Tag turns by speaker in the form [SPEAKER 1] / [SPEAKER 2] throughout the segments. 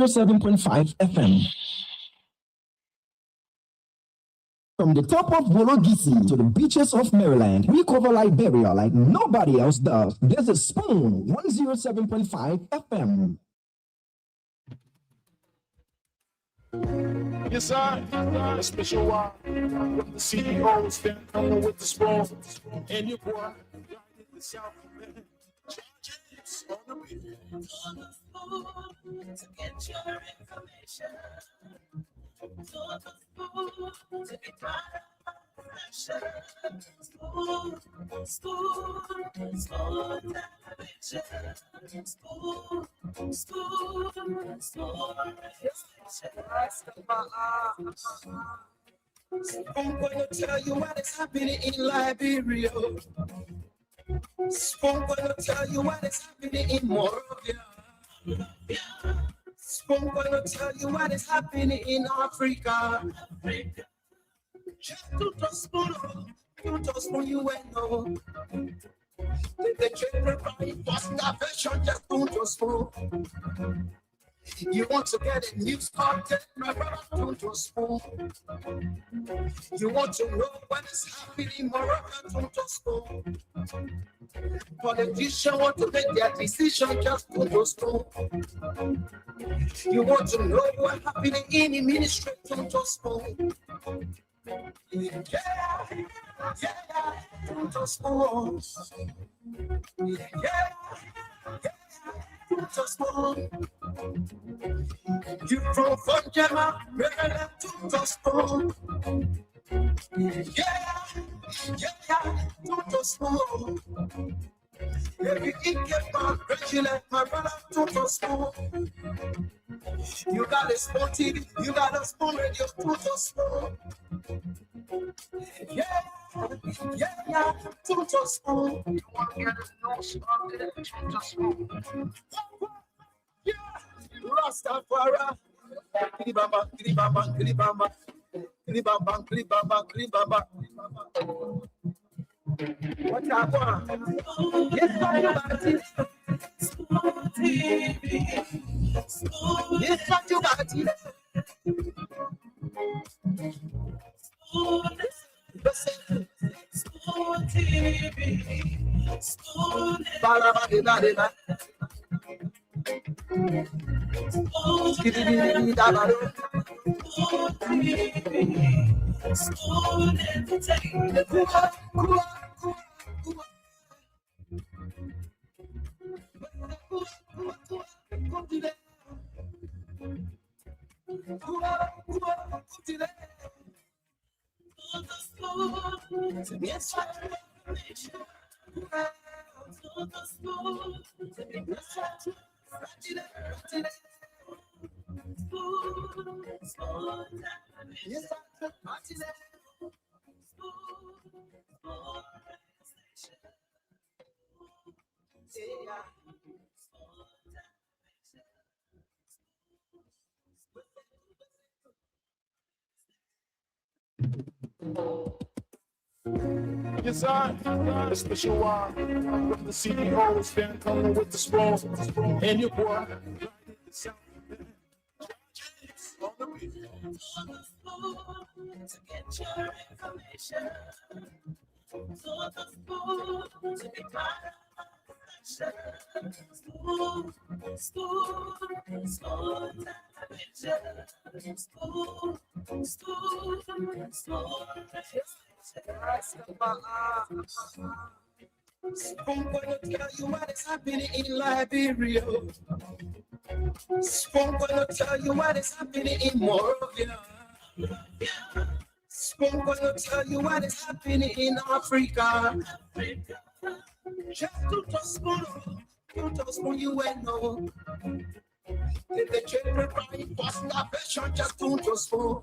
[SPEAKER 1] 107.5 FM. From the top of Wologisi to the beaches of Maryland, we cover Liberia like nobody else does. This is Spoon 107.5 FM.
[SPEAKER 2] Yes, sir. A special one from the CEO, stand coming with the spoon. And your boy, right in the South. Charges on the beat. To get your information. To the spoon, to be part of my pressure. Spoon, I'm gonna tell you what is happening in Liberia. I'm gonna tell you what is happening in Moravia. I'm gonna tell you what is happening in Africa. Just to just for you and know. The children crying for starvation, just don't just spoon. You want to get a news content, my brother, don't just spoon. You want to know what is happening, my brother, don't just spoon. Politicians want to make their decision, just don't just spoon. You want to know what's happening in the ministry, don't just spoon. Yeah, don't just spoon. Yeah, just spoon. You from Funjama, Maryland, just spoon. Yeah, just spoon. Every Ikeman, Regina, my brother, just spoon. You got a spoon TV, you got a spoon radio, just spoon. Yeah, just spoon. You want to get a nose on there, just spoon. Yeah, Rastafari. Kribamba, kribamba, kribamba. Kribamba, kribamba, kribamba. What I want? Yes, everybody. Yes, what you got? Yes, sir. A special one from the CEO, stand coming with the spoon. And your boy, right in the South. Charges on the beat. To get your information. To the spoon, to be part of my pressure. I'm gonna tell you what is happening in Liberia. I'm gonna tell you what is happening in Moravia. I'm gonna tell you what is happening in Africa. Just to just for you and know. The children crying for starvation, just don't just spoon.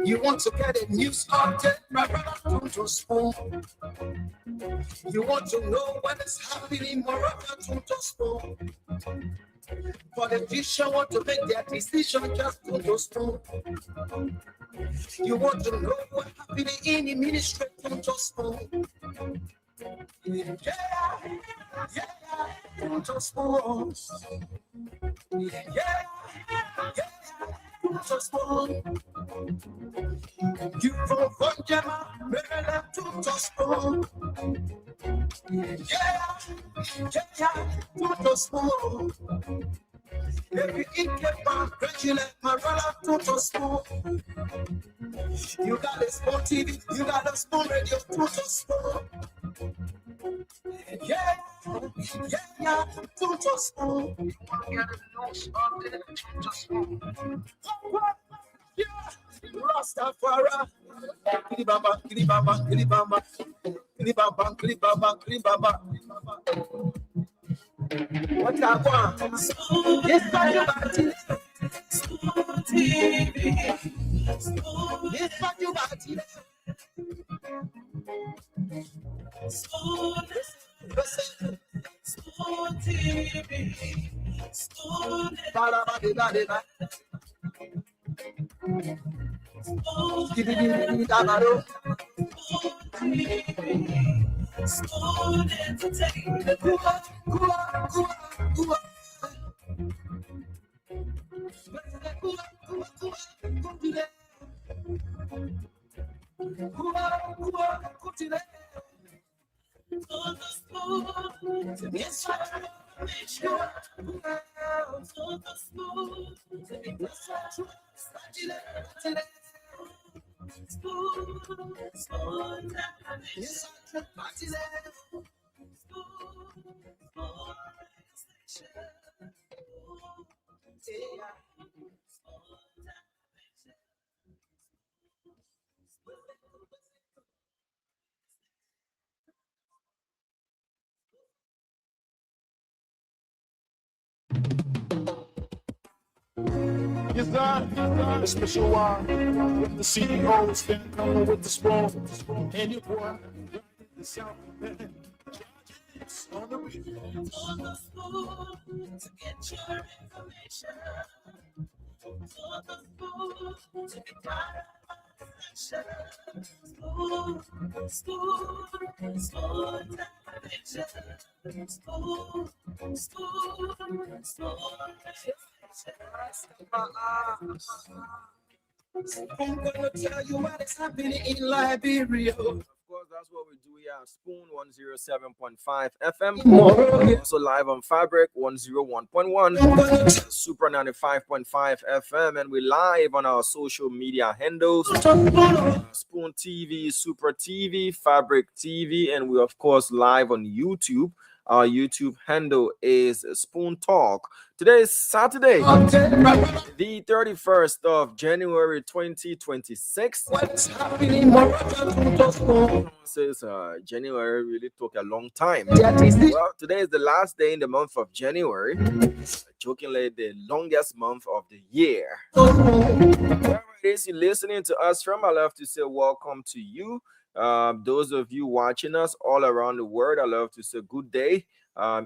[SPEAKER 2] You want to get a news update, my brother, don't just spoon. You want to know what is happening, my brother, don't just spoon. Politicians want to make their decision, just don't just spoon. You want to know what's happening in the ministry, don't just spoon. Yeah, don't just spoon. Yeah, to spoon. You from Vanjama, Maryland to spoon. Yeah, to spoon. If you eat kepa, congratulate my brother to spoon. You got a spoon TV, you got a spoon radio to spoon. Yeah, to spoon. Get a note on the to spoon. Yeah, Rastafari. Kilibamba, kilibamba, kilibamba, kilibamba, kilibamba, kilibamba. What I want? Yes, I want it. Yes, I want it. Spoon entertainment. Yes,
[SPEAKER 3] Yes, sir. A special one from the CEO, stand coming with the spoon. And your boy, the South man. On the beat.
[SPEAKER 2] On the spoon to get your information. On the spoon to be part of the session. Spoon, spoon, spoon television. Spoon, spoon, spoon. I'm gonna tell you what is happening in Liberia.
[SPEAKER 4] Of course, that's what we do here at Spoon 107.5 FM. Also live on Fabric 101.1, Super 95.5 FM, and we live on our social media handles: Spoon TV, Super TV, Fabric TV, and we of course live on YouTube. Our YouTube handle is Spoon Talk. Today is Saturday, the 31st of January 2026.
[SPEAKER 2] What's happening?
[SPEAKER 4] Since January really took a long time.
[SPEAKER 2] That is it.
[SPEAKER 4] Well, today is the last day in the month of January. Jokingly, the longest month of the year. Wherever it is you're listening to us from, I love to say welcome to you. Those of you watching us all around the world, I love to say good day,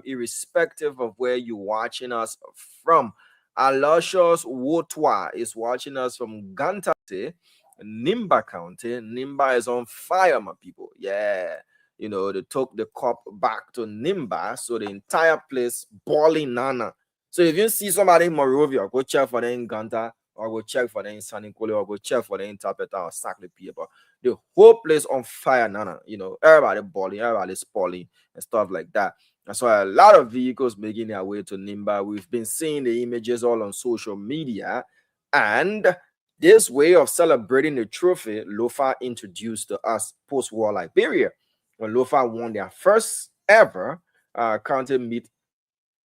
[SPEAKER 4] irrespective of where you're watching us from. Aloysius Wotwa is watching us from Gantate, Nimba County. Nimba is on fire, my people. Yeah, you know, they took the cup back to Nimba, so the entire place boiling nana. So if you see somebody in Monrovia, go check for them in Ganta, or go check for them in San Nicolas, or go check for them in Tapeta or Saclay Paper. The whole place on fire, nana. You know, everybody boiling, everybody spoiling and stuff like that. And so a lot of vehicles making their way to Nimba. We've been seeing the images all on social media, and this way of celebrating the trophy, Lofa introduced to us post-war Liberia, when Lofa won their first ever county meet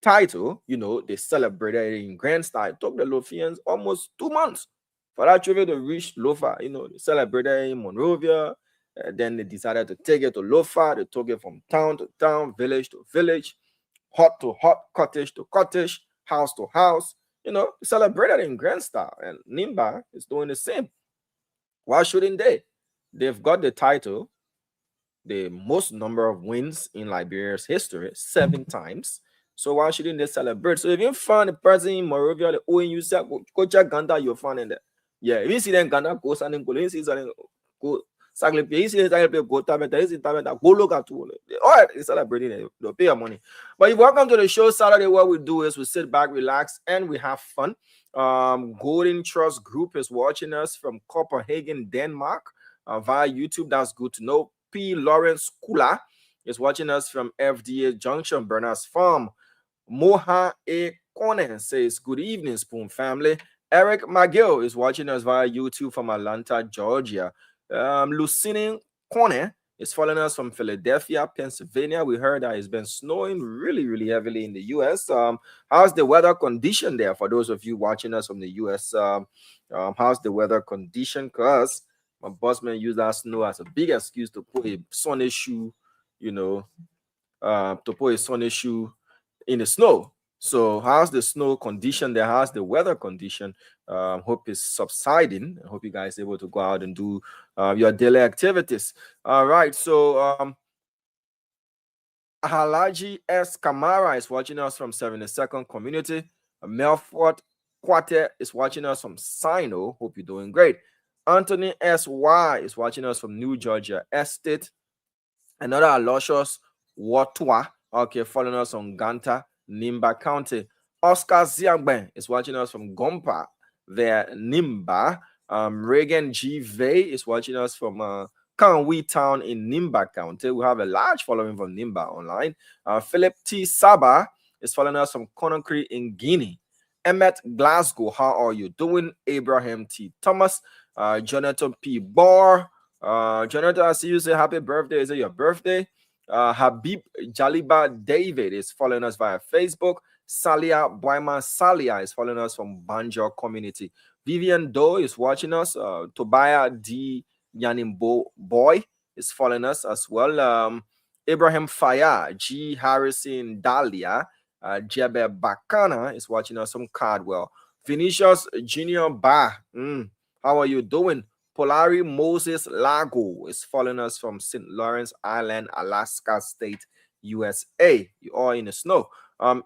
[SPEAKER 4] title. You know, they celebrated it in grand style. It took the Lofians almost 2 months for that trophy to reach Lofa. You know, they celebrated in Monrovia. Then they decided to take it to Lofa. They took it from town to town, village to village, hut to hut, cottage to cottage, house to house. You know, celebrated in grand style, and Nimba is doing the same. Why shouldn't they? They've got the title, the most number of wins in Liberia's history, 7 times. So why shouldn't they celebrate? So if you find the person in Monrovia, the ONU said, go check Ganda, you'll find in there. Yeah, if you see them Ganda, go San Nicolas, you see them go Exactly. Go look at all. All right, it's celebrating it. They'll pay your money. But if you welcome to the show Saturday, what we do is we sit back, relax, and we have fun. Golden Trust Group is watching us from Copenhagen, Denmark, via YouTube. That's good to know. P. Lawrence Kula is watching us from FDA Junction, Bernard's Farm. Moha A. Conan says, good evening, Spoon family. Eric McGill is watching us via YouTube from Atlanta, Georgia. Lucine Conan is following us from Philadelphia, Pennsylvania. We heard that it's been snowing really, really heavily in the U.S. How's the weather condition there for those of you watching us from the U.S.? How's the weather condition? Because my bossman used that snow as a big excuse to put a sunny shoe, to put a sunny shoe in the snow. So how's the snow condition there? How's the weather condition? Hope it's subsiding. I hope you guys are able to go out and do your daily activities. All right. So Halaji S. Kamara is watching us from 72nd Community. Melfort Quate is watching us from Sino. Hope you're doing great. Anthony S.Y. is watching us from New Georgia Estate. Another Aloysius Watwa, okay, following us on Ganta, Nimba County. Oscar Ziangben is watching us from Gompa, there, Nimba. Reagan G. Vey is watching us from Kanwi Town in Nimba County. We have a large following from Nimba online. Philip T. Saba is following us from Conakry in Guinea. Emmet Glasgow, how are you doing? Abraham T. Thomas, Jonathan P. Barr. Jonathan, I see you say happy birthday. Is it your birthday? Habib Jaliba David is following us via Facebook. Salia Boyman Salia is following us from Banjo Community. Vivian Doe is watching us. Tobiah D. Yanimbo Boy is following us as well. Abraham Faya, G. Harrison Dahlia, Jebe Bakana is watching us from Cardwell. Vinicius Junior Ba, how are you doing? Polari Moses Lago is following us from St. Lawrence Island, Alaska State, USA. You are in the snow.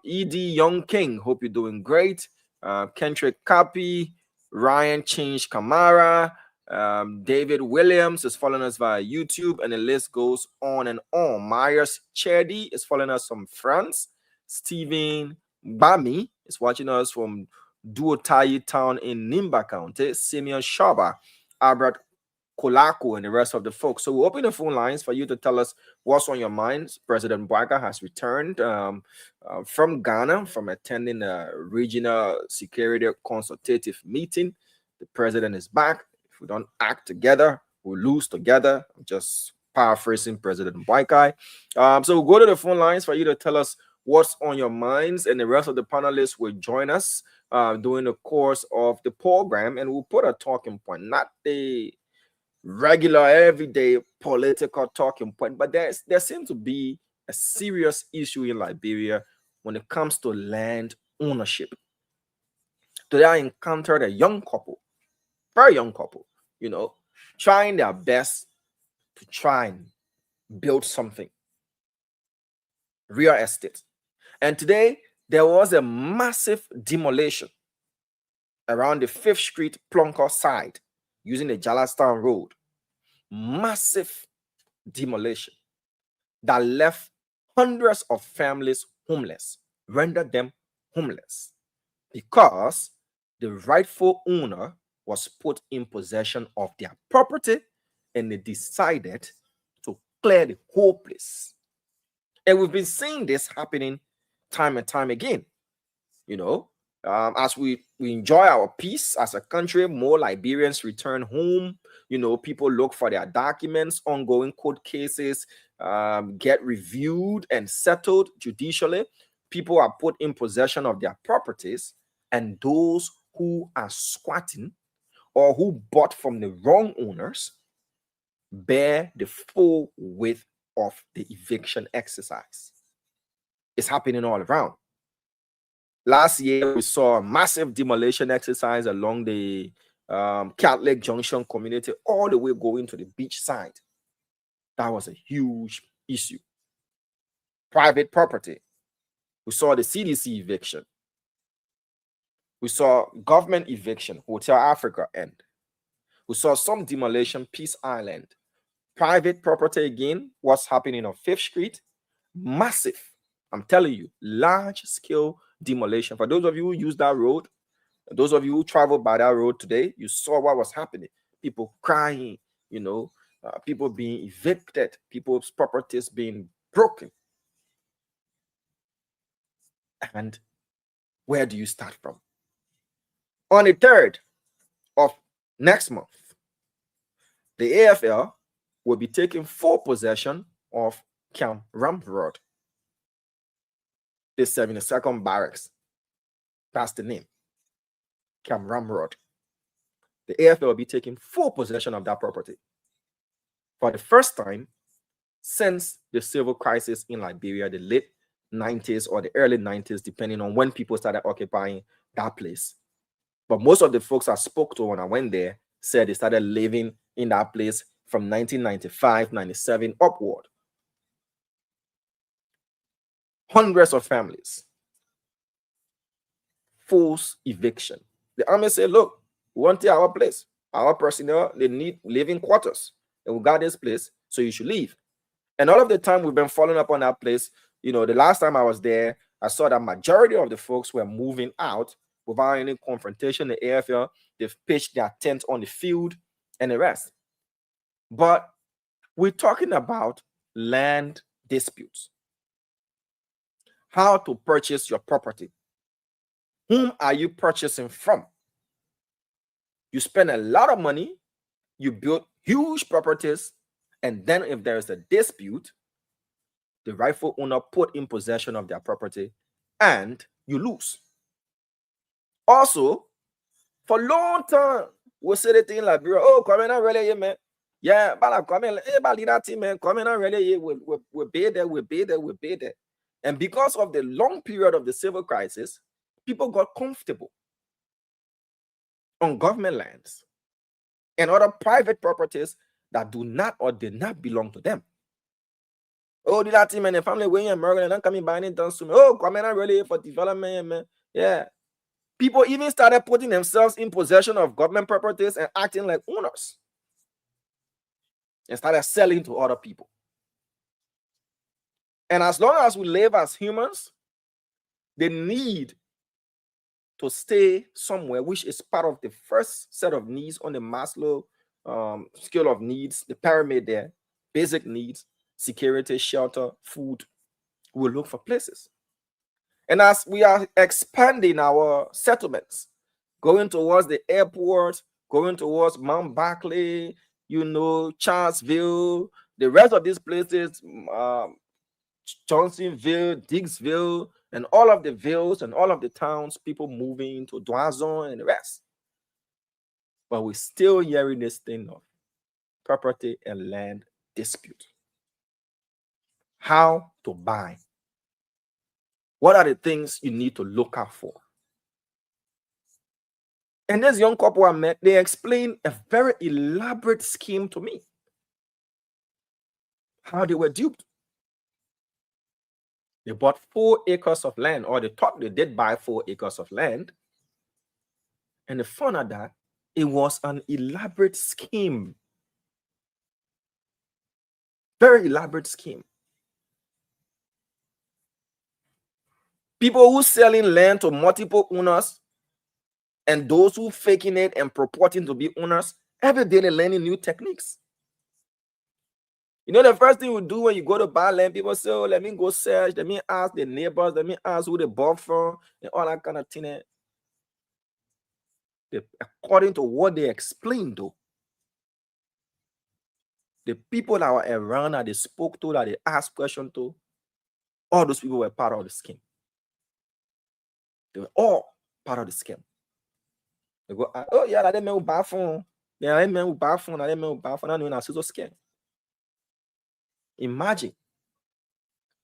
[SPEAKER 4] E.D. Young King, hope you're doing great. Kendrick Cappy, Ryan Change Kamara, David Williams is following us via YouTube, and the list goes on and on. Myers Cherdy is following us from France. Stephen Bami is watching us from Duotayi Town in Nimba County. Simeon Shaba, Albert Kolako, and the rest of the folks. So we'll open the phone lines for you to tell us what's on your minds. President Bouaga has returned from Ghana from attending a regional security consultative meeting. The president is back. If we don't act together, we'll lose together. I'm just paraphrasing President Bouaga. So we'll go to the phone lines for you to tell us what's on your minds, and the rest of the panelists will join us during the course of the program, and we'll put a talking point, not the regular everyday political talking point, but there seems to be a serious issue in Liberia when it comes to land ownership. Today I encountered a young couple, very young couple, trying their best to try and build something, real estate. And today there was a massive demolition around the 5th Street Plonker side using the Jalastown Road. Massive demolition that left hundreds of families homeless, rendered them homeless, because the rightful owner was put in possession of their property and they decided to clear the whole place. And we've been seeing this happening time and time again. As we enjoy our peace as a country, more Liberians return home. People look for their documents, ongoing court cases get reviewed and settled judicially. People are put in possession of their properties, and those who are squatting or who bought from the wrong owners bear the full weight of the eviction exercise. It's happening all around. Last year, we saw a massive demolition exercise along the Cat Lake Junction community, all the way going to the beach side. That was a huge issue. Private property. We saw the CDC eviction. We saw government eviction, Hotel Africa end. We saw some demolition, Peace Island. private property again. What's happening on 5th Street? Massive. I'm telling you, large scale demolition. For those of you who use that road, those of you who travel by that road today, you saw what was happening. People crying, people being evicted, people's properties being broken. And where do you start from? On the 3rd of next month, the AFL will be taking full possession of Camp Ramrod, the 72nd Barracks. That's the name. Camp Ramrod. The AFL will be taking full possession of that property for the first time since the civil crisis in Liberia, the late 90s or the early 90s, depending on when people started occupying that place. But most of the folks I spoke to when I went there said they started living in that place from 1995, 97 upward. Hundreds of families. Forced eviction. The army said, look, we want to take our place. Our personnel, they need living quarters. And we got this place, so you should leave. And all of the time we've been following up on that place, the last time I was there, I saw that majority of the folks were moving out without any confrontation. The AFL, they've pitched their tent on the field and the rest. But we're talking about land disputes. How to purchase your property. Whom are you purchasing from? You spend a lot of money, you build huge properties, and then if there is a dispute, the rightful owner put in possession of their property and you lose. Also, for a long time, we say the thing like, oh, come in and really, man. Yeah, but come in, that team, man, come in and really, we pay there. And because of the long period of the civil crisis, people got comfortable on government lands and other private properties that do not or did not belong to them. Oh, the team and the family way in America and I'm coming by and done soon. Oh, come in and really for development, man. Yeah. People even started putting themselves in possession of government properties and acting like owners. And started selling to other people. And as long as we live as humans, the need to stay somewhere, which is part of the first set of needs on the Maslow scale of needs, the pyramid there, basic needs, security, shelter, food, we'll look for places. And as we are expanding our settlements, going towards the airport, going towards Mount Barclay, Charlesville, the rest of these places, Johnsonville, Diggsville, and all of the villes and all of the towns, people moving to Doison and the rest. But we're still hearing this thing of property and land dispute. How to buy. What are the things you need to look out for? And this young couple I met, they explained a very elaborate scheme to me. How they were duped. They bought 4 acres of land, or they thought they did buy 4 acres of land. And they found out that it was an elaborate scheme. Very elaborate scheme. People who selling land to multiple owners and those who faking it and purporting to be owners, every day they're learning new techniques. The first thing you do when you go to buy land, people say, oh, let me go search, let me ask the neighbors, let me ask who they bought from, and all that kind of thing. According to what they explained, though, the people that were around, that they spoke to, that they asked questions to, all those people were part of the scheme. They were all part of the scheme. They go, oh, yeah, that man who buy from, that man who buy from, that man who buy from, that's a scam. Imagine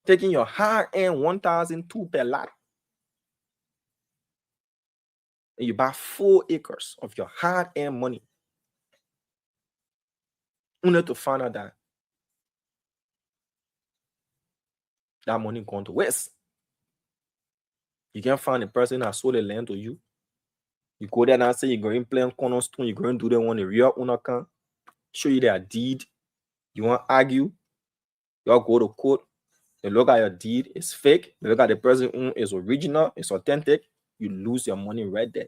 [SPEAKER 4] taking your hard-earned 1,002 per lot and you buy 4 acres of your hard-earned money only to find out that money gone to waste. You can't find the person that sold the land to you. You go there and say you're going to play on cornerstone, you're going to do the one the real owner can show you their deed. You want to argue? You go to court. They look at your deed, it's fake. They look at the person who is original, it's authentic. You lose your money right there.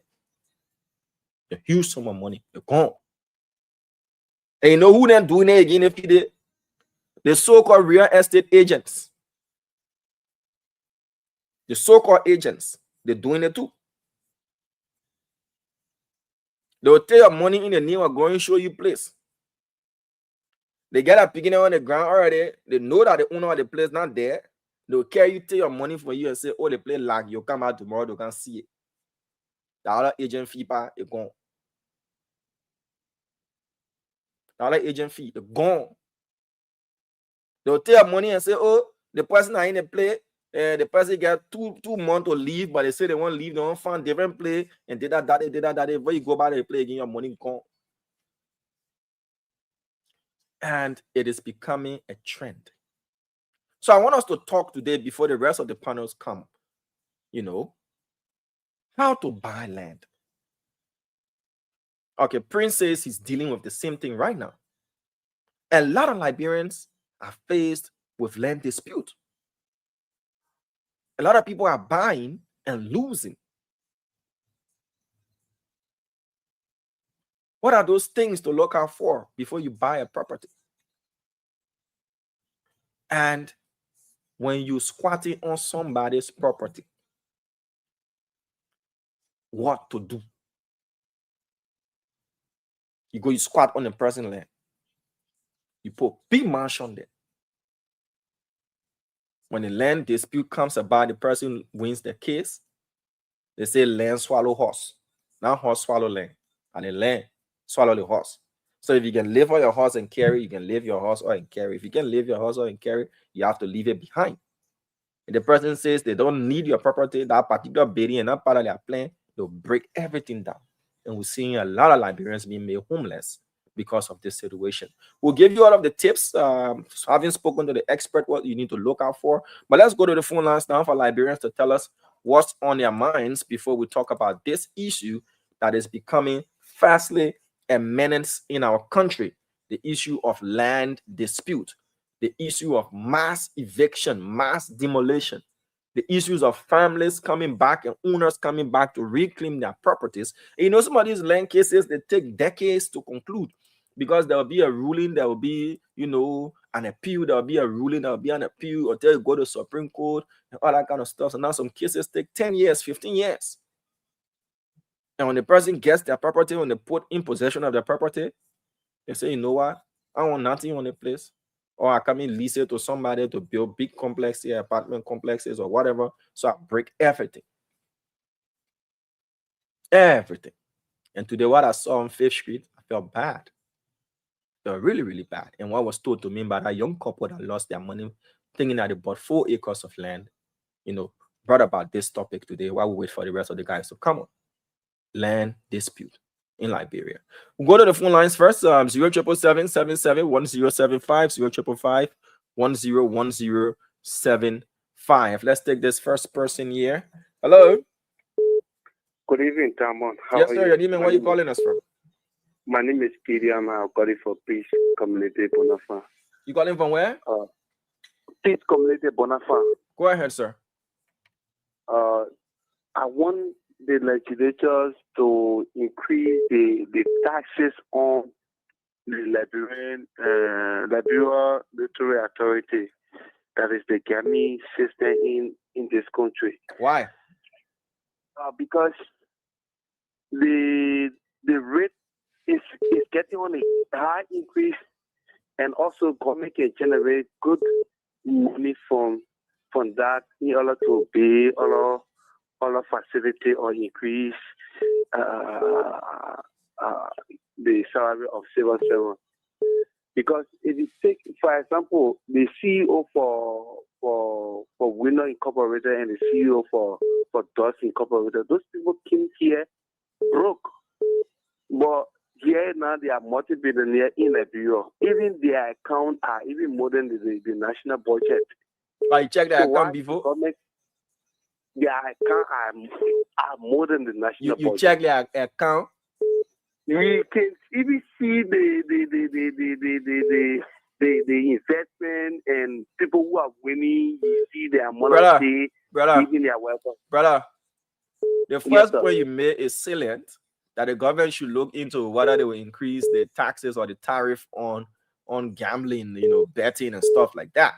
[SPEAKER 4] A huge sum of money. You're gone. And you know who then doing it again if you did? The so-called real estate agents. The so-called agents, they're doing it too. They will take your money in the name of going show you place. They get a picking on the ground already. They know that the owner of the place not there. They will carry you, take your money for you and say, oh, the place lag. You come out tomorrow, they can see it. The other agent fee is gone. The other agent fee is gone. They will take your money and say, oh, the person are in the play. The person get two months to leave, but they say they won't leave. They won't find different play and did that. When you go back and play again, your money gone. And it is becoming a trend. So I want us to talk today before the rest of the panels come. You know, how to buy land. Okay, Prince says he's dealing with the same thing right now. A lot of Liberians are faced with land dispute. A lot of people are buying and losing. What are those things to look out for before you buy a property? And when you squatting on somebody's property, what to do? You squat on the person's land. You put big mansion there. When the land dispute comes about, the person wins the case. They say land swallow horse. Now horse swallow land. And the land swallow the horse. So if you can live on your horse and carry, you can leave your horse or and carry. If you can leave your horse or and carry, you have to leave it behind. And the person says they don't need your property, that particular bidding and that part of their plan, they'll break everything down. And we're seeing a lot of Liberians being made homeless because of this situation. We'll give you all of the tips, having spoken to the expert, what you need to look out for. But let's go to the phone lines now for Liberians to tell us what's on their minds before we talk about this issue that is becoming fastly a menace in our country. The issue of land dispute, the issue of mass eviction, mass demolition, the issues of families coming back and owners coming back to reclaim their properties. And you know, some of these land cases, they take decades to conclude because there will be a ruling, there will be, you know, an appeal, there will be a ruling, there will be an appeal, until you go to Supreme Court and all that kind of stuff. So now some cases take 10 years, 15 years. And when the person gets their property, when they put in possession of their property, they say, you know what, I want nothing on the place. Or I come in lease it to somebody to build big complexes, apartment complexes, or whatever. So I break everything. Everything. And today, what I saw on 5th Street, I felt bad. They were really, really bad. And what was told to me by that young couple that lost their money, thinking that they bought 4 acres of land, you know, brought about this topic today while we wait for the rest of the guys to come on. Land dispute in Liberia. We'll go to the phone lines first. 0777-1075, 101075. Let's take this first person here. Hello.
[SPEAKER 5] Good evening, Tamon.
[SPEAKER 4] Yes, sir. Good evening. Where are you calling us from?
[SPEAKER 5] My name is Pidi. I'm calling for Peace Community Bonafide.
[SPEAKER 4] You calling from where?
[SPEAKER 5] Peace Community Bonafide.
[SPEAKER 4] Go ahead, sir.
[SPEAKER 5] I want the legislators to increase the taxes on the Liberia Lottery Authority, that is the gaming system in this country.
[SPEAKER 4] Why?
[SPEAKER 5] Because the rate is getting on a high increase, and also government can generate good money from that in order to pay all facility or increase the salary of civil servants. Because if you take, for example, the CEO for Winner Incorporated and the CEO for Dust Incorporated, those people came here broke. But here now they are multi-billionaires in Liberia. Even their accounts are even more than the national budget.
[SPEAKER 4] I checked their account before.
[SPEAKER 5] Their accounts are more than the national budget.
[SPEAKER 4] You check their account?
[SPEAKER 5] We can even see the investment and people who are winning, you see their money
[SPEAKER 4] brother,
[SPEAKER 5] giving their weapons.
[SPEAKER 4] Brother, the first
[SPEAKER 5] Yes, sir.
[SPEAKER 4] point you made is salient, that the government should look into whether they will increase the taxes or the tariff on gambling, betting and stuff like that.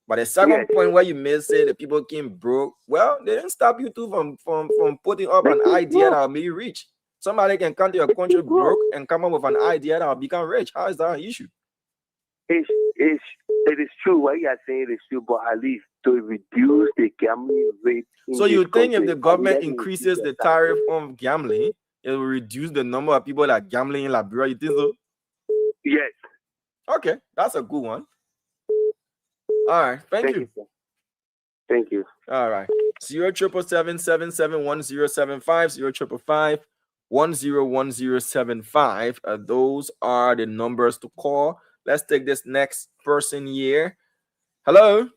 [SPEAKER 4] But the second point where you may say the people came broke, well, they didn't stop you too from putting up an idea that will make you rich. Somebody can come to your country broke and come up with an idea that will become rich. How is that an issue?
[SPEAKER 5] It is true what you are saying is true, but at least to reduce the gambling rate.
[SPEAKER 4] So you think if the government increases the tariff on gambling, it will reduce the number of people that are gambling in Liberia? You think so?
[SPEAKER 5] Yes.
[SPEAKER 4] Okay, that's a good one. All right, thank you.
[SPEAKER 5] Sir. Thank you.
[SPEAKER 4] All right. 077771075 055101075. Those are the numbers to call. Let's take this next person here. Hello.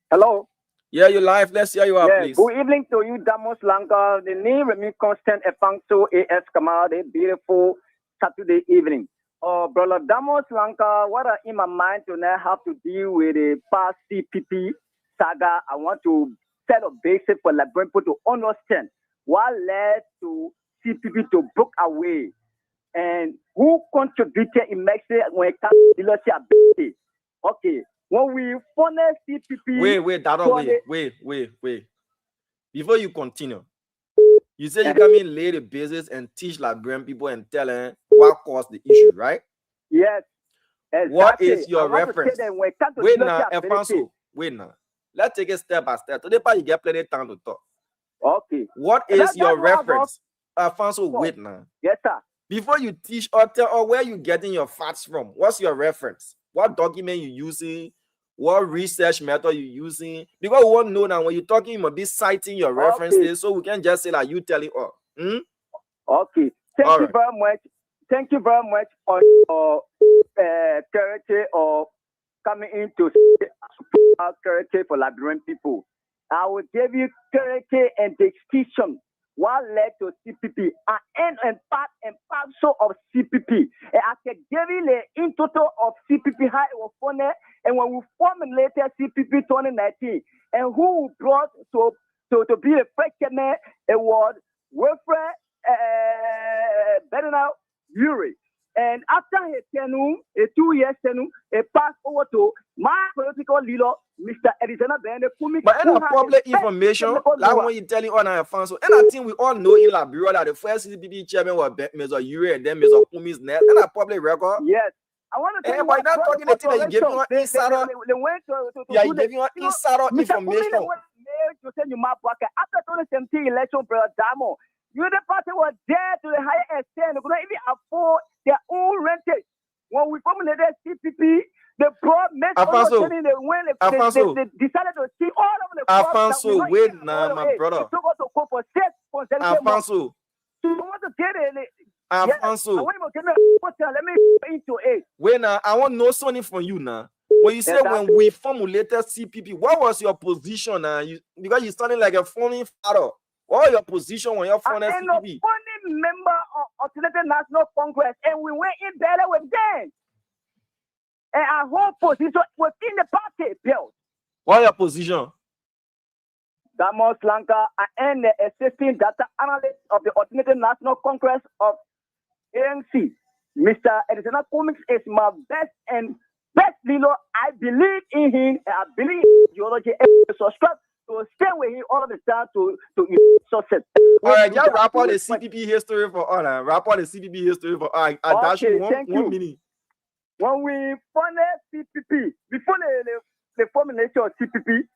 [SPEAKER 6] Hello.
[SPEAKER 4] Yeah, you're live. Let's hear you out, please.
[SPEAKER 6] Good evening to you, Damos Lanka. The name Remy Constant Efangso AS Kamal. A beautiful Saturday evening. Brother Damos Lanka, what are in my mind tonight have to deal with the past CPP saga. I want to set a basis for Liberian people to understand what led to CPP to book away and who contributed in Mexico when it comes to dealership ability. Okay, when we funded CPP.
[SPEAKER 4] Wait. Before you continue, you say you come in, lay the basis and teach Liberian people and tell them what caused the issue, right?
[SPEAKER 6] Yes. Exactly.
[SPEAKER 4] What is your reference? Wait now, Alfonso. Wait now. Let's take it step by step. Today, you get plenty of time to talk.
[SPEAKER 6] Okay.
[SPEAKER 4] What is your reference? Alfonso, wait now.
[SPEAKER 6] Yes, sir.
[SPEAKER 4] Before you teach or tell or where you getting your facts from, what's your reference? What document you using? What research method you using? Because we want to know now when you're talking, you must be citing your references, so we can just say that you telling us.
[SPEAKER 6] Okay. Thank you very much. Thank you very much for your character of coming in to our character for Liberian people. I will give you character and description what led to CPP and part so of CPP. And I can give you the in total of CPP how it was funded and when we formulated CPP 2019 and who brought to be the president, it was Wilfred Bernard Uri. And after his tenure, 2 years tenure, it passed over to my political leader, Mr. Arizona Bende.
[SPEAKER 4] But in public information, like when you're telling on Alfonso, and I think we all know in Liberia that the first CPP chairman was Mr. Uri and then Mr. Kumi's net, and a public record.
[SPEAKER 6] Yes. I want to tell you
[SPEAKER 4] why not talking the thing that you gave me insider? You gave me insider information.
[SPEAKER 6] After 2017 election, brother Damo, you the party was there to the higher extent. They could not even afford their own rentage. When we formulated CPP, the broad made
[SPEAKER 4] Alfonso,
[SPEAKER 6] they decided to see all of the
[SPEAKER 4] Alfonso, wait now, my brother. Alfonso. Alfonso.
[SPEAKER 6] Let me into it.
[SPEAKER 4] Wait now, I want to know something from you now. When you say when we formulated CPP, what was your position now? Because you sounding like a phony father. What was your position when you're funding CPP?
[SPEAKER 6] I'm a funny member of the National Congress, and we went in better with them. And our whole position within the party built.
[SPEAKER 4] What is your position?
[SPEAKER 6] Damos Lanka, I am the assistant data analyst of the Alternative National Congress of ANC. Mr. Edison Comics is my best leader. I believe in him. And I believe in ideology. And subscribe to stay with him all the time to success.
[SPEAKER 4] All right, just wrap up the CPP history for all. Wrap up the CPP history for all. I dash you one minute.
[SPEAKER 6] When we funded CPP, before the formulation of CPP,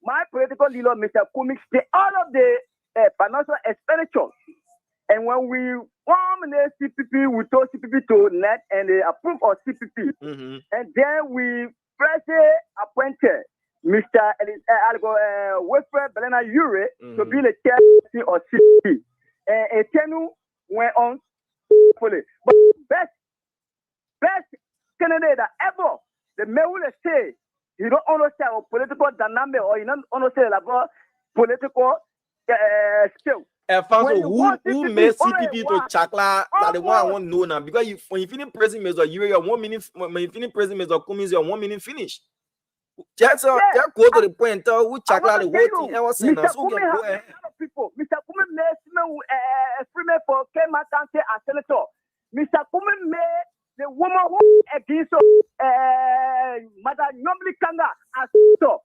[SPEAKER 6] my political leader, Mr. Comics, did all of the financial expenditures. And when we formed the CPP, we told CPP to net and they approved of CPP.
[SPEAKER 4] Mm-hmm. And
[SPEAKER 6] then we first appointed Mr. Wilfred Bernard Uri to be the chairman of CPP. And Tenu went on fully. But best candidate ever, the man will say, you don't understand political dynamic or you don't understand about political skill.
[SPEAKER 4] Alfonso, who made CPP to Chakla? That the one I want to know now. Because when you finish prison, you are 1 minute. When you finish prison, you are 1 minute finish. Just go to the point. Who Chakla the whole thing? I was saying, so go ahead.
[SPEAKER 6] People, Mr. Kume made freeman for Kema Kante as senator. Mr. Kume made the woman who against Mother Nyomli Kanga as senator.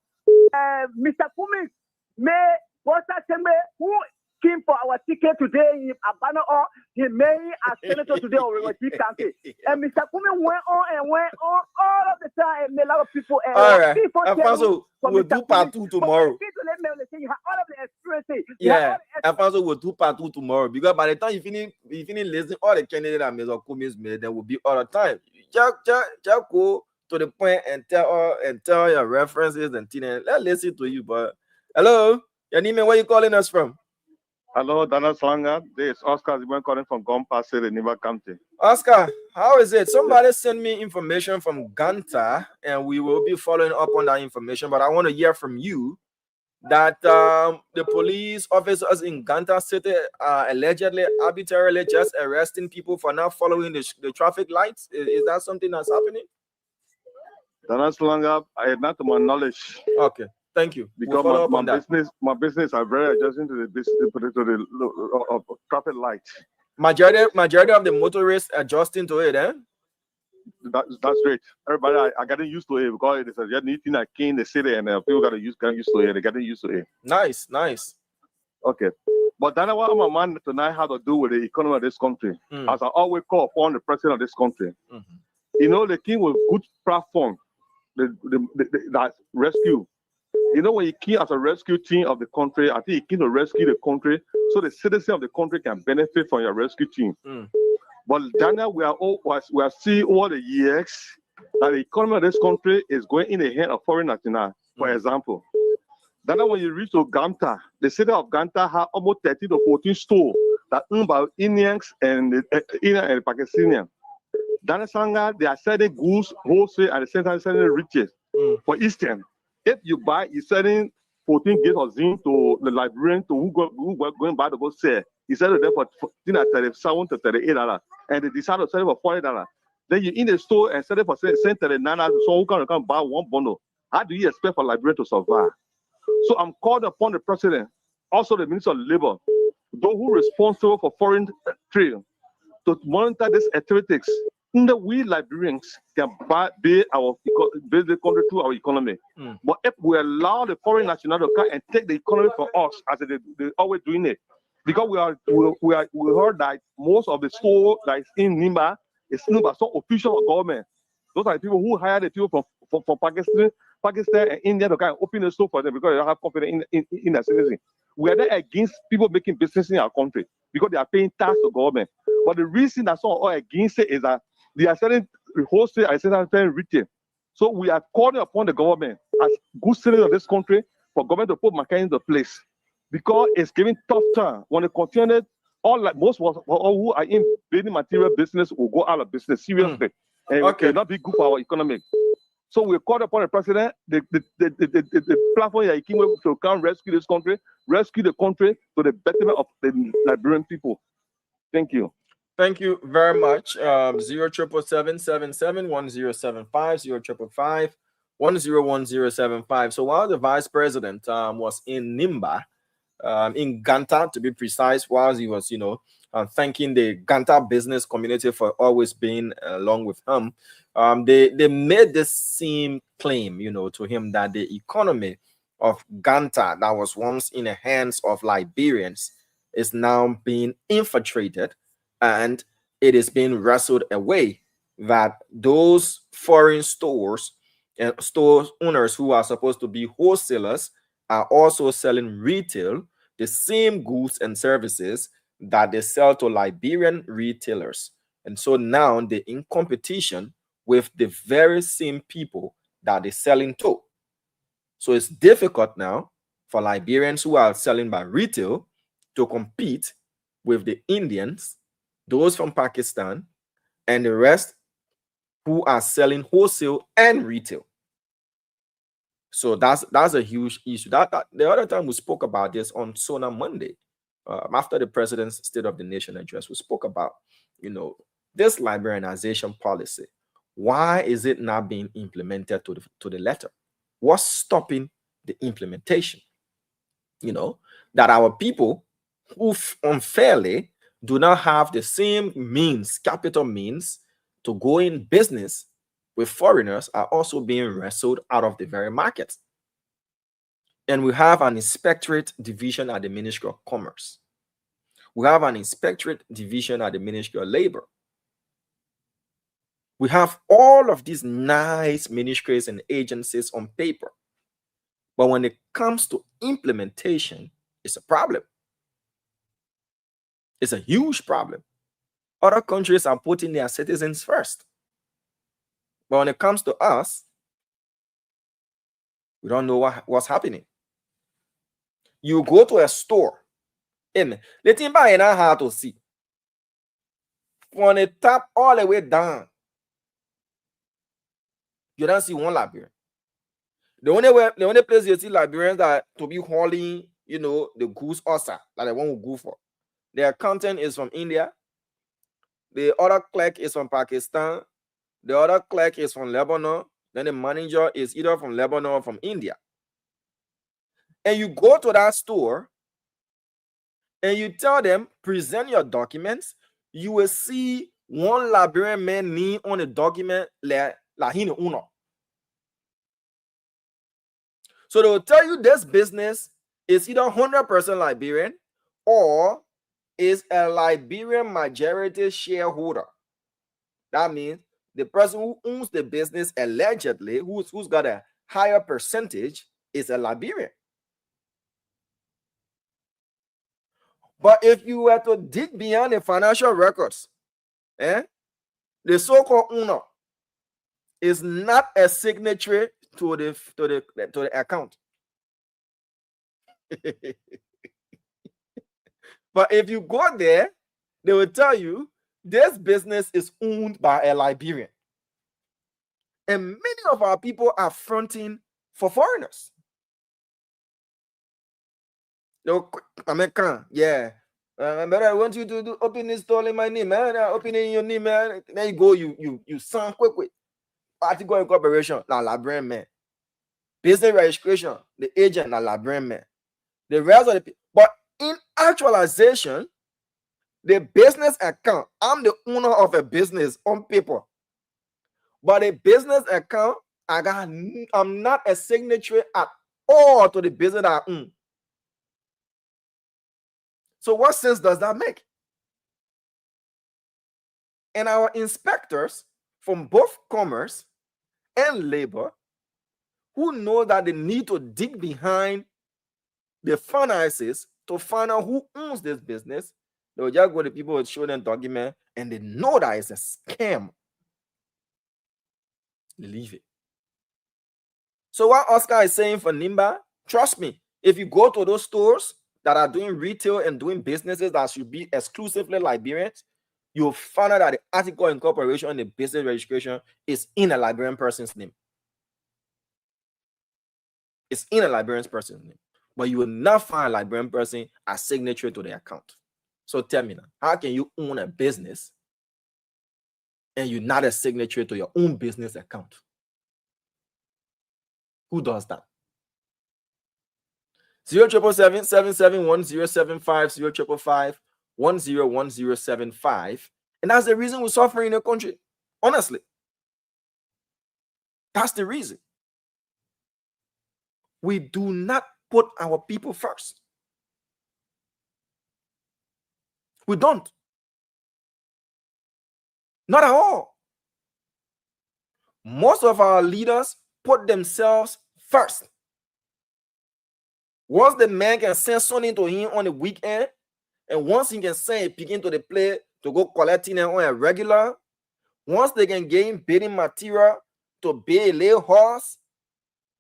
[SPEAKER 6] Mr. Kume made Bosa Tembe who came for our ticket today in Abano, or he made as senator today or Rewati County. And Mr. Kume went on all of the time and made a lot of people.
[SPEAKER 4] All right, Alfonso, we'll do part 2 tomorrow. Yeah, Alfonso will do part 2 tomorrow because by the time you finish listening all the candidates that Mr. Kume's made, there will be all the time. Just go to the point and tell your references and things. Let's listen to you, but hello, your name and where you calling us from?
[SPEAKER 7] Hello, Dana Slanga. This is Oscar Zibon calling from Gompa City, Niva County.
[SPEAKER 4] Oscar, how is it? Somebody sent me information from Ganta, and we will be following up on that information. But I want to hear from you that the police officers in Ganta City are allegedly arbitrarily just arresting people for not following the traffic lights. Is that something that's happening?
[SPEAKER 7] Dana Slanga, not to my knowledge.
[SPEAKER 4] Okay. Thank you.
[SPEAKER 7] Because my business are very adjusting to the traffic light.
[SPEAKER 4] Majority of the motorists adjusting to it, eh?
[SPEAKER 7] That's great. Everybody are getting used to it because it's a new thing that came in the city and people getting used to it. They're getting used to it.
[SPEAKER 4] Nice.
[SPEAKER 7] Okay. But that's what my man tonight had to do with the economy of this country. As I always call upon the president of this country. You know, the king with good platform, that rescue. You know, when you came as a rescue team of the country, I think you came to rescue the country so the citizens of the country can benefit from your rescue team. But Daniel, we are seeing over the years that the economy of this country is going in the hand of foreign nationals. For example, Daniel, when you reach to Ganta, the city of Ganta has almost 13 to 14 stores that owned by Indians and Pakistanians. Daniel Sanga, they are selling goods wholesale and the same time selling riches for Eastern. If you buy, you're selling 14 gates of zinc to the librarian to who going by to go sell. He sell it there for $37 to $38, and they decide to sell it for $40. Then you in the store and sell it for $39. So who can buy one bundle? How do you expect for librarian to survive? So I'm called upon the president, also the minister of labor, those who are responsible for foreign trade, to monitor these activities. We librarians can build the country through our economy. But if we allow the foreign national to come and take the economy from us, as they're always doing it, because we heard that most of the store that is in Nimba is owned by some official of government. Those are the people who hire the people from Pakistan and India to kind of open the store for them because they don't have confidence in their citizens. We are not against people making business in our country because they are paying tax to government. But the reason that some are against it is that they are selling wholesale and selling retail. So we are calling upon the government as good citizens of this country for government to put mechanisms into place because it's giving tough time. When it continues, most who are in building material business will go out of business seriously, and it will not be good for our economy. So we called upon the president, the platform that he came with to come rescue this country, rescue the country to the betterment of the Liberian people. Thank you.
[SPEAKER 4] Thank you very much. 077771075 055101075. So while the vice president was in Nimba, in Ganta to be precise, while he was, thanking the Ganta business community for always being along with him, they made the same claim, to him that the economy of Ganta that was once in the hands of Liberians is now being infiltrated and it is being wrestled away, that those foreign stores and store owners who are supposed to be wholesalers are also selling retail, the same goods and services that they sell to Liberian retailers. And so now they're in competition with the very same people that they're selling to. So it's difficult now for Liberians who are selling by retail to compete with the Indians, those from Pakistan, and the rest who are selling wholesale and retail. So that's a huge issue. That the other time we spoke about this on Sona Monday, after the president's State of the Nation address, we spoke about, this Liberianization policy. Why is it not being implemented to the letter? What's stopping the implementation? That our people who unfairly do not have the same means, capital means, to go in business with foreigners are also being wrestled out of the very market. And we have an inspectorate division at the Ministry of Commerce. We have an inspectorate division at the Ministry of Labor. We have all of these nice ministries and agencies on paper. But when it comes to implementation, it's a problem. It's a huge problem. Other countries are putting their citizens first. But when it comes to us, we don't know what's happening. You go to a store, and the thing by now hard to see. From the top all the way down, you don't see one Liberian. The only place you see Liberians are to be hauling, the goose osa that they want to go for. Their accountant is from India. The other clerk is from Pakistan. The other clerk is from Lebanon. Then the manager is either from Lebanon or from India. And you go to that store and you tell them, present your documents. You will see one Liberian man name on the document, Lahine Uno. So they will tell you this business is either 100% Liberian or is a Liberian majority shareholder. That means the person who owns the business allegedly, who's got a higher percentage, is a Liberian. But if you were to dig beyond the financial records, the so-called owner is not a signatory to the account. But if you go there, they will tell you this business is owned by a Liberian. And many of our people are fronting for foreigners. American, yeah. But I want you to open this store in my name, man. Open it in your name, man. There you go. You sign quick. Article incorporation, na Liberian man. Business registration, the agent, na Liberian man. The rest of the people. But in actualization, the business account, I'm the owner of a business on paper. But the business account, I'm not a signatory at all to the business I own. So what sense does that make? And our inspectors from both commerce and labor, who know that they need to dig behind the finances to find out who owns this business, they will just go to people and show them document, and they know that it's a scam. Leave it. So what Oscar is saying for Nimba, trust me, if you go to those stores that are doing retail and doing businesses that should be exclusively Liberians, you'll find out that the article incorporation and the business registration is in a Liberian person's name. It's in a Liberian person's name. But you will not find a Liberian person as signatory to the account. So tell me now, how can you own a business and you're not a signatory to your own business account? Who does that? 0777-771-075, 055-101075. And that's the reason we're suffering in the country. Honestly. That's the reason. We do not put our people first. We don't. Not at all. Most of our leaders put themselves first. Once the man can send something to him on the weekend, and once he can send a picking to the play to go collecting it on a regular, once they can get him building material to build a little horse,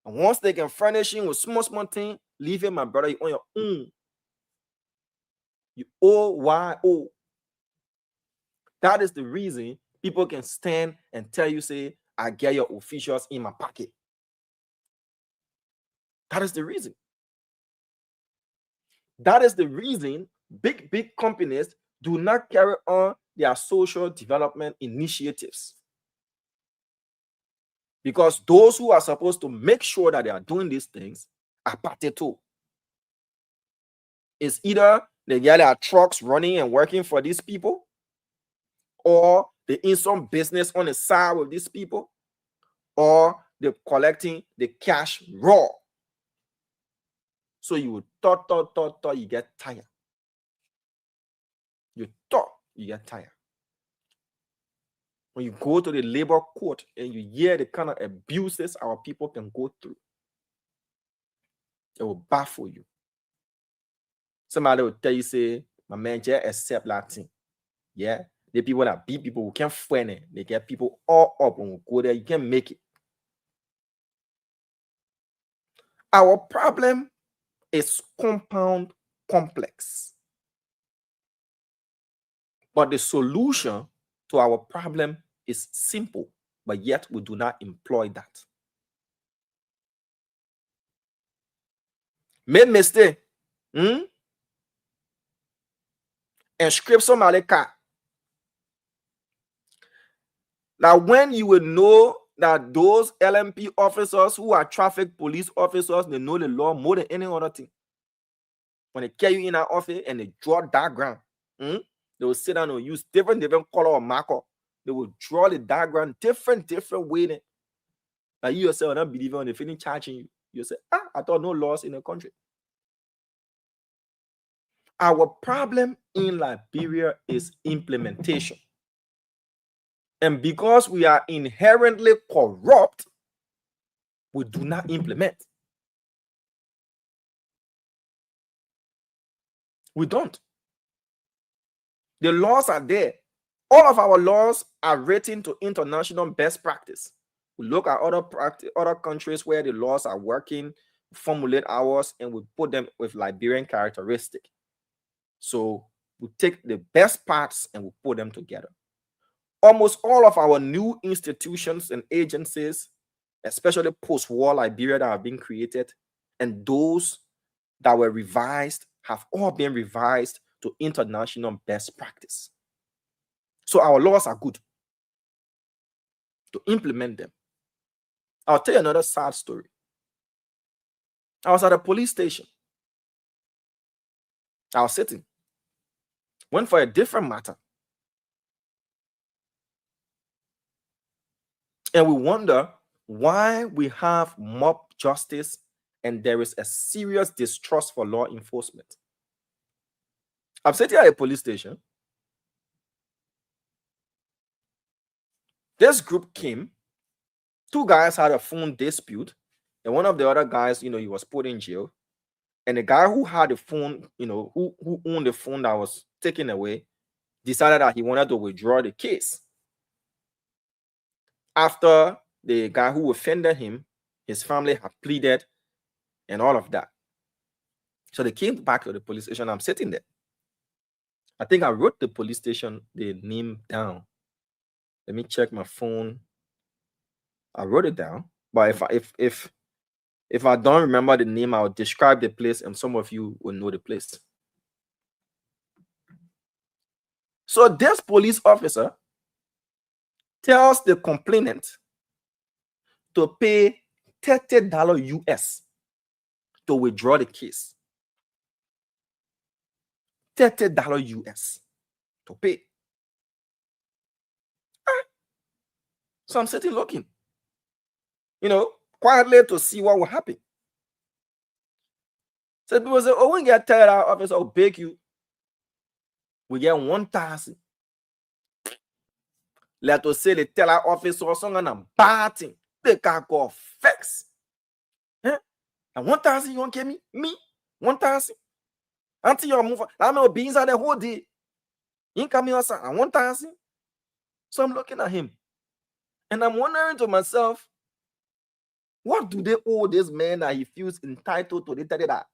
[SPEAKER 4] and once they can furnish him with small things, leave him, my brother, you on your own. You OYO. That is the reason people can stand and tell you, say, I get your officials in my pocket. That is the reason. That is the reason big companies do not carry on their social development initiatives. Because those who are supposed to make sure that they are doing these things are party too. It's either they get their trucks running and working for these people, or they in some business on the side with these people, or they're collecting the cash raw. So you would thought you get tired. You thought you get tired. When you go to the labor court and you hear the kind of abuses our people can go through, it will baffle you. Somebody will tell you, say, my man, just accept that thing. Yeah. The people that beat people who can't find it, they get people all up when we go there, you can't make it. Our problem is compound complex. But the solution to our problem is simple, but yet we do not employ that. Make mistake. Inscript somebody car. Now, when you will know that those LMP officers who are traffic police officers, they know the law more than any other thing. When they carry you in an office and they draw diagram, they will sit down and use different color or marker. They will draw the diagram different way. Like you yourself not believe when they finish charging you. You say, I thought no laws in the country. Our problem in Liberia is implementation. And because we are inherently corrupt, we do not implement. We don't. The laws are there. All of our laws are written to international best practice. We look at other countries where the laws are working, formulate ours, and we put them with Liberian characteristic. So we take the best parts and we put them together. Almost all of our new institutions and agencies, especially post-war Liberia that have been created, and those that were revised, have all been revised to international best practice. So our laws are good. To implement them. I'll tell you another sad story. I was at a police station. I was sitting. Went for a different matter. And we wonder why we have mob justice and there is a serious distrust for law enforcement. I'm sitting at a police station. This group came. Two guys had a phone dispute. And one of the other guys, he was put in jail. And the guy who had the phone, who owned the phone that was taken away, decided that he wanted to withdraw the case. After the guy who offended him, his family had pleaded and all of that. So they came back to the police station. I'm sitting there. I think I wrote the police station, the name down. Let me check my phone. I wrote it down. But if I don't remember the name, I'll describe the place and some of you will know the place. So this police officer tells the complainant to pay $30 US to withdraw the case. $30 US to pay. So I'm sitting looking, quietly to see what will happen. So people say, when you get tired, our officer will beg you. We get 1,000. Let us say the tell our officer something and bad thing. They can go fix. And 1,000 you won't give me? Me? 1,000? Until you move, I'm not being inside the whole day. You come here, 1,000. So I'm looking at him. And I'm wondering to myself, what do they owe this man that he feels entitled to? They tell you that.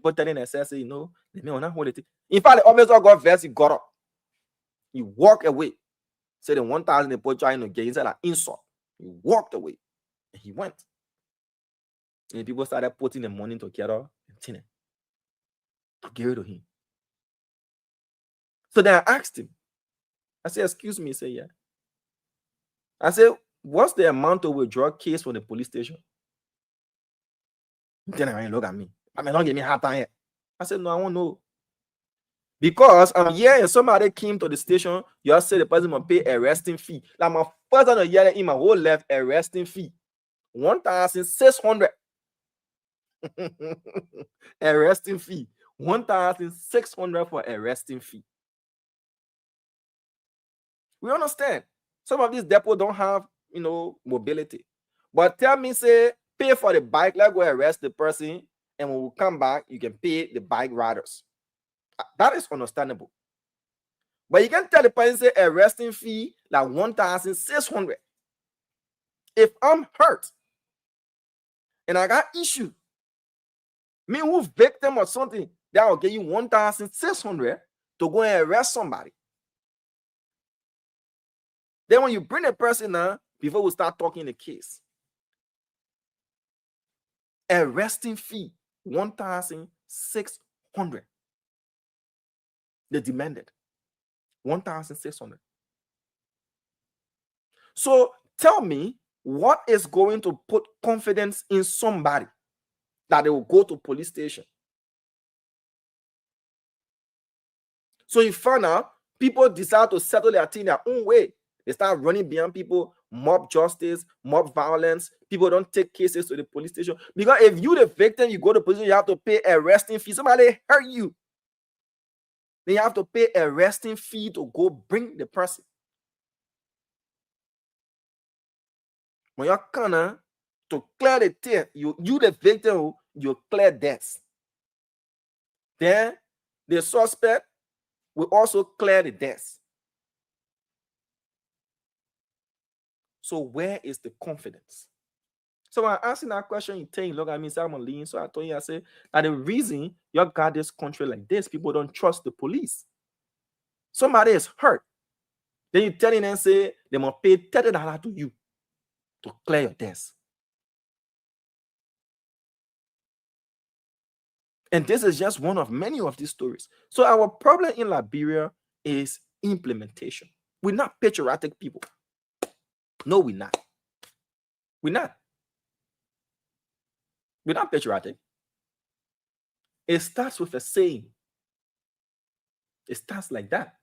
[SPEAKER 4] But then I say, the man will not hold it. In fact, the officer got vexed, he got up. He walked away. Said the 1,000 they put trying to get inside an insult. He walked away. And he went. And people started putting the money together and to give it to him. So then I asked him, I said, excuse me, he said, yeah. I said, what's the amount of withdrawal case from the police station? Then I look at me. I mean, don't give me a hard time yet. I said, no, I won't know. Because I'm hearing somebody came to the station, you said the person must pay a arresting fee. Like my first time hearing in my whole life, arresting fee. 1,600. Arresting fee. 1,600 for arresting fee. We understand. Some of these depots don't have, mobility. But tell me, say, pay for the bike, let's go arrest the person, and when we come back, you can pay the bike riders. That is understandable. But you can tell the person, say, arresting fee, like 1,600. If I'm hurt, and I got issue, me who victim or something, that will give you 1,600 to go and arrest somebody. Then when you bring a person now, before we start talking the case, arresting fee, 1,600. They demanded 1,600. So tell me, what is going to put confidence in somebody that they will go to police station? So you find out people decide to settle their thing their own way. They start running behind people, mob justice, mob violence. People don't take cases to the police station. Because if you the victim, you go to police station, you have to pay a arresting fee. Somebody hurt you. Then you have to pay a arresting fee to go bring the person. When you're gonna to clear the tear, you the victim, you clear debts. Then the suspect will also clear the debts. So where is the confidence? So when I asking that question, you think, look at me, say I'm lean. So I told you, I said, that the reason you got this country like this, people don't trust the police. Somebody is hurt. Then you tell them and say, they must pay $30 to you to clear your debts. And this is just one of many of these stories. So our problem in Liberia is implementation. We're not patriotic people. No, we're not. We're not. We're not patriotic. It starts with a saying. It starts like that.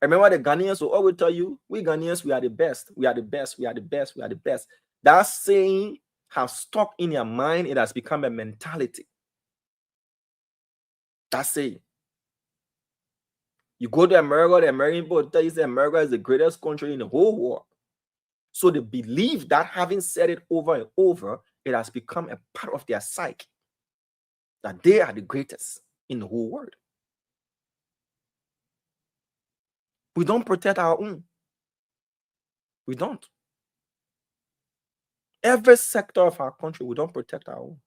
[SPEAKER 4] I remember the Ghanaians will always tell you, we Ghanaians, we are the best. We are the best. We are the best. We are the best. That saying has stuck in your mind. It has become a mentality. That saying. You go to America, the American people will tell you that America is the greatest country in the whole world. So they believe that, having said it over and over, it has become a part of their psyche that they are the greatest in the whole world. We don't protect our own. We don't. Every sector of our country, we don't protect our own.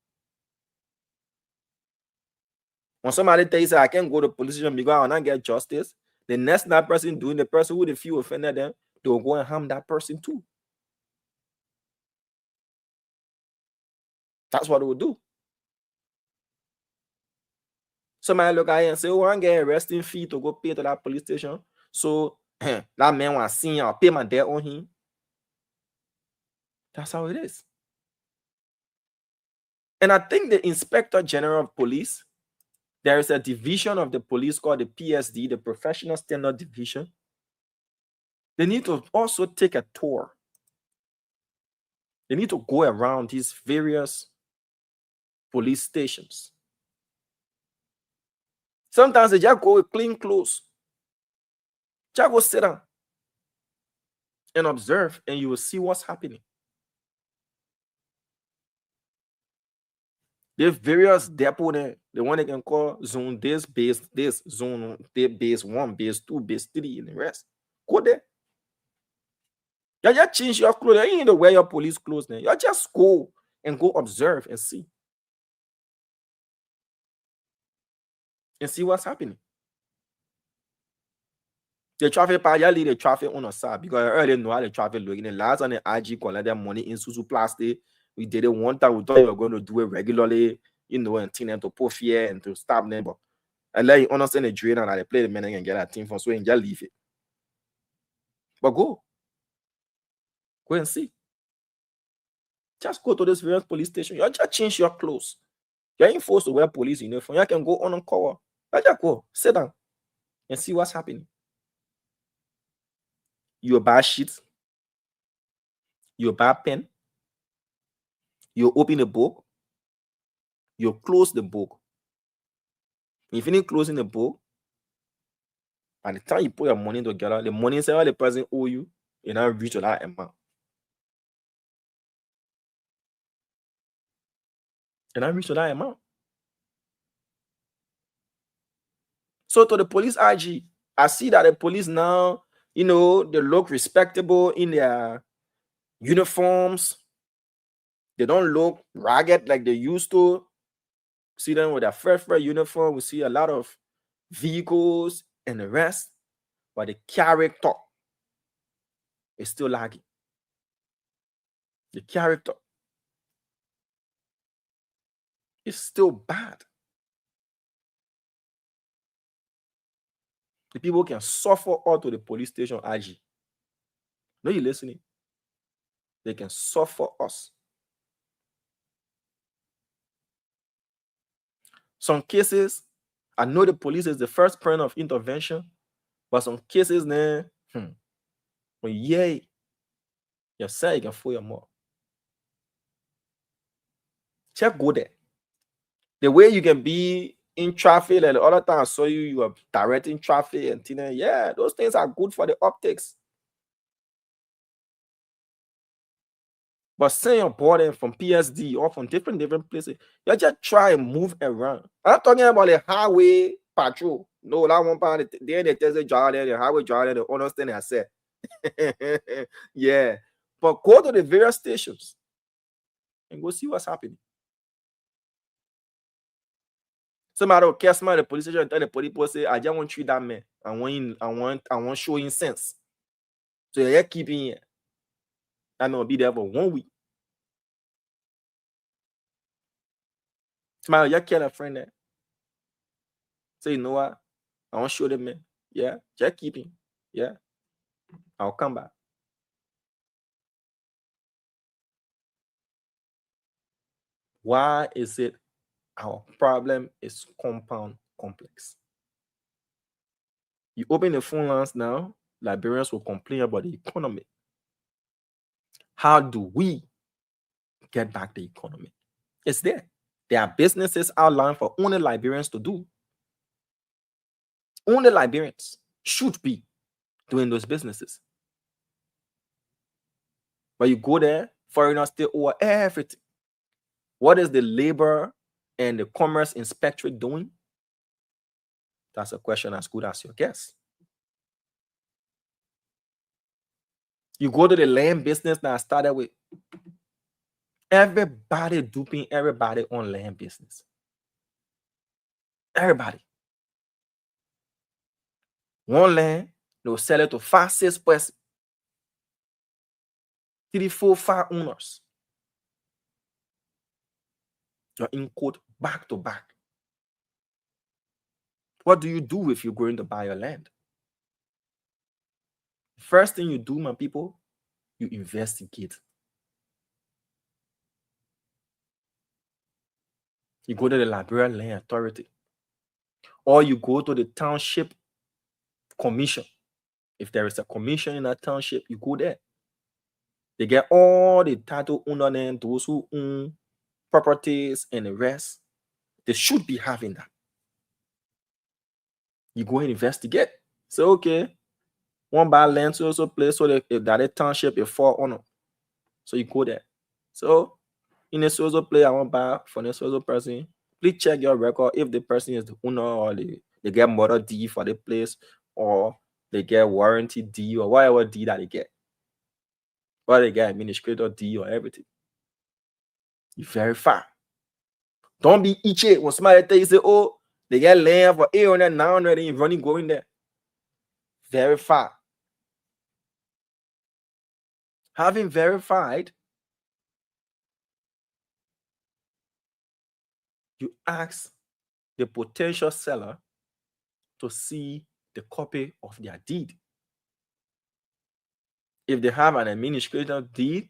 [SPEAKER 4] When somebody tells you, I can't go to police station because I will not get justice, the next that person doing, the person who the few offended them, they will go and harm that person too. That's what it will do. Somebody look at you and say, oh, I get arresting fee to go pay to that police station. So that man was seen, I'll pay my debt on him. That's how it is. And I think the Inspector General of Police, there is a division of the police called the PSD, the Professional Standard Division. They need to also take a tour. They need to go around these various police stations. Sometimes they just go with clean clothes. Just go sit down and observe, and you will see what's happening. There are various depots there. The one they can call zone this, base this, zone base 1, base 2, base 3, and the rest. Go there. You just change your clothes. You need to wear your police clothes now. You just go and go observe and see. And see what's happening. The traffic part, leave the traffic on the side because I already know how the traffic looking. The last on the IG collected money in Susu Plastic. We did it one time. We thought we were going to do it regularly. and team them to put fear and to stop them. But I let you understand the drain and I play the men and get that team from so and just leave it. But go and see. Just go to this various police station. You just change your clothes. You ain't forced to wear police uniform. You can go on cover. You just go, sit down and see what's happening. You buy sheet, you buy pen, you open the book, you close the book. If you finish closing the book, by the time you put your money together, the money say the person owe you, you now reach to that amount. And I reach to that amount. So to the police IG, I see that the police now, they look respectable in their uniforms. They don't look ragged like they used to. See them with their fresh uniform. We see a lot of vehicles and the rest, but the character is still lagging. The character is still bad. The people can suffer all to the police station IG. No, you listening? They can suffer us. Some cases, I know the police is the first point of intervention, but some cases, when you say you can fool your mouth. Check go there. The way you can be in traffic, like the other time I saw you are directing traffic and things. Yeah, those things are good for the optics. But saying you're boarding from PSD or from different places, you just try and move around. I'm not talking about the highway patrol. No, that one part, they tell the driver, the highway driver, they understand I said. Yeah. But go to the various stations and go see what's happening. Somebody will catch somebody at the police station and tell the police say, I just want to treat that man. I want show him sense. So you're keeping here. I'm gonna be there for 1 week. Somebody, you kill a friend there. Say, you know what? I want to show them, man. Yeah, just keep him. Yeah, I'll come back. Why is it our problem is compound complex? You open the phone lines now, Liberians will complain about the economy. How do we get back the economy? It's there. There are businesses outlined for only Liberians to do. Only Liberians should be doing those businesses. But you go there, foreigners take over everything. What is the labor and the commerce inspectorate doing? That's a question as good as your guess. You go to the land business that I started with. Everybody duping everybody on land business. Everybody. One land, they'll sell it to 5, 6 persons. 3, 4, 5 owners. You're in quote back to back. What do you do if you're going to buy your land? First thing you do, my people, you investigate. You go to the Liberian Land Authority, or you go to the township commission. If there is a commission in that township, you go there. They get all the title owner and those who own properties and the rest. They should be having that. You go and investigate. So, okay, one buy land to also place so that township is for owner. So you go there. So in a social play, I want buy for the social person. Please check your record if the person is the owner or they get mother D for the place or they get warranty D or whatever D that they get. Or they get administrator D or everything. You verify. Don't be itchy when somebody tell you say, oh, they get land for 800, 900 and you're running going there. Verify. Having verified, you ask the potential seller to see the copy of their deed. If they have an administrator deed,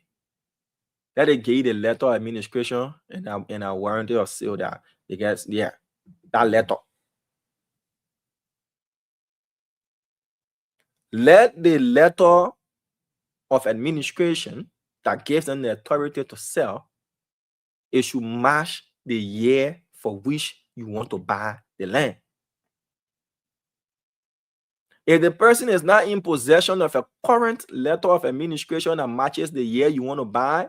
[SPEAKER 4] let it give the letter of administration and a warranty of sale that they get, yeah, that letter. Let the letter of administration that gives them the authority to sell, it should match the year for which you want to buy the land. If the person is not in possession of a current letter of administration that matches the year you want to buy,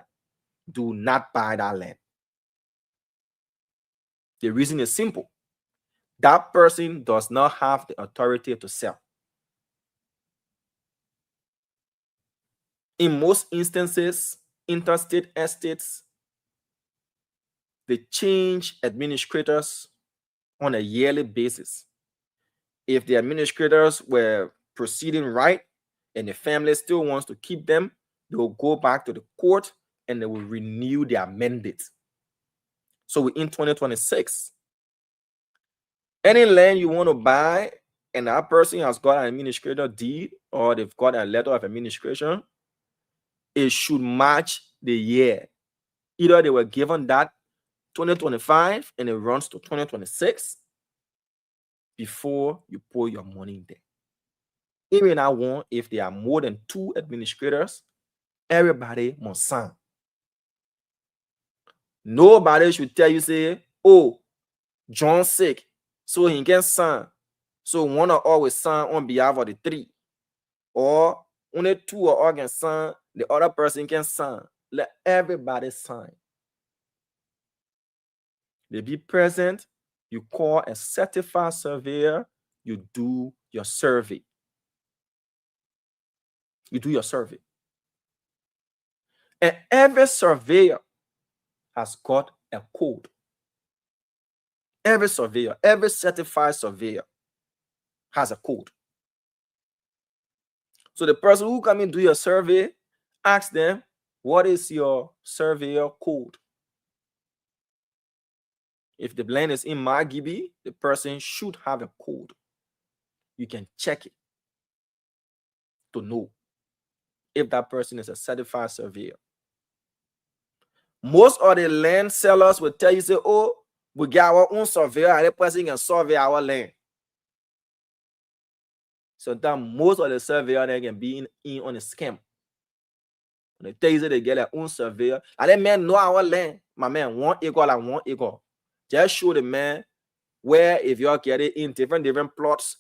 [SPEAKER 4] do not buy that land. The reason is simple. That person does not have the authority to sell. In most instances, interstate estates, they change administrators on a yearly basis. If the administrators were proceeding right and the family still wants to keep them, they will go back to the court and they will renew their mandate. So in 2026, any land you want to buy and that person has got an administrator deed or they've got a letter of administration, it should match the year. Either they were given that 2025 and it runs to 2026 before you put your money in there. Even that one, if there are more than 2 administrators, everybody must sign. Nobody should tell you, say, oh, John's sick, so he can sign. So one or always sign on behalf of the 3. Or only 2 or all can sign, the other person can sign. Let everybody sign. They be present, you call a certified surveyor, you do your survey. You do your survey. And every surveyor has got a code. Every surveyor, every certified surveyor has a code. So the person who come and do your survey, ask them, what is your surveyor code? If the land is in Margibi, the person should have a code. You can check it to know if that person is a certified surveyor. Most of the land sellers will tell you, say, oh, we get our own surveyor, and the person can survey our land. Sometimes most of the surveyors they can be in on a scam. When they tell you that they get their own surveyor, and that man know our land. My man, 1 acre like 1 acre. Just show the man where if you're getting in different plots,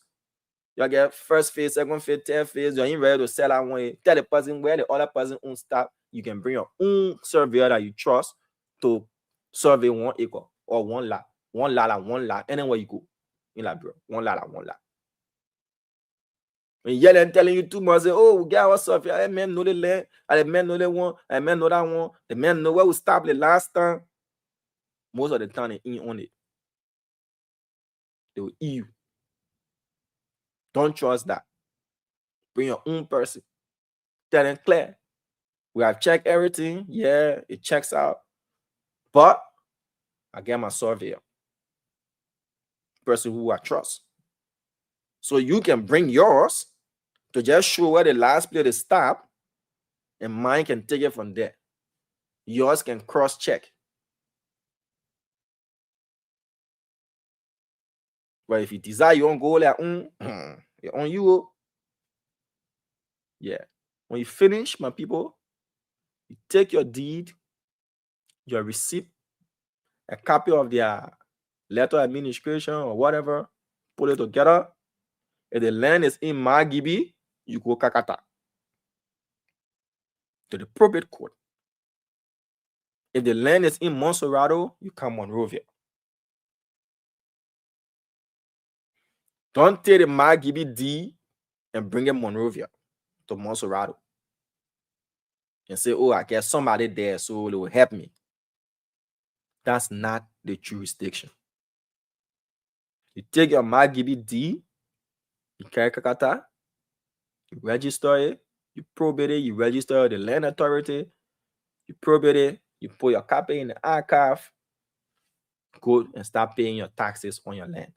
[SPEAKER 4] you get first phase, second phase, third phase, you're in ready to sell that one. Tell the person where the other person owns stuff. You can bring your own surveyor that you trust to survey 1 acre or 1 lot. 1 lot like 1 lot. Anywhere you go in Liberia, 1 lot like 1 lot. When you're telling you too much, say, oh, we get our surveyor. That man know the land, and the man know the one, and the man know that one. The man know where we stopped the last time. Most of the time, they ain't on it. They will eat you. Don't trust that. Bring your own person. Tell them clear. We have checked everything. Yeah, it checks out. But I get my surveyor. Person who I trust. So you can bring yours to just show where the last place is stopped, and mine can take it from there. Yours can cross-check. But if you desire you don't go like, you're on you. Yeah. When you finish, my people, you take your deed, your receipt, a copy of their letter of administration or whatever, put it together. If the land is in Margibi, you go Kakata to the probate court. If the land is in Monserrado, you come Monrovia. Don't take the Margibi deed and bring it Monrovia to Monserrado and say, oh, I get somebody there, so they will help me. That's not the jurisdiction. You take your Margibi deed, you carry Kakata, you register it, you probate it, you register the land authority, you probate it, you put your copy in the archive, go and start paying your taxes on your land.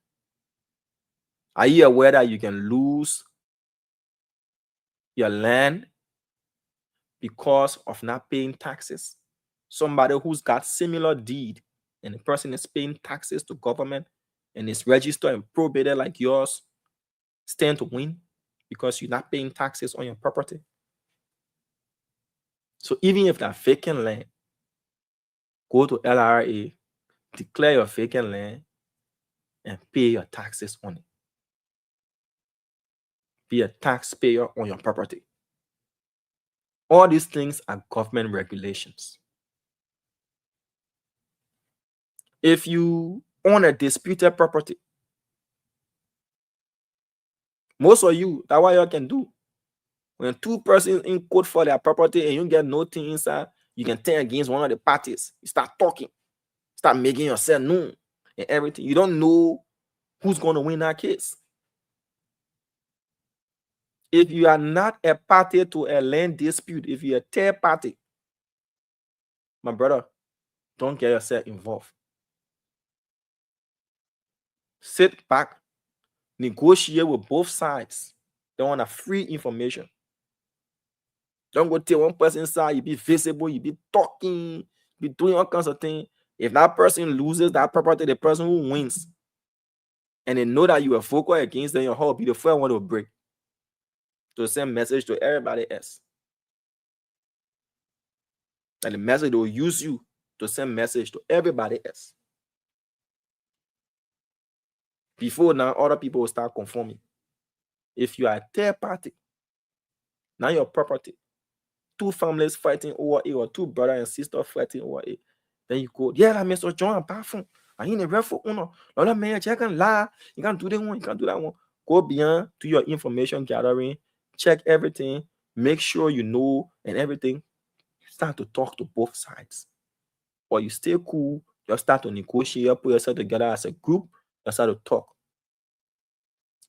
[SPEAKER 4] Are you aware that you can lose your land because of not paying taxes? Somebody who's got similar deed and the person is paying taxes to government and is registered and probated like yours stand to win because you're not paying taxes on your property. So even if that vacant land, go to LRA, declare your vacant land, and pay your taxes on it. Be a taxpayer on your property. All these things are government regulations. If you own a disputed property, most of you, that's what you can do. When two persons in court for their property and you get nothing inside, you can turn against one of the parties. You start talking, start making yourself known and everything. You don't know who's going to win that case. If you are not a party to a land dispute, if you're a third party, my brother, don't get yourself involved. Sit back, negotiate with both sides. They want a free information. Don't go tell one person inside, you be visible, you be talking, be doing all kinds of things. If that person loses that property, the person who wins, and they know that you are vocal against them, your heart will be the first one to break. To send message to everybody else. And the message will use you to send message to everybody else. Before now, other people will start conforming. If you are a third party, now your property, two families fighting over it, or two brothers and sisters fighting over it, then you go, yeah, Mr. John, bathroom. I ain't a refu owner. Another man, you can lie. You can't do that one. You can't do that one. Go beyond to your information gathering. Check everything. Make sure you know and everything. Start to talk to both sides. Or you stay cool. You start to negotiate. Put yourself together as a group. You start to talk.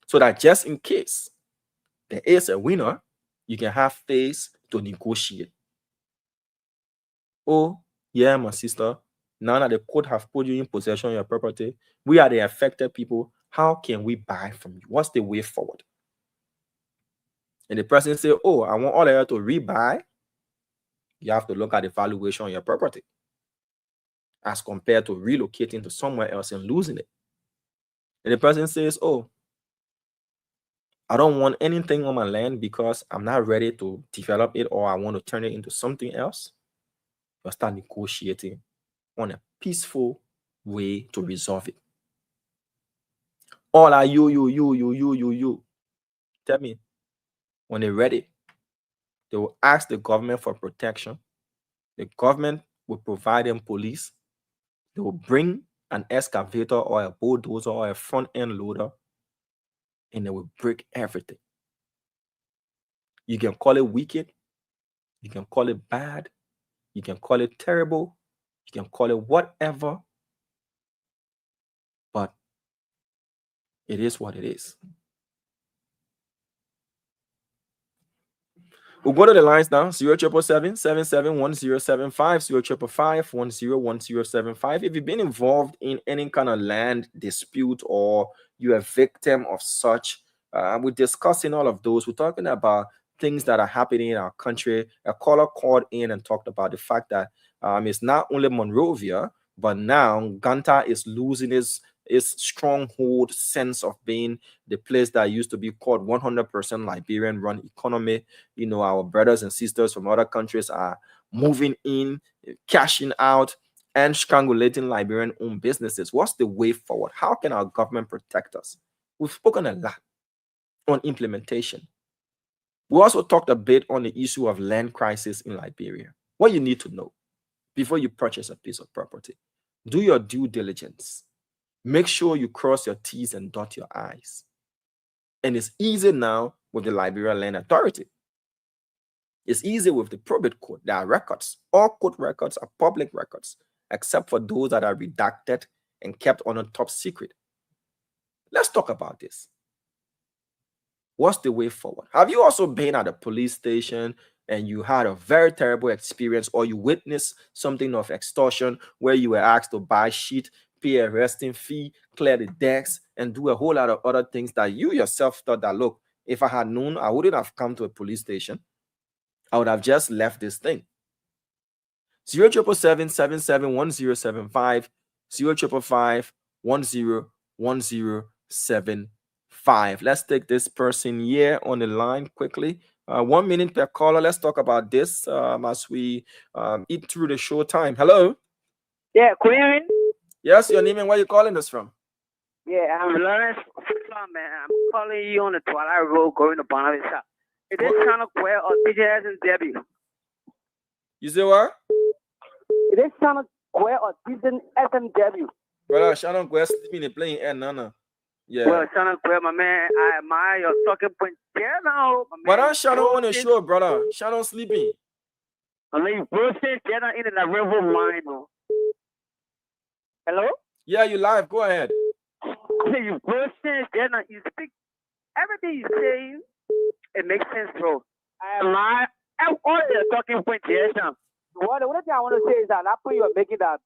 [SPEAKER 4] So that just in case there is a winner, you can have space to negotiate. Oh, yeah, my sister. Now that the court have put you in possession of your property, we are the affected people. How can we buy from you? What's the way forward? And the person say, oh, I want all of you to rebuy. You have to look at the valuation of your property as compared to relocating to somewhere else and losing it. And the person says, oh, I don't want anything on my land because I'm not ready to develop it, or I want to turn it into something else. You'll start negotiating on a peaceful way to resolve it. All are you. Tell me, when they're ready, they will ask the government for protection. The government will provide them police. They will bring an excavator or a bulldozer or a front-end loader, and they will break everything. You can call it wicked. You can call it bad. You can call it terrible. You can call it whatever. But it is what it is. We'll go to the lines now. 0777-771075, 0555-101075. If you've been involved in any kind of land dispute or you're a victim of such, we're discussing all of those. We're talking about things that are happening in our country. A caller called in and talked about the fact that it's not only Monrovia, but now Ganta is losing its stronghold sense of being the place that used to be called 100% Liberian run economy. You know, our brothers and sisters from other countries are moving in, cashing out, and strangulating Liberian owned businesses. What's the way forward? How can our government protect us? We've spoken a lot on implementation. We also talked a bit on the issue of land crisis in Liberia. What you need to know before you purchase a piece of property: do your due diligence. Make sure you cross your T's and dot your I's. And it's easy now with the Liberia Land Authority. It's easy with the probate court. There are records. All court records are public records, except for those that are redacted and kept on a top secret. Let's talk about this. What's the way forward? Have you also been at a police station and you had a very terrible experience, or you witnessed something of extortion where you were asked to buy shit, pay a arresting fee, clear the decks, and do a whole lot of other things that you yourself thought that, look, if I had known, I wouldn't have come to a police station. I would have just left this thing. 0777-771075, 0555-101075. Let's take this person here on the line quickly. 1 minute per caller. Let's talk about this as we eat through the show time. Hello.
[SPEAKER 8] Yeah, Queen.
[SPEAKER 4] Yes, your name and where you calling us from?
[SPEAKER 8] Yeah, I'm Lawrence. Man, I'm calling you on the Twilight Road going to Bonavista. It is Shannon Quay or DJS and Debbie.
[SPEAKER 4] You say what?
[SPEAKER 8] It is Shannon Quay or DJ SMW.
[SPEAKER 4] Brother, Shannon Quay sleeping in playing air, Nana. Yeah.
[SPEAKER 8] Well, Shannon Quay, my man, I admire your talking point. Yeah, now, my man.
[SPEAKER 4] But I'm Shannon on the show, brother. Shannon sleeping.
[SPEAKER 8] I mean, you bullshit, you're not in the river mind, no. Hello?
[SPEAKER 4] Yeah, you live. Go ahead.
[SPEAKER 8] You bullshit, you're not, you speak, everything you say, it makes sense, bro. I admire all your talking points, yes, now. What thing I want to say is that after you are making that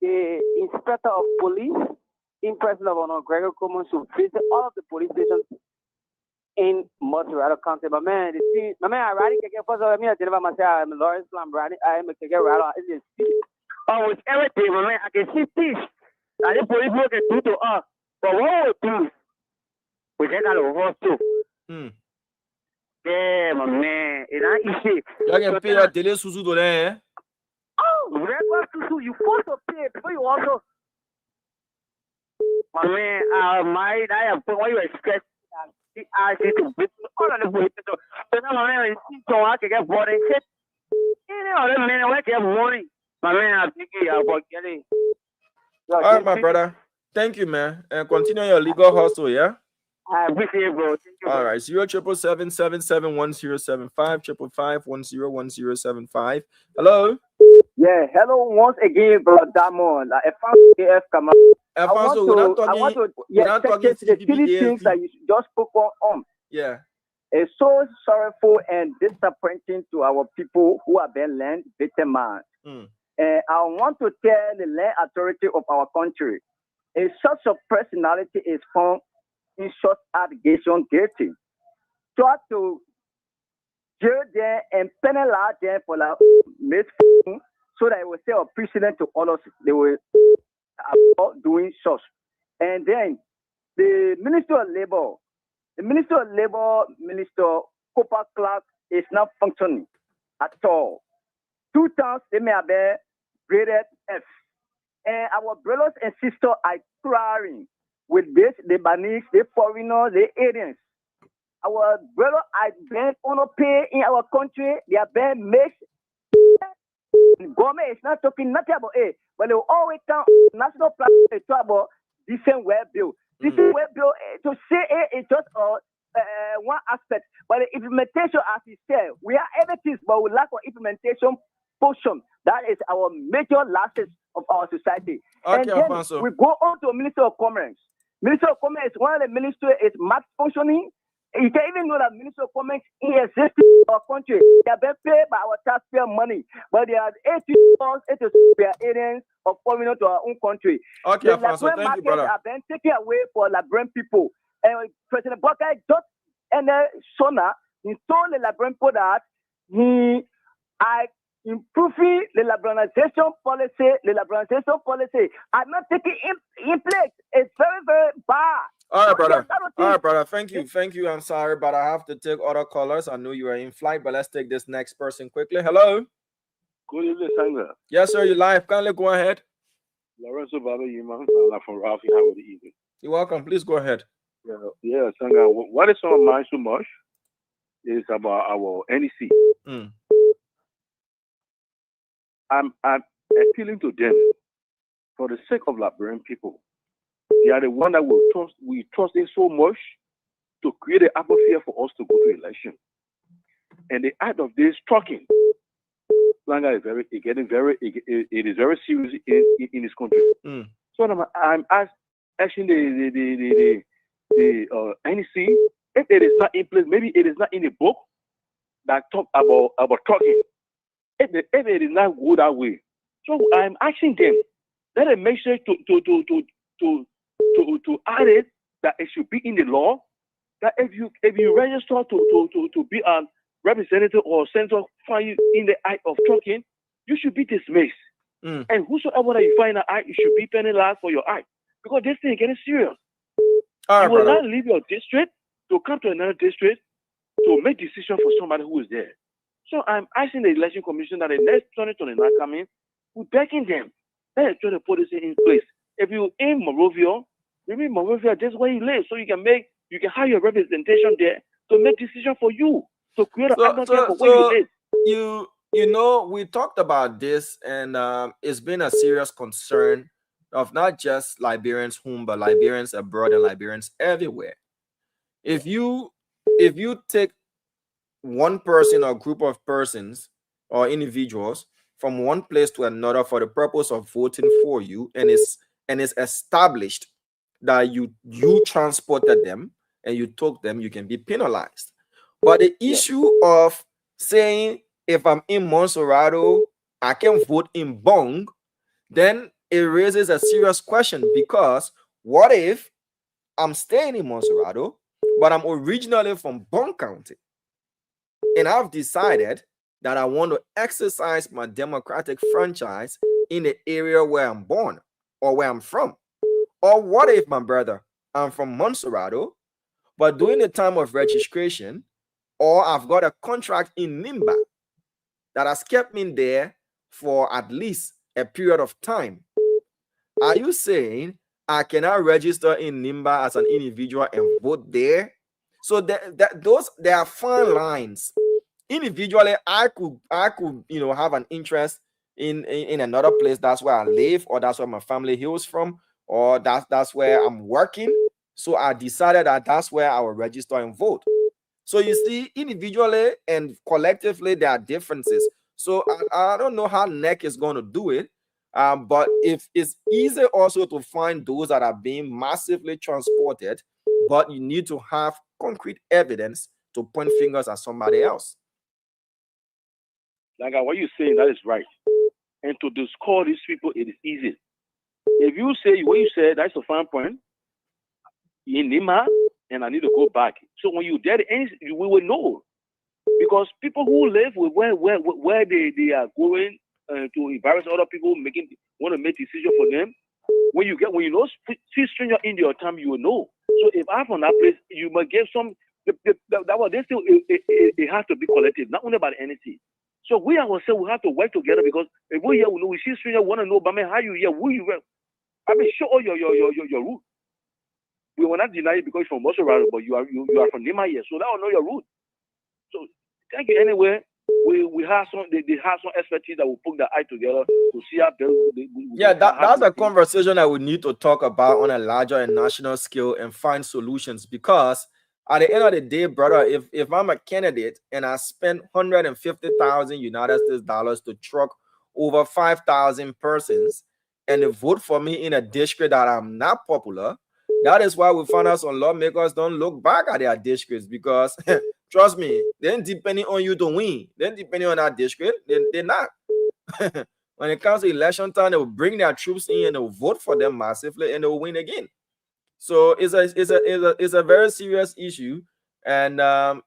[SPEAKER 8] the inspector of police in person of Honor Gregor Commons to visit all of the police stations in Montreal County. But man, I riding first of all, I deliver myself. I'm Lawrence Lam riding. I am a rider. Oh, with everything, my man, I can see this. And the police work can do to us. But what we do, we get out of horse too. Yeah, my man, it's not easy.
[SPEAKER 4] You can pay your tele susu to them, eh?
[SPEAKER 8] Oh, regular susu, you force to pay before you also. My man, I have put what you expect. I see to beat all of the police. So now, my man, so I can get bought and shit. You know, man, I get money. My man, I'm thinking about getting.
[SPEAKER 4] All right, my brother. Thank you, man. And continue your legal hustle, yeah?
[SPEAKER 8] I appreciate it, bro. Thank you, bro.
[SPEAKER 4] All right, 0777-771075, 555-101075. Hello?
[SPEAKER 6] Yeah, hello once again, bro. Damon. FAF come up.
[SPEAKER 4] I want to
[SPEAKER 6] check the three things that you just spoke on.
[SPEAKER 4] Yeah.
[SPEAKER 6] It's so sorrowful and disappointing to our people who have been land victimized. And I want to tell the land authority of our country, a such a personality is found in short allegation guilty. Try to jail them and penalize them for like misfortune so that it will say a precedent to others. They will avoid doing such. And then the Minister of Labor, Minister Cooper Clark is not functioning at all. 2 times they may have been graded F. And our brothers and sisters are crying with this, the Banese, the foreigners, the aliens. Our brothers are being underpaid in our country. They are being mixed. The government is not talking nothing about it, but they will always come national platform to talk about decent web bill. Decent web bill, to say it is just one aspect, but the implementation, as you said, we are everything, but we lack of implementation portion. That is our major losses of our society.
[SPEAKER 4] Okay,
[SPEAKER 6] and then
[SPEAKER 4] Alfonso.
[SPEAKER 6] we go on to Minister of Commerce. Minister of Commerce is one of the ministries is malfunctioning. You can even know that Minister of Commerce exists in our country. They are being paid by our taxpayer money, but they are 80 aliens of foreigners to our own country.
[SPEAKER 4] Okay,
[SPEAKER 6] the
[SPEAKER 4] Alfonso, thank you, brother.
[SPEAKER 6] Have been taken away for Liberian people. And President Baka just Sona, he told the Liberian people that he improving the liberalization policy are not taking in place. It's very, very bad.
[SPEAKER 4] All right, brother. All right, brother. Thank you. I'm sorry, but I have to take other callers. I know you are in flight, but let's take this next person quickly. Hello.
[SPEAKER 9] Good evening, Sanga.
[SPEAKER 4] Yes, sir. You live. Kindly go ahead.
[SPEAKER 9] Lorenzo Baba Yima from Ralphie. How are you?
[SPEAKER 4] You're welcome. Please go ahead.
[SPEAKER 9] Yeah, Sanga. What is on my mind so much is about our NEC. I'm appealing to them for the sake of Liberian people. They are the one that we trust in so much to create an atmosphere for us to go to election. And the act of this talking, Langa is it is very serious in this country. So I'm asking the NEC, if it is not in place, maybe it is not in the book that talk about talking. If it is not good that way, so I'm asking them Let them make sure to add it that it should be in the law that if you register to be a representative or senator find you in the act of trucking, you should be dismissed. And whosoever that you find an act, you should be penalized for your act because this thing is getting serious. You will not leave your district to come to another district to make decision for somebody who is there. So I'm asking the election commission that the next 2029 coming, we're begging them. Let's try to put this in place. If you're in Monrovia, maybe Monrovia, that's where you live, so you can have your representation there to make decision for you, to create an atmosphere for where you live.
[SPEAKER 4] You know, we talked about this, and it's been a serious concern of not just Liberians home, but Liberians abroad and Liberians everywhere. If you take one person or group of persons or individuals from one place to another for the purpose of voting for you, and it's established that you transported them and you took them, you can be penalized. But the issue of saying if I'm in Monserrado, I can vote in Bong, then it raises a serious question, because what if I'm staying in Monserrado, but I'm originally from Bong County, and I've decided that I want to exercise my democratic franchise in the area where I'm born or where I'm from? Or what if, my brother, I'm from Monserrado, but during the time of registration, or I've got a contract in Nimba that has kept me there for at least a period of time? Are you saying I cannot register in Nimba as an individual and vote there? So there are fine lines. Individually, I could have an interest in another place. That's where I live, or that's where my family hails from, or that's where I'm working. So I decided that that's where I will register and vote. So you see, individually and collectively, there are differences. So I don't know how NEC is going to do it, but if it's easy also to find those that are being massively transported, but you need to have concrete evidence to point fingers at somebody else.
[SPEAKER 9] Like what you're saying, that is right. And to discard these people, it is easy. If you say what you said, that's a fine point. In Nima, and I need to go back. So when you did it, we will know, because people who live with where they are going to embarrass other people, want to make decisions for them. When you know see stranger in your time, you will know. So if I'm from that place, you must give some. It has to be collective, not only about anything. So we ourselves we have to work together, because if we here, we see stranger want to know, but man, how you here, who you? I mean, show all your root. We will not deny it because you're from Monserrado, but you are from Nima here, so that will know your root. So thank you anyway. We have some they have some expertise that will put the eye together to see how
[SPEAKER 4] that's a conversation that we need to talk about on a larger and national scale and find solutions, because at the end of the day, brother, if I'm a candidate and I spend $150,000 United States dollars to truck over 5,000 persons and they vote for me in a district that I'm not popular, that is why we find out some lawmakers don't look back at their districts, because trust me, then depending on you to win, then depending on that district, they're not. When it comes to election time, they will bring their troops in and they will vote for them massively and they will win again. So it's a very serious issue, and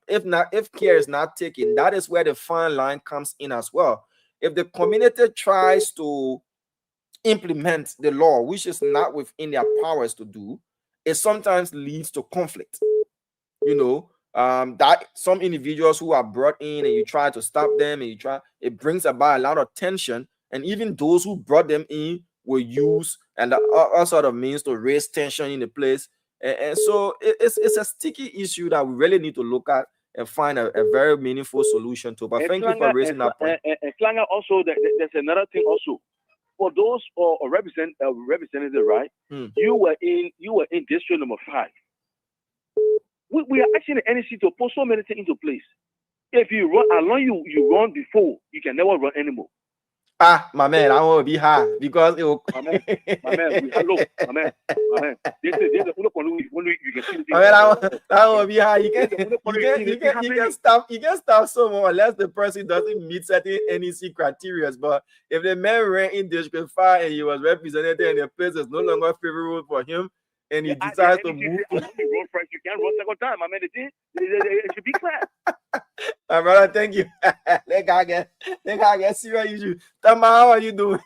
[SPEAKER 4] if care is not taken, that is where the fine line comes in as well. If the community tries to implement the law, which is not within their powers to do, it sometimes leads to conflict. That some individuals who are brought in and you try to stop them, and it brings about a lot of tension, and even those who brought them in will use and all sort of means to raise tension in the place, and so it's a sticky issue that we really need to look at and find a very meaningful solution to. But thank you for raising that point.
[SPEAKER 9] And Klanger, also there's another thing also for those representative, right? You were in district number 5. We are asking the NEC to put so many things into place. If you run along, you run before, you can never run anymore.
[SPEAKER 4] Ah, my man, I want to be high because it will.
[SPEAKER 9] My man, hello, my man. This is the only you can see.
[SPEAKER 4] I mean, I want to be high. You can stop someone unless the person doesn't meet certain NEC criteria. But if the man ran in disqualified and he was represented and the place is no longer favorable for him, and he decides to move,
[SPEAKER 9] you can't run second time. I mean, it should be clear.
[SPEAKER 4] My brother, thank you. That guy get serious issue. Tama, how are you doing?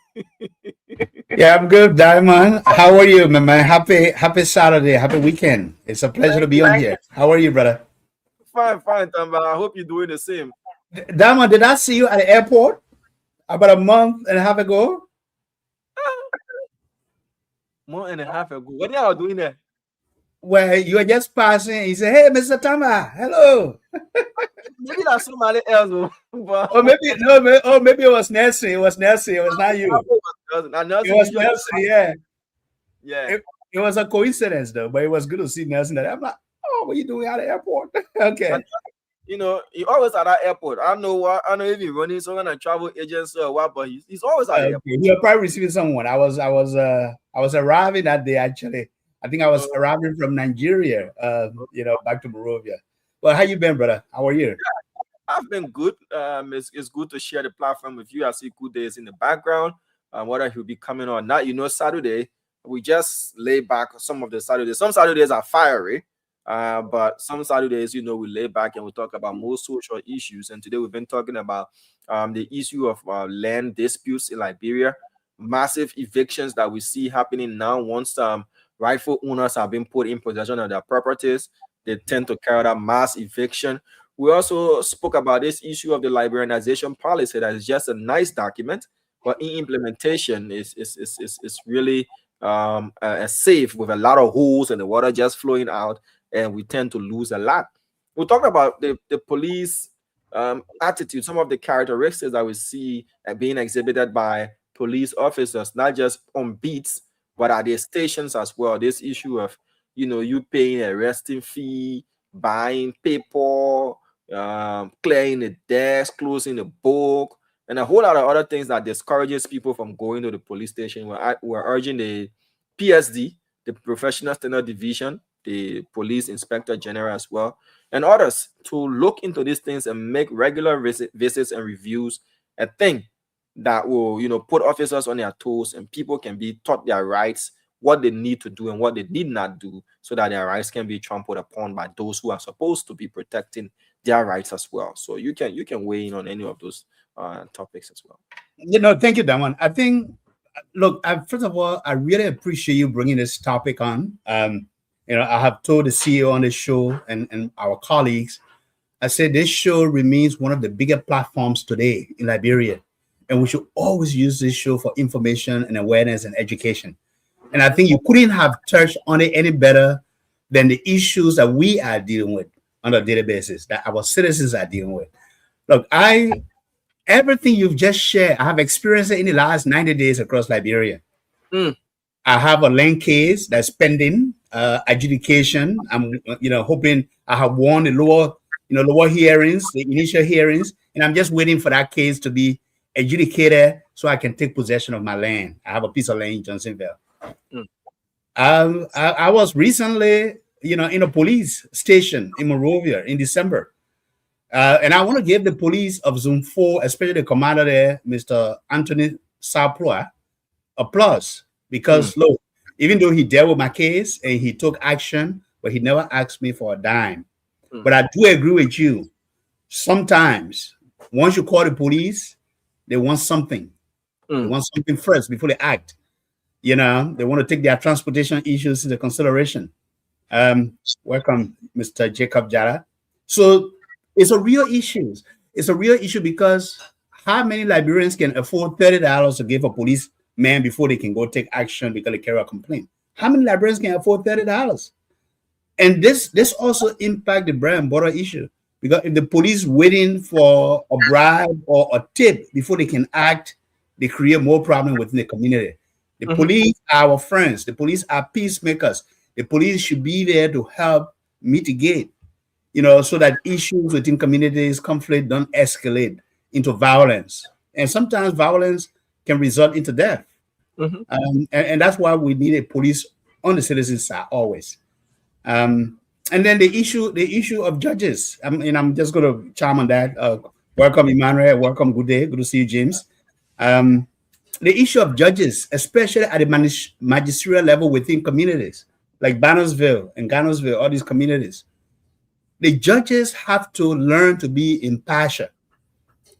[SPEAKER 10] Yeah, I'm good, Diamond. How are you, man? Happy Saturday, happy weekend. It's a pleasure to be on here. How are you, brother?
[SPEAKER 4] Fine, Tama. I hope you're doing the same.
[SPEAKER 10] Diamond, did I see you at the airport about a month and a half ago?
[SPEAKER 4] Month and a half ago. What are you doing there?
[SPEAKER 10] Well, you were just passing. He said, "Hey, Mr. Tama, hello."
[SPEAKER 4] Maybe that's somebody else.
[SPEAKER 10] Or maybe it was Nelson. It was Nelson. It was not you. It was Nelson. Yeah.
[SPEAKER 4] Yeah.
[SPEAKER 10] It was a coincidence, though. But it was good to see Nelson. I'm like, oh, what are you doing at the airport? Okay.
[SPEAKER 4] You know, he always at that airport. I know if he's running some kind of travel agency or what, but he's always at the airport.
[SPEAKER 10] You're probably receiving someone. I was arriving that day actually. I think I was arriving from Nigeria, back to Monrovia. Well, how you been, brother? How are you?
[SPEAKER 4] Yeah, I've been good. It's good to share the platform with you. I see good days in the background. Whether he'll be coming or not, Saturday we just lay back some of the Saturdays. Some Saturdays are fiery, but some Saturdays, we lay back and we talk about more social issues. And today we've been talking about the issue of land disputes in Liberia, massive evictions that we see happening now. Once rightful owners have been put in possession of their properties, they tend to carry out mass eviction. We also spoke about this issue of the Liberianization policy that is just a nice document, but in implementation is really safe with a lot of holes and the water just flowing out, and we tend to lose a lot. We'll talk about the police attitude, some of the characteristics that we see being exhibited by police officers, not just on beats, but at their stations as well. This issue of you paying a arresting fee, buying paper, clearing the desk, closing the book, and a whole lot of other things that discourages people from going to the police station. We're urging the PSD, the Professional Standard Division, the Police Inspector General as well, and others to look into these things and make regular visits and reviews a thing that will, put officers on their toes, and people can be taught their rights, what they need to do and what they need not do, so that their rights can be trampled upon by those who are supposed to be protecting their rights as well. So you can weigh in on any of those topics as well.
[SPEAKER 10] Thank you, Damon. I think, look, first of all, I really appreciate you bringing this topic on. I have told the CEO on the show and our colleagues, I said this show remains one of the bigger platforms today in Liberia, and we should always use this show for information and awareness and education. And I think you couldn't have touched on it any better than the issues that we are dealing with on a daily basis, that our citizens are dealing with. Look, everything you've just shared, I have experienced it in the last 90 days across Liberia. I have a land case that's pending adjudication. I'm, hoping I have won the lower hearings, the initial hearings, and I'm just waiting for that case to be adjudicated so I can take possession of my land. I have a piece of land in Johnsonville. I was recently, in a police station in Monrovia in December. And I want to give the police of Zone 4, especially the commander there, Mr. Anthony Saploa, applause. Because, look, even though he dealt with my case and he took action, but he never asked me for a dime. But I do agree with you. Sometimes, once you call the police, they want something. They want something first before they act. They want to take their transportation issues into consideration. Welcome, Mr. Jacob Jara. So it's a real issue. It's a real issue because how many Liberians can afford $30 to give a policeman before they can go take action because they carry a complaint? How many Liberians can afford $30? And this also impacts the bread and butter issue, because if the police waiting for a bribe or a tip before they can act, they create more problem within the community. The police are our friends. The police are peacemakers. The police should be there to help mitigate, so that issues within communities, conflict don't escalate into violence. And sometimes violence can result into death.
[SPEAKER 4] Mhm.
[SPEAKER 10] And that's why we need a police on the citizen side always. And then the issue of judges. I'm just going to chime on that. Welcome, Emmanuel. Welcome. Good day. Good to see you, James. The issue of judges, especially at the magisterial level within communities like Bannersville and Garnersville, all these communities, the judges have to learn to be impartial.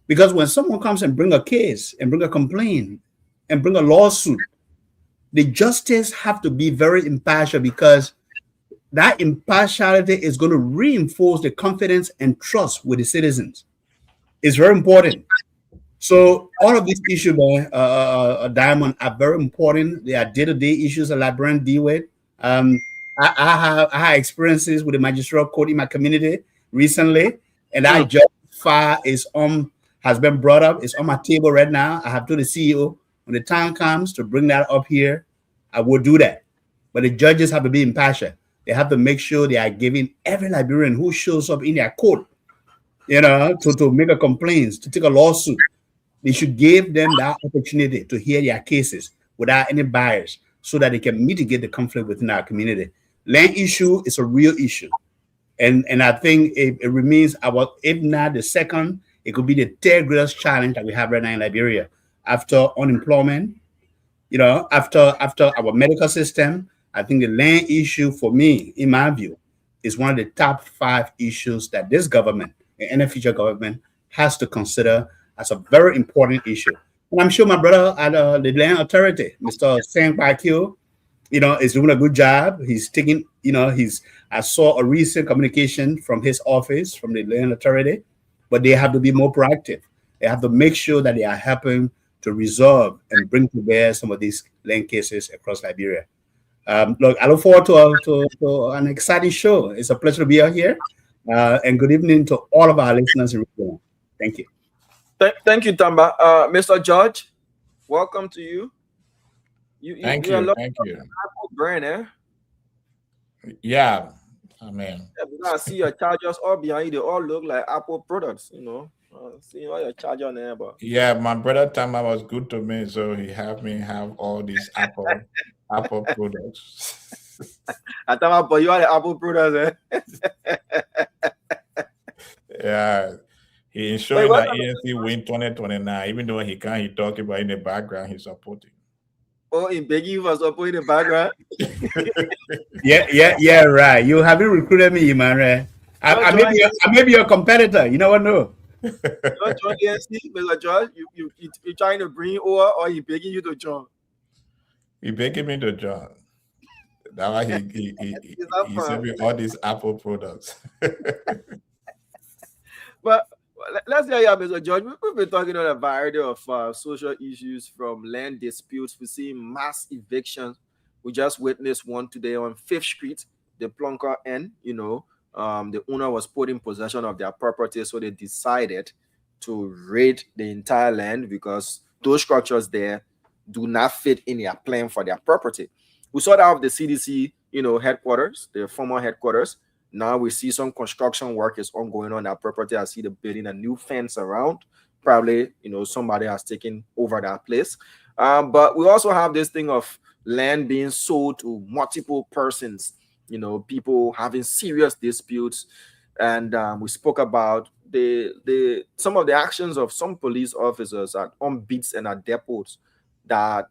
[SPEAKER 10] Because when someone comes and bring a case and bring a complaint and bring a lawsuit, the justice have to be very impartial, because that impartiality is going to reinforce the confidence and trust with the citizens. It's very important. So all of these issues, Diamond, are very important. They are day-to-day issues that librarians deal with. I have experiences with the magisterial court in my community recently, and that judge file has been brought up. It's on my table right now. I have told the CEO, when the time comes to bring that up here, I will do that. But the judges have to be impartial. They have to make sure they are giving every librarian who shows up in their court, to make a complaint, to take a lawsuit. They should give them that opportunity to hear their cases without any bias, so that they can mitigate the conflict within our community. Land issue is a real issue. And I think it remains if not the second, it could be the third greatest challenge that we have right now in Liberia. After unemployment, after our medical system, I think the land issue, for me, in my view, is one of the top 5 issues that this government and any future government has to consider as a very important issue. And I'm sure my brother at the Land Authority, Mr. Sang Bakio, is doing a good job. He's taking, I saw a recent communication from his office, from the Land Authority, but they have to be more proactive. They have to make sure that they are helping to resolve and bring to bear some of these land cases across Liberia. Look, I look forward to an exciting show. It's a pleasure to be out here. And good evening to all of our listeners. Thank you.
[SPEAKER 4] Thank you, Tamba. Mr. George, welcome to you.
[SPEAKER 11] Thank you.
[SPEAKER 4] Apple brand, eh?
[SPEAKER 11] Yeah, amen.
[SPEAKER 4] I see your chargers all behind you. They all look like Apple products, See all your charger there, but
[SPEAKER 11] yeah, my brother Tamba was good to me, so he helped me have all these Apple products.
[SPEAKER 4] I thought, but you are the Apple products, eh?
[SPEAKER 11] Yeah. He is showing that ANC win 2029, even though he talk about in the background, he's supporting.
[SPEAKER 4] Oh, in begging for support in the background.
[SPEAKER 10] yeah, right. You haven't recruited me, man. I may be your competitor. You never know.
[SPEAKER 4] You don't join ANC, Mr. George. You trying to bring over, or he begging you to join?
[SPEAKER 11] He begging me to join. That's why he sent me all these Apple products.
[SPEAKER 4] But let's hear you, Mr. George. We've been talking on a variety of social issues, from land disputes. We see mass evictions. We just witnessed one today on 5th Street, the Plonker Inn. The owner was put in possession of their property, so they decided to raid the entire land because those structures there do not fit in their plan for their property. We saw that of the CDC, headquarters, the former headquarters. Now we see some construction work is ongoing on that property. I see the building a new fence around. Probably, somebody has taken over that place. But we also have this thing of land being sold to multiple persons, people having serious disputes. And we spoke about some of the actions of some police officers on beats and at depots that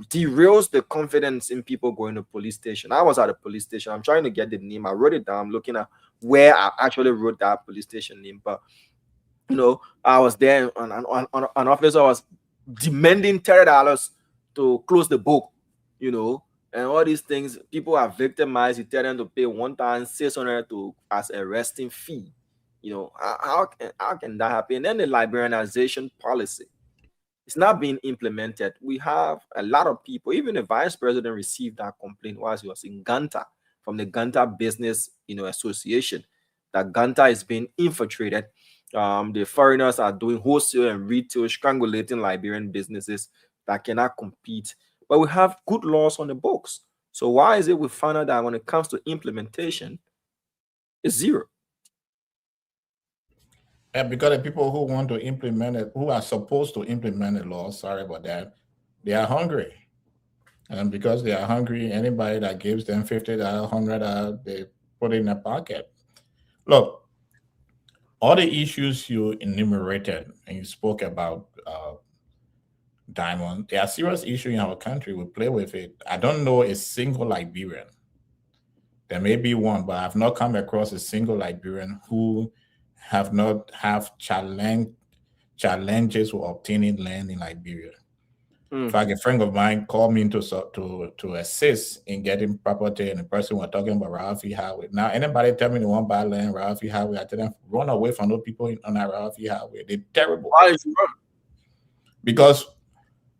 [SPEAKER 4] derails the confidence in people going to police station. I was at a police station. I'm trying to get the name. I wrote it down. I'm looking at where I actually wrote that police station name. But I was there, and an officer was demanding $30 to close the book. And all these things. People are victimized. You tell them to pay $1,600 as a arresting fee. How can that happen? And then the liberalization policy. It's not being implemented. We have a lot of people, even the vice president received that complaint while he was in Ganta from the Ganta Business Association, that Ganta is being infiltrated. The foreigners are doing wholesale and retail, strangulating Liberian businesses that cannot compete. But we have good laws on the books. So why is it we found out that when it comes to implementation, it's zero?
[SPEAKER 11] Yeah, because the people who want to implement it, who are supposed to implement the law, sorry about that, they are hungry. And because they are hungry, anybody that gives them $50, $100, they put it in their pocket. Look, all the issues you enumerated and you spoke about, Diamond, they are serious issue in our country. We play with it. I don't know a single Liberian. There may be one, but I've not come across a single Liberian who have not have challenges with obtaining land in Liberia. In fact, a friend of mine called me to assist in getting property, and the person was talking about Ralphie Highway. Now, anybody tell me they want to buy land Ralphie Highway, I tell them run away from those people on that Ralphie Highway. They're terrible.
[SPEAKER 4] Why is it wrong?
[SPEAKER 11] Because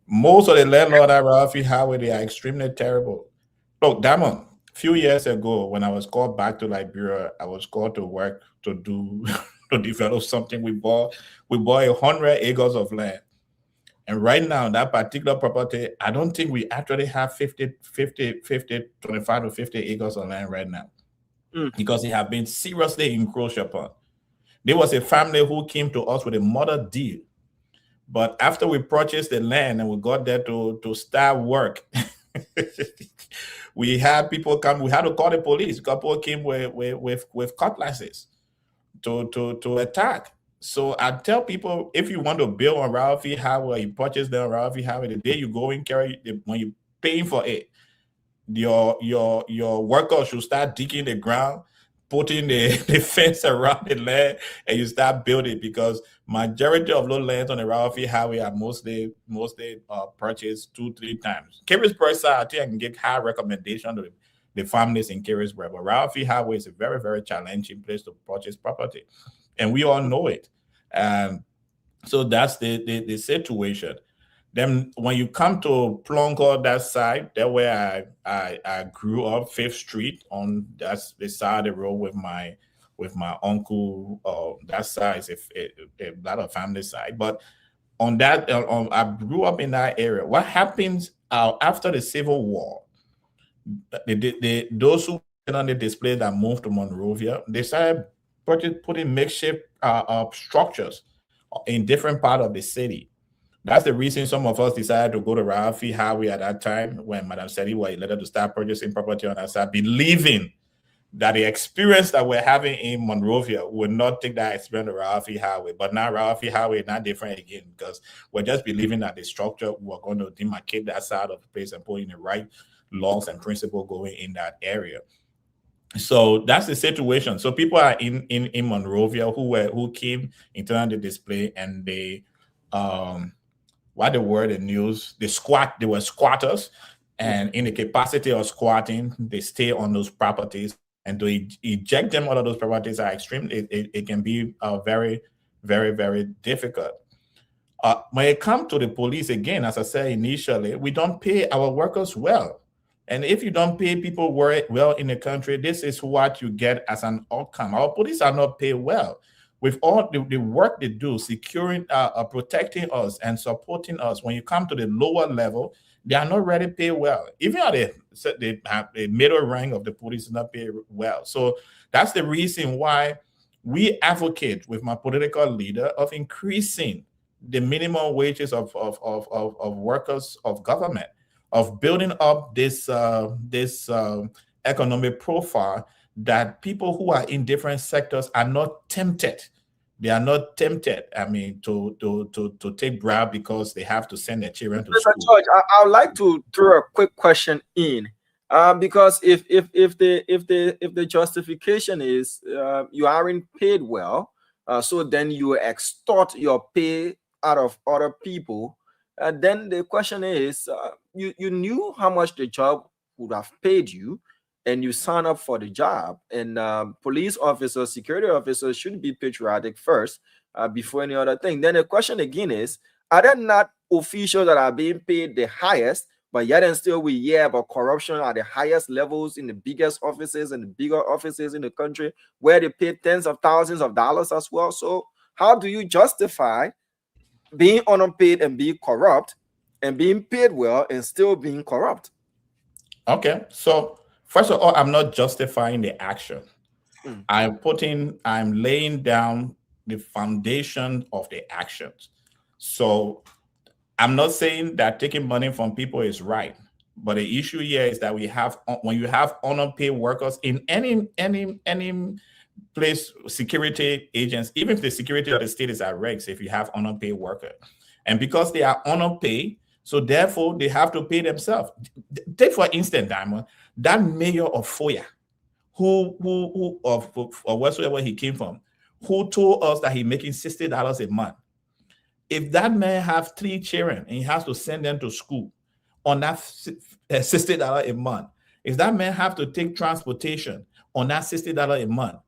[SPEAKER 11] most of the landlords at Ralphie Highway, they are extremely terrible. Look, Diamond, a few years ago, when I was called back to Liberia, I was called to work to do to develop something. We bought 100 acres of land. And right now, that particular property, I don't think we actually have 25 to 50 acres of land right now, because it has been seriously encroached upon. There was a family who came to us with a mother deal. But after we purchased the land and we got there to start work, we had people come. We had to call the police. People came with cutlasses to attack. So I tell people, if you want to build on Ralphie Highway, you purchase them on Ralphie Highway, the day you go and when you're paying for it, your workers should start digging the ground, putting the fence around the land, and you start building, because majority of those lands on the Ralphie Highway are mostly purchased 2-3 times. Carisburg side, I think I can get high recommendation to the families in Carisburg, but Ralphie Highway is a very, very challenging place to purchase property, and we all know it. So that's the situation. Then when you come to Plonko, that side, that where I grew up, 5th Street, on that's the side of the road with my uncle. That side is a lot of family side. But on that, I grew up in that area. What happens after the Civil War? Those who were on the display that moved to Monrovia, they started putting makeshift structures in different parts of the city. That's the reason some of us decided to go to Ralphie Highway at that time, when Madam Seti was elected, to start purchasing property on that side, believing that the experience that we're having in Monrovia would not take that experience to Ralphie Highway. But now Ralphie Highway is not different again, because we're just believing that the structure, we're going to demarcate that side of the place and put in the right laws and principles going in that area. So that's the situation. So people are in Monrovia who came into the display, and they what the word in news, they were squatters, and in the capacity of squatting, they stay on those properties, and to eject them out of those properties are extremely, it can be very, very, very difficult. When it comes to the police, again, as I said initially, we don't pay our workers well. And if you don't pay people well in the country, this is what you get as an outcome. Our police are not paid well. With all the work they do, securing, protecting us and supporting us, when you come to the lower level, they are not really paid well. Even at the middle rank of the police is not paid well. So that's the reason why we advocate with my political leader of increasing the minimum wages of workers of government, of building up this economic profile, that people who are in different sectors are not tempted. They are not tempted, I mean, to take bribe because they have to send their children to school.
[SPEAKER 4] George, I would like to throw a quick question in, because if the justification is you aren't paid well, so then you extort your pay out of other people, then the question is, you knew how much the job would have paid you, and you sign up for the job. And police officers, security officers should be patriotic first before any other thing. Then the question again is, are there not officials that are being paid the highest, but yet and still we hear about corruption at the highest levels in the biggest offices and the bigger offices in the country, where they pay tens of thousands of dollars as well? So how do you justify being unpaid and being corrupt, and being paid well and still being corrupt?
[SPEAKER 11] Okay, so first of all, I'm not justifying the action. I'm laying down the foundation of the actions. So I'm not saying that taking money from people is right, but the issue here is that when you have unpaid workers in any place, security agents, even if the security of the state is at risk, if you have unpaid workers, and because they are unpaid, so therefore they have to pay themselves. Take for instance, Diamond, that mayor of Foya, who or wheresoever he came from, who told us that he's making $60 a month. If that man have 3 children and he has to send them to school on that $60 a month, if that man have to take transportation on that $60 a month,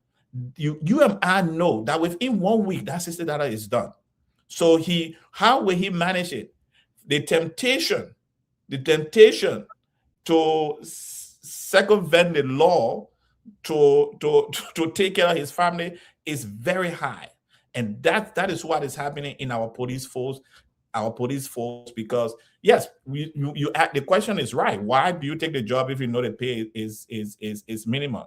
[SPEAKER 11] you and I know that within 1 week that $60 is done. So how will he manage it? The temptation to circumvent the law to take care of his family is very high. And that is what is happening in our police force, because yes, the question is right. Why do you take the job if you know the pay is minimum?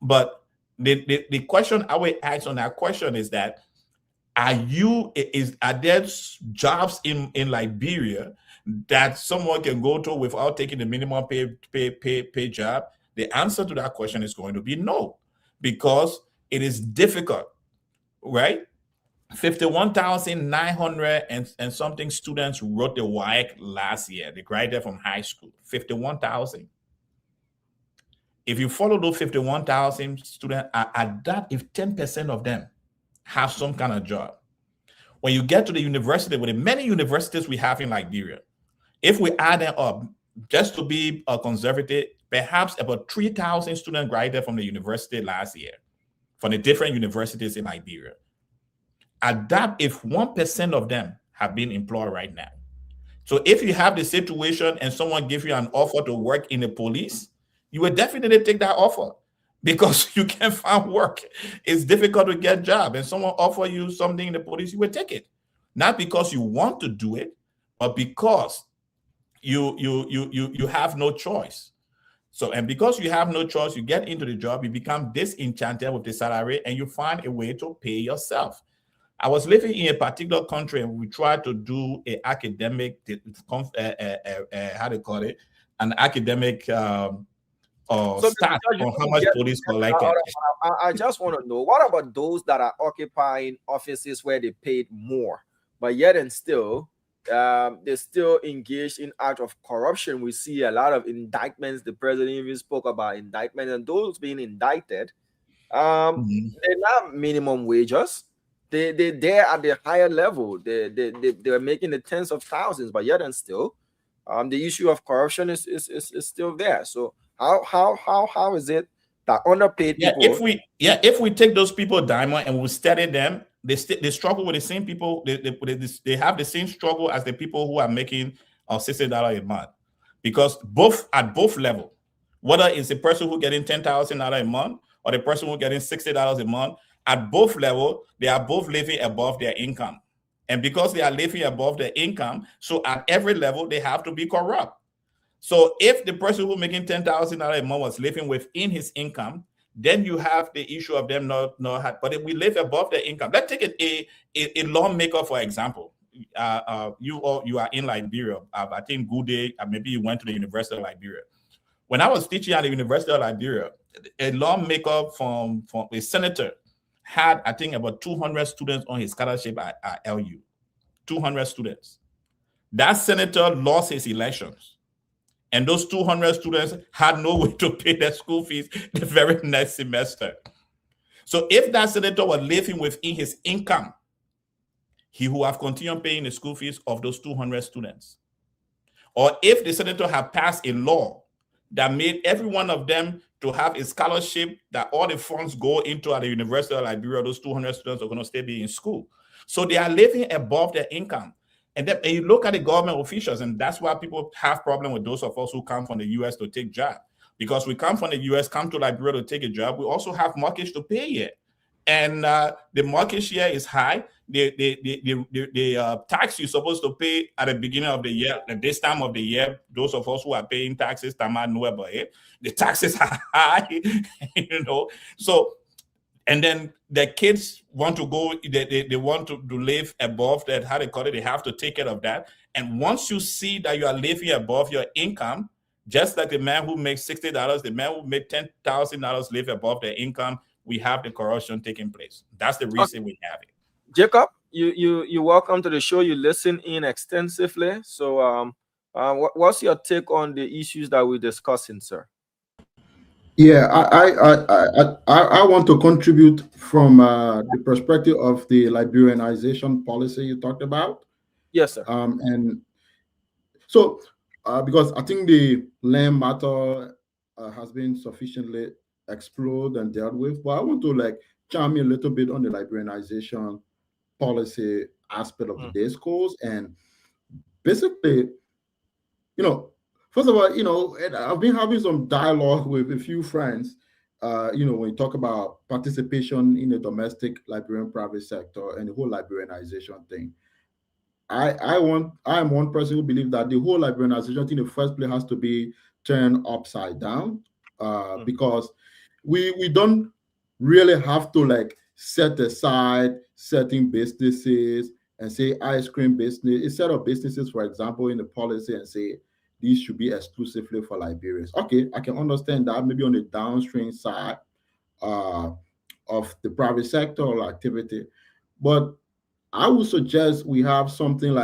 [SPEAKER 11] But the question I would ask on that question is that are there jobs in Liberia that someone can go to without taking the minimum pay job? The answer to that question is going to be no, because it is difficult, right? 51,900 and something students wrote the WAEC last year. They graduated from high school. 51,000. If you follow those 51,000 students, at that, if 10% of them have some kind of job, when you get to the university, with the many universities we have in Liberia, if we add them up, just to be conservative, perhaps about 3,000 students graduated from the university last year, from the different universities in Liberia. At that, if 1% of them have been employed right now. So if you have the situation and someone gives you an offer to work in the police, you would definitely take that offer because you can't find work. It's difficult to get a job, and someone offer you something in the police, you would take it. Not because you want to do it, but because you have no choice. So, and because you have no choice, you get into the job, you become disenchanted with the salary, and you find a way to pay yourself. I was living in a particular country, and we tried to do an academic, how do you call it, an academic stat on how much police collected.
[SPEAKER 4] I just want to know, what about those that are occupying offices where they paid more, but yet and still, they're still engaged in act of corruption? We see a lot of indictments. The president even spoke about indictment, and those being indicted, they're not minimum wages. They're at the higher level. They're making the tens of thousands, but yet and still, the issue of corruption is still there. So how is it that underpaid people?
[SPEAKER 11] If we take those people, Diamond, and we study them, they struggle with the same people. They have the same struggle as the people who are making $60 a month, because at both level, whether it's the person who getting $10,000 a month or the person who getting $60 a month, at both level, they are both living above their income. And because they are living above their income, so at every level, they have to be corrupt. So if the person who making $10,000 a month was living within his income, then you have the issue of them not but if we live above their income, let's take a lawmaker, for example. You are in Liberia. I think good day, maybe you went to the University of Liberia. When I was teaching at the University of Liberia, a lawmaker from a senator had, I think, about 200 students on his scholarship at LU. 200 students. That senator lost his elections, and those 200 students had no way to pay their school fees the very next semester. So if that senator was living within his income, he would have continued paying the school fees of those 200 students. Or if the senator had passed a law that made every one of them to have a scholarship that all the funds go into at the University of Liberia, those 200 students are going to stay in school. So they are living above their income. And then you look at the government officials, and that's why people have problem with those of us who come from the U.S. to take jobs. Because we come from the U.S., come to Liberia to take a job, we also have mortgage to pay here. And the mortgage here is high. The tax you're supposed to pay at the beginning of the year, at this time of the year, those of us who are paying taxes, the taxes are high, So And then the kids want to go, they want to live above that, how they call it, they have to take care of that. And once you see that you are living above your income, just like the man who makes $60, the man who makes $10,000 live above their income, we have the corruption taking place. That's the reason we have it.
[SPEAKER 4] Jacob, you welcome to the show. You listen in extensively. So what's your take on the issues that we're discussing, sir?
[SPEAKER 12] Yeah, I want to contribute from the perspective of the Liberianization policy you talked about.
[SPEAKER 4] Yes, sir.
[SPEAKER 12] And so, because I think the land matter has been sufficiently explored and dealt with, but I want to like chime in a little bit on the Liberianization policy aspect of the discourse. And basically, you know, first of all, you know, I've been having some dialogue with a few friends, you know, when you talk about participation in the domestic Liberian private sector and the whole Liberianization thing. I am one person who believes that the whole Liberianization thing in the first place has to be turned upside down, because we don't really have to like set aside certain businesses and say ice cream business, a set of businesses, for example, in the policy and say these should be exclusively for Liberians. Okay, I can understand that maybe on the downstream side of the private sector or activity, but I would suggest we have something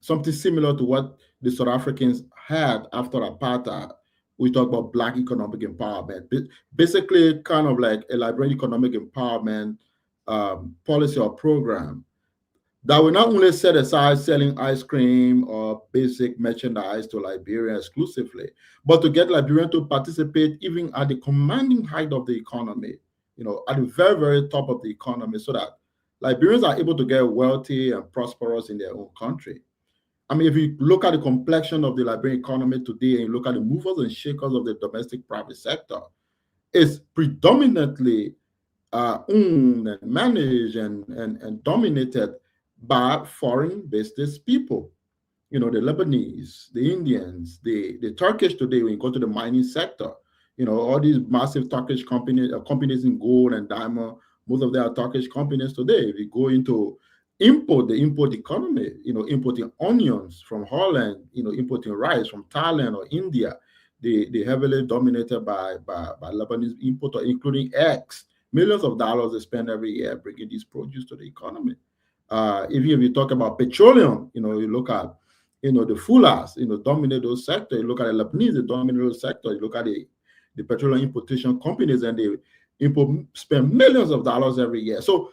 [SPEAKER 12] similar to what the South Africans had after apartheid. We talk about Black economic empowerment, basically kind of like a Liberian economic empowerment policy or program that will not only set aside selling ice cream or basic merchandise to Liberia exclusively, but to get Liberians to participate even at the commanding height of the economy, you know, at the very, very top of the economy, so that Liberians are able to get wealthy and prosperous in their own country. I mean, if you look at the complexion of the Liberian economy today and you look at the movers and shakers of the domestic private sector, it's predominantly owned and managed and dominated by foreign business people. You know, the Lebanese, the Indians, the Turkish today, when you go to the mining sector, you know, all these massive Turkish companies in gold and diamond, most of them are Turkish companies today. If you go into the import economy, you know, importing onions from Holland, you know, importing rice from Thailand or India, they heavily dominated by Lebanese importers, including eggs. Millions of dollars they spend every year bringing these produce to the economy. If you talk about petroleum, you know, you look at, you know, the Fullers, you know, dominate those sectors. You look at the Lebanese, they dominate those sectors. You look at the petroleum importation companies, and they spend millions of dollars every year. So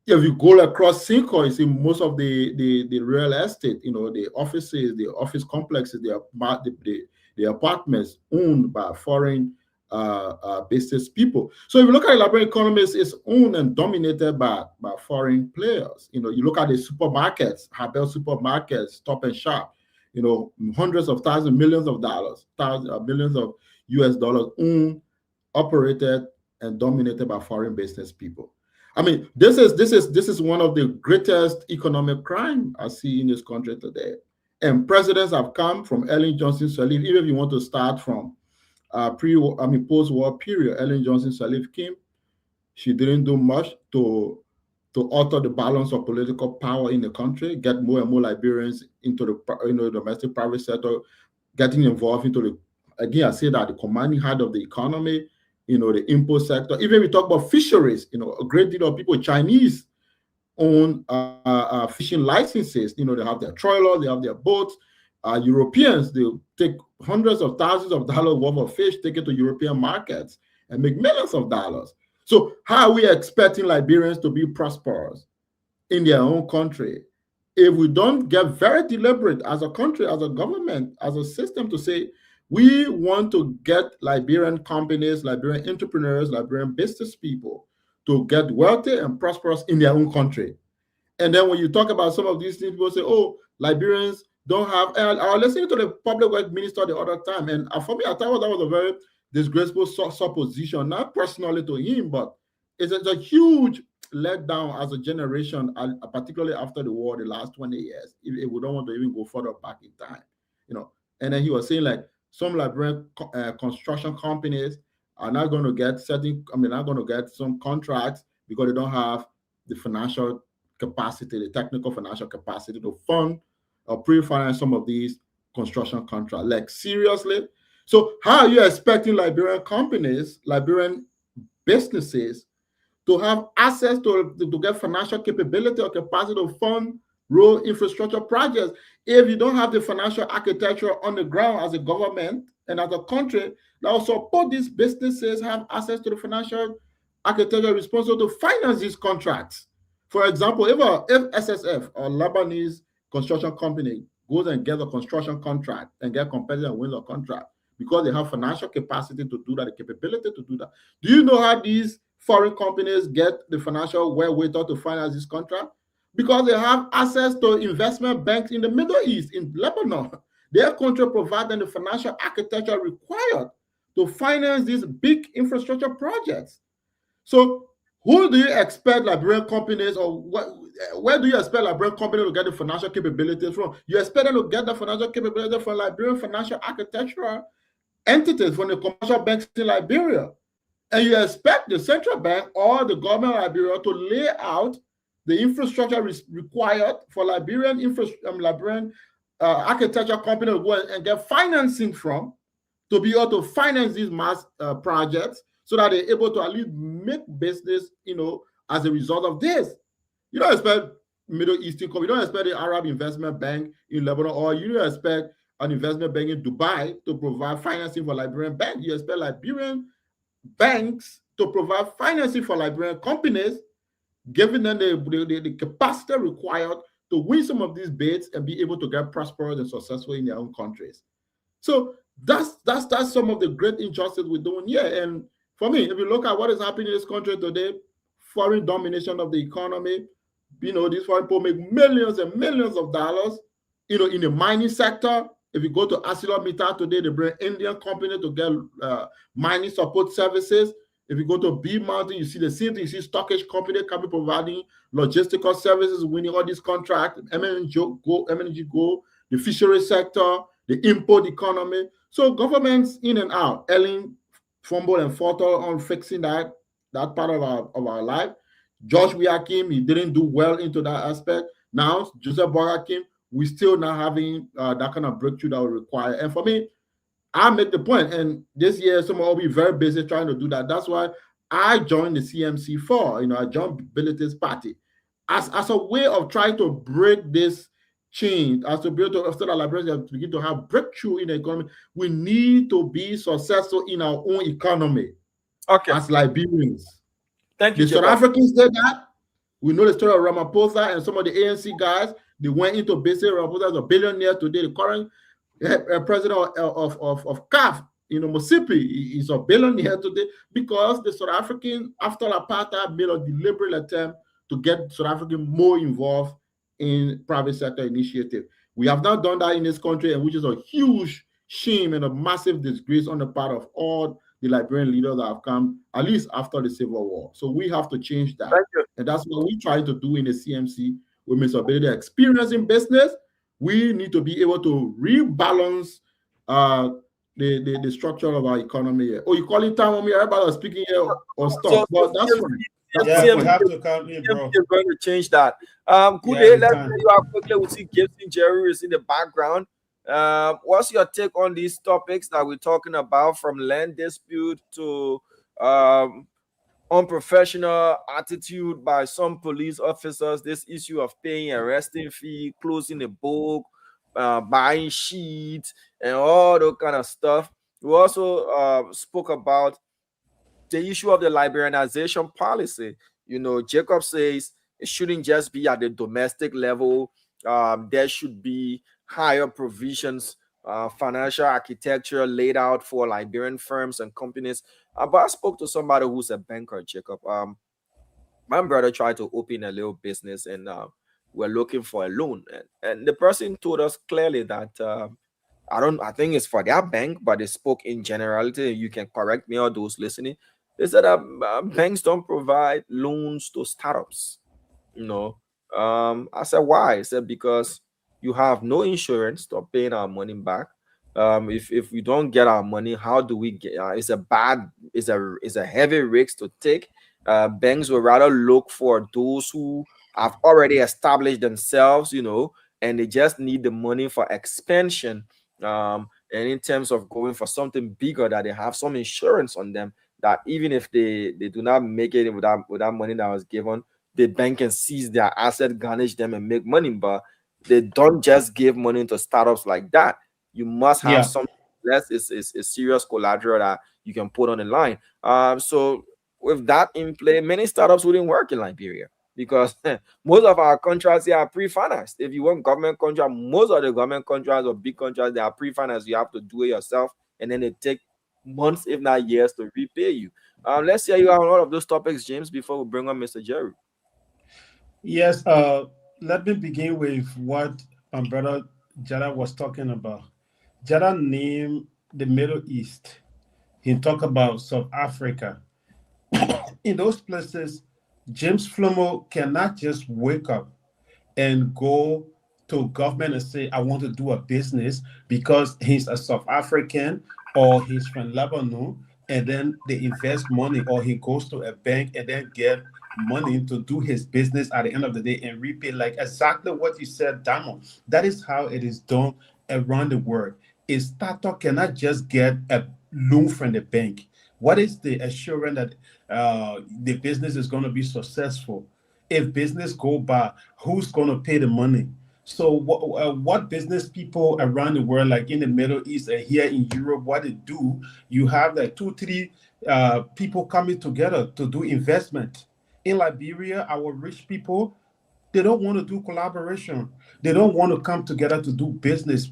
[SPEAKER 12] if you go across Cinco, you see most of the real estate, you know, the offices, the office complexes, the apartments owned by foreign business people. So if you look at the Liberian economy, it's owned and dominated by foreign players. You know, you look at the supermarkets, Habel supermarkets, Stop and Shop, you know, hundreds of thousands, millions of dollars, millions of US dollars owned, operated, and dominated by foreign business people. I mean, this is one of the greatest economic crime I see in this country today. And presidents have come from Ellen Johnson Sirleaf. Even if you want to start from post-war period, Ellen Johnson Sirleaf came. She didn't do much to alter the balance of political power in the country, get more and more Liberians into the domestic private sector, getting involved into the, again, I say that the commanding height of the economy, you know, the import sector. Even we talk about fisheries, you know, a great deal of people, Chinese, own fishing licenses. You know, they have their trawlers, they have their boats. Europeans, they take hundreds of thousands of dollars worth of fish, take it to European markets and make millions of dollars. So how are we expecting Liberians to be prosperous in their own country if we don't get very deliberate as a country, as a government, as a system to say, we want to get Liberian companies, Liberian entrepreneurs, Liberian business people to get wealthy and prosperous in their own country. And then when you talk about some of these things, people say, oh, Liberians don't have, and I was listening to the public works minister the other time, and for me, I thought that was a very disgraceful supposition, not personally to him, but it's a huge letdown as a generation, particularly after the war, the last 20 years, if we don't want to even go further back in time, you know. And then he was saying, like, some Liberian construction companies are not going to get not going to get some contracts because they don't have the financial capacity, the technical financial capacity to fund or pre-finance some of these construction contracts. Like, seriously? So how are you expecting Liberian companies, Liberian businesses to have access to get financial capability or capacity to fund road infrastructure projects if you don't have the financial architecture on the ground as a government and as a country that will support these businesses have access to the financial architecture responsible to finance these contracts? For example, if SSF or Lebanese construction company goes and gets a construction contract and get competitive and wins a contract because they have financial capacity to do that, the capability to do that. Do you know how these foreign companies get the financial wherewithal to finance this contract? Because they have access to investment banks in the Middle East, in Lebanon. Their country provides them the financial architecture required to finance these big infrastructure projects. So who do you expect Liberian companies, or where do you expect Liberian companies to get the financial capabilities from? You expect them to get the financial capabilities from Liberian financial architectural entities, from the commercial banks in Liberia. And you expect the central bank or the government of Liberia to lay out the infrastructure required for Liberian architecture company to go and get financing from, to be able to finance these mass projects, so that they're able to at least make business, as a result of this. You don't expect Middle Eastern company, you don't expect the Arab Investment Bank in Lebanon, or you don't expect an investment bank in Dubai to provide financing for Liberian banks. You expect Liberian banks to provide financing for Liberian companies, giving them the capacity required to win some of these bids and be able to get prosperous and successful in their own countries. So that's some of the great injustice we're doing here. And for me, if you look at what is happening in this country today, foreign domination of the economy, these foreign people make millions and millions of dollars, in the mining sector. If you go to ArcelorMittal today, they bring Indian company to get mining support services. If you go to B Mountain, you see the same thing. You see Stockage company coming providing logistical services, winning all these contracts. MNG Go, the fishery sector, the import economy. So governments in and out, Ellen fumble and falter on fixing that part of our life. Josh Wiakim, he didn't do well into that aspect. Now Joseph Boakim, we still not having that kind of breakthrough that we require. And for me, I make the point, and this year someone will be very busy trying to do that. That's why I joined the CMC4. I joined Abilities Party as a way of trying to break this chain, as to be able to, after the Liberians begin to have breakthrough in the economy. We need to be successful in our own economy.
[SPEAKER 4] Okay.
[SPEAKER 12] As Liberians.
[SPEAKER 4] Thank you.
[SPEAKER 12] The South Africans did that. We know the story of Ramaphosa and some of the ANC guys. They went into business. Ramaphosa is a billionaire today. The current president of CAF, Mosipi, is a billionaire today because the South African, after apartheid, made a deliberate attempt to get South African more involved in private sector initiative. We have not done that in this country, and which is a huge shame and a massive disgrace on the part of all the Liberian leaders that have come, at least after the Civil War. So we have to change that. And that's what we try to do in the CMC with Mr. Ability experience in business. We need to be able to rebalance the structure of our economy here. Oh, you call it time on me? Everybody is speaking here or stop. But that's fine.
[SPEAKER 10] Yeah, we have to come in, bro.
[SPEAKER 4] You're going to change that. Good day. Let's say you are quickly. We see Gibson Jerry is in the background. What's your take on these topics that we're talking about, from land dispute to unprofessional attitude by some police officers, this issue of paying arresting fee, closing the book, buying sheets, and all that kind of stuff? We also spoke about the issue of the Liberianization policy. Jacob says it shouldn't just be at the domestic level. There should be higher provisions, financial architecture laid out for Liberian firms and companies. But I spoke to somebody who's a banker, Jacob. My brother tried to open a little business, and we're looking for a loan. And the person told us clearly that I think it's for their bank, but they spoke in generality. You can correct me or those listening. They said banks don't provide loans to startups. I said, why? I said, because you have no insurance to paying our money back. If we don't get our money, how do we get? It's a heavy risk to take. Banks will rather look for those who have already established themselves, and they just need the money for expansion. And in terms of going for something bigger, that they have some insurance on them, that even if they do not make it with that money that was given, the bank can seize their asset, garnish them, and make money. But they don't just give money to startups like that. You must have
[SPEAKER 13] Yeah.
[SPEAKER 4] some less is serious collateral that you can put on the line. So with that in play, many startups wouldn't work in Liberia because most of our contracts here are pre-financed. If you want government contract, most of the government contracts or big contracts, they are pre-financed. You have to do it yourself, and then they take months, if not years, to repay you. Let's hear you on all of those topics, James, before we bring on Mr. Jerry.
[SPEAKER 13] Yes, let me begin with what brother Jada was talking about. Jada named the Middle East. He talked about South Africa. In those places, James Flomo cannot just wake up and go to government and say, I want to do a business because he's a South African or he's from Lebanon, and then they invest money, or he goes to a bank and then get money to do his business at the end of the day and repay, like exactly what you said, Damo. That is how it is done around the world. A startup cannot just get a loan from the bank. What is the assurance that the business is going to be successful? If business go bad, who's going to pay the money? So what business people around the world, like in the Middle East and here in Europe, what they do, you have like 2-3 people coming together to do investment. In Liberia, our rich people, they don't want to do collaboration. They don't want to come together to do business.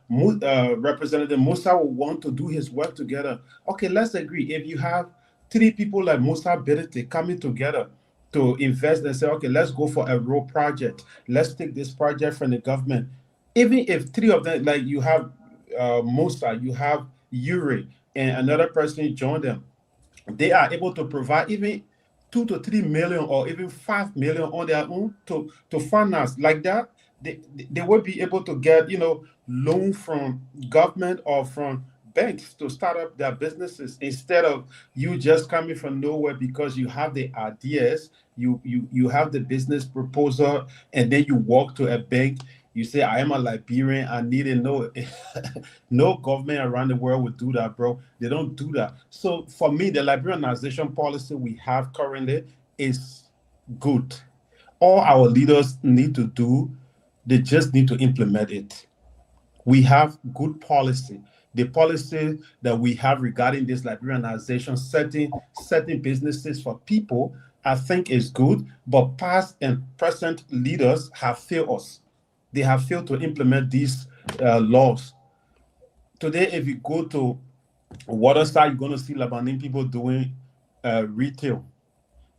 [SPEAKER 13] Representative Musa will want to do his work together. Okay, let's agree. If you have 3 people like Musa Bedete coming together to invest and say, okay, let's go for a road project. Let's take this project from the government. Even if 3 of them, like you have Musa, you have Yuri, and another person join them, they are able to provide even 2 to 3 million or even 5 million on their own to finance like that. They will be able to get loan from government or from banks to start up their businesses, instead of you just coming from nowhere because you have the ideas, you have the business proposal, and then you walk to a bank. You say, I am a Liberian, I need to know. No government around the world would do that, bro. They don't do that. So for me, the Liberianization policy we have currently is good. All our leaders need to do, they just need to implement it. We have good policy. The policy that we have regarding this Liberianization, setting businesses for people, I think is good, but past and present leaders have failed us. They have failed to implement these laws. Today, if you go to Waterside, you're going to see Lebanese people doing retail.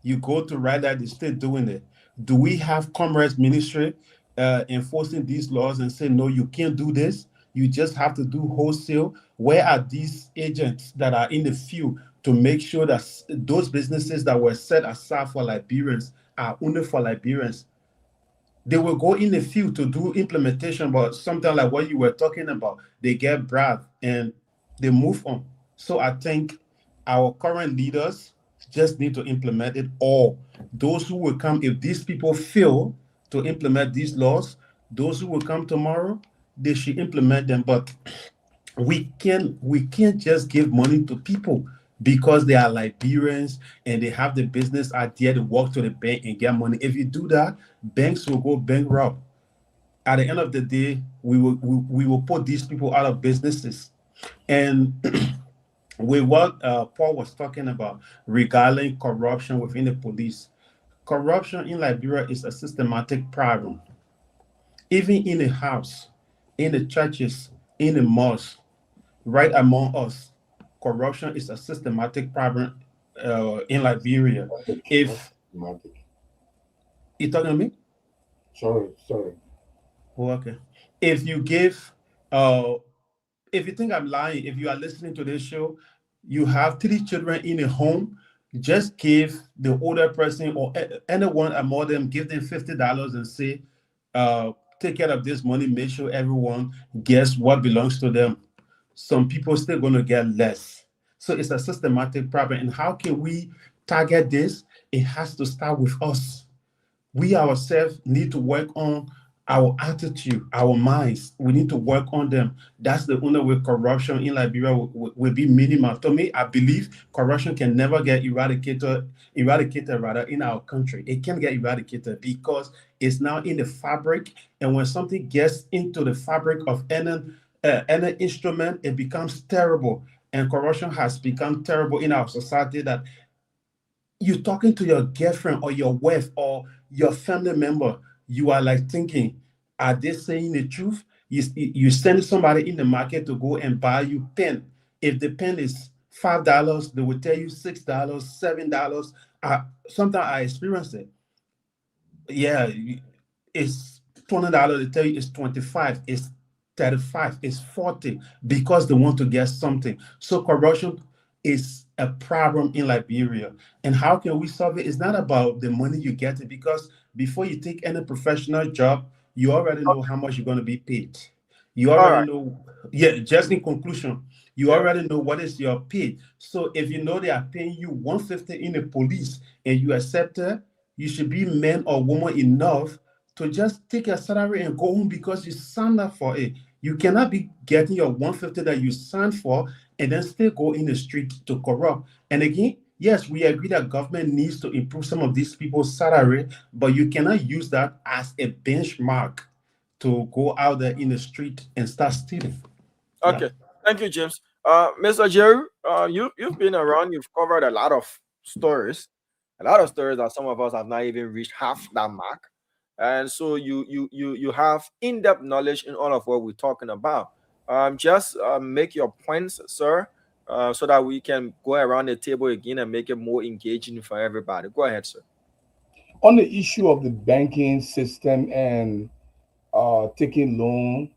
[SPEAKER 13] You go to Ryder, they're still doing it. Do we have Commerce Ministry enforcing these laws and say, no, you can't do this? You just have to do wholesale. Where are these agents that are in the field to make sure that those businesses that were set aside for Liberians are only for Liberians? They will go in the field to do implementation, but something like what you were talking about, they get brave and they move on. So I think our current leaders just need to implement it all. Those who will come, if these people fail to implement these laws, those who will come tomorrow, they should implement them. But we can't just give money to people because they are Liberians and they have the business idea to walk to the bank and get money. If you do that, banks will go bankrupt. At the end of the day, we will put these people out of businesses. And with what Paul was talking about regarding corruption within the police, corruption in Liberia is a systematic problem. Even in the house, in the churches, in the mosques, right among us, corruption is a systematic problem in Liberia. If you talking to me?
[SPEAKER 12] Sorry.
[SPEAKER 13] Oh, okay. If you give, if you think I'm lying, if you are listening to this show, you have 3 children in a home, just give the older person or anyone among them, give them $50 and say, take care of this money, make sure everyone gets what belongs to them. some people still going to get less. So it's a systematic problem. And how can we target this? It has to start with us. We ourselves need to work on our attitude, our minds. We need to work on them. That's the only way corruption in Liberia will be minimal. To me, I believe corruption can never get eradicated rather in our country. It can get eradicated because it's now in the fabric. And when something gets into the fabric of any instrument, it becomes terrible. And corruption has become terrible in our society that you're talking to your girlfriend or your wife or your family member, you are like thinking, are they saying the truth? You send somebody in the market to go and buy you pen. If the pen is $5, they will tell you $6, $7. Sometimes I experience it. Yeah, it's $20. They tell you it's 25. It's 35. It's 40 because they want to get something. So corruption is a problem in Liberia. And how can we solve it? It's not about the money you get, because before you take any professional job, you already know how much you're going to be paid. You already know, just in conclusion, you already know what is your pay. So if you know they are paying you $150 in the police and you accept it, you should be man or woman enough to just take your salary and go home because you signed up for it. You cannot be getting your $150 that you signed for and then still go in the street to corrupt. And again, yes, we agree that government needs to improve some of these people's salary, but you cannot use that as a benchmark to go out there in the street and start stealing.
[SPEAKER 4] Okay, thank you, James. Mr. Jerry, you've been around. You've covered a lot of stories that some of us have not even reached half that mark. And so you have in-depth knowledge in all of what we're talking about. Just make your points, sir, so that we can go around the table again and make it more engaging for everybody. Go ahead, sir.
[SPEAKER 14] On the issue of the banking system and taking loan,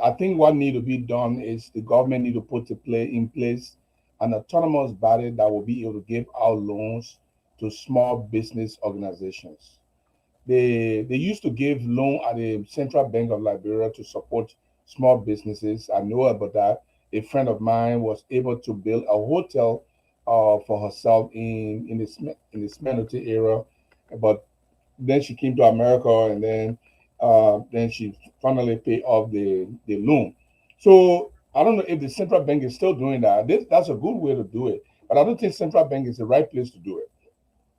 [SPEAKER 14] I think what need to be done is the government need to put in place an autonomous body that will be able to give out loans to small business organizations. They used to give loan at the Central Bank of Liberia to support small businesses. I know about that. A friend of mine was able to build a hotel for herself in the Smenoti area, but then she came to America, and then she finally paid off the loan. So I don't know if the Central Bank is still doing that. That's a good way to do it, but I don't think Central Bank is the right place to do it,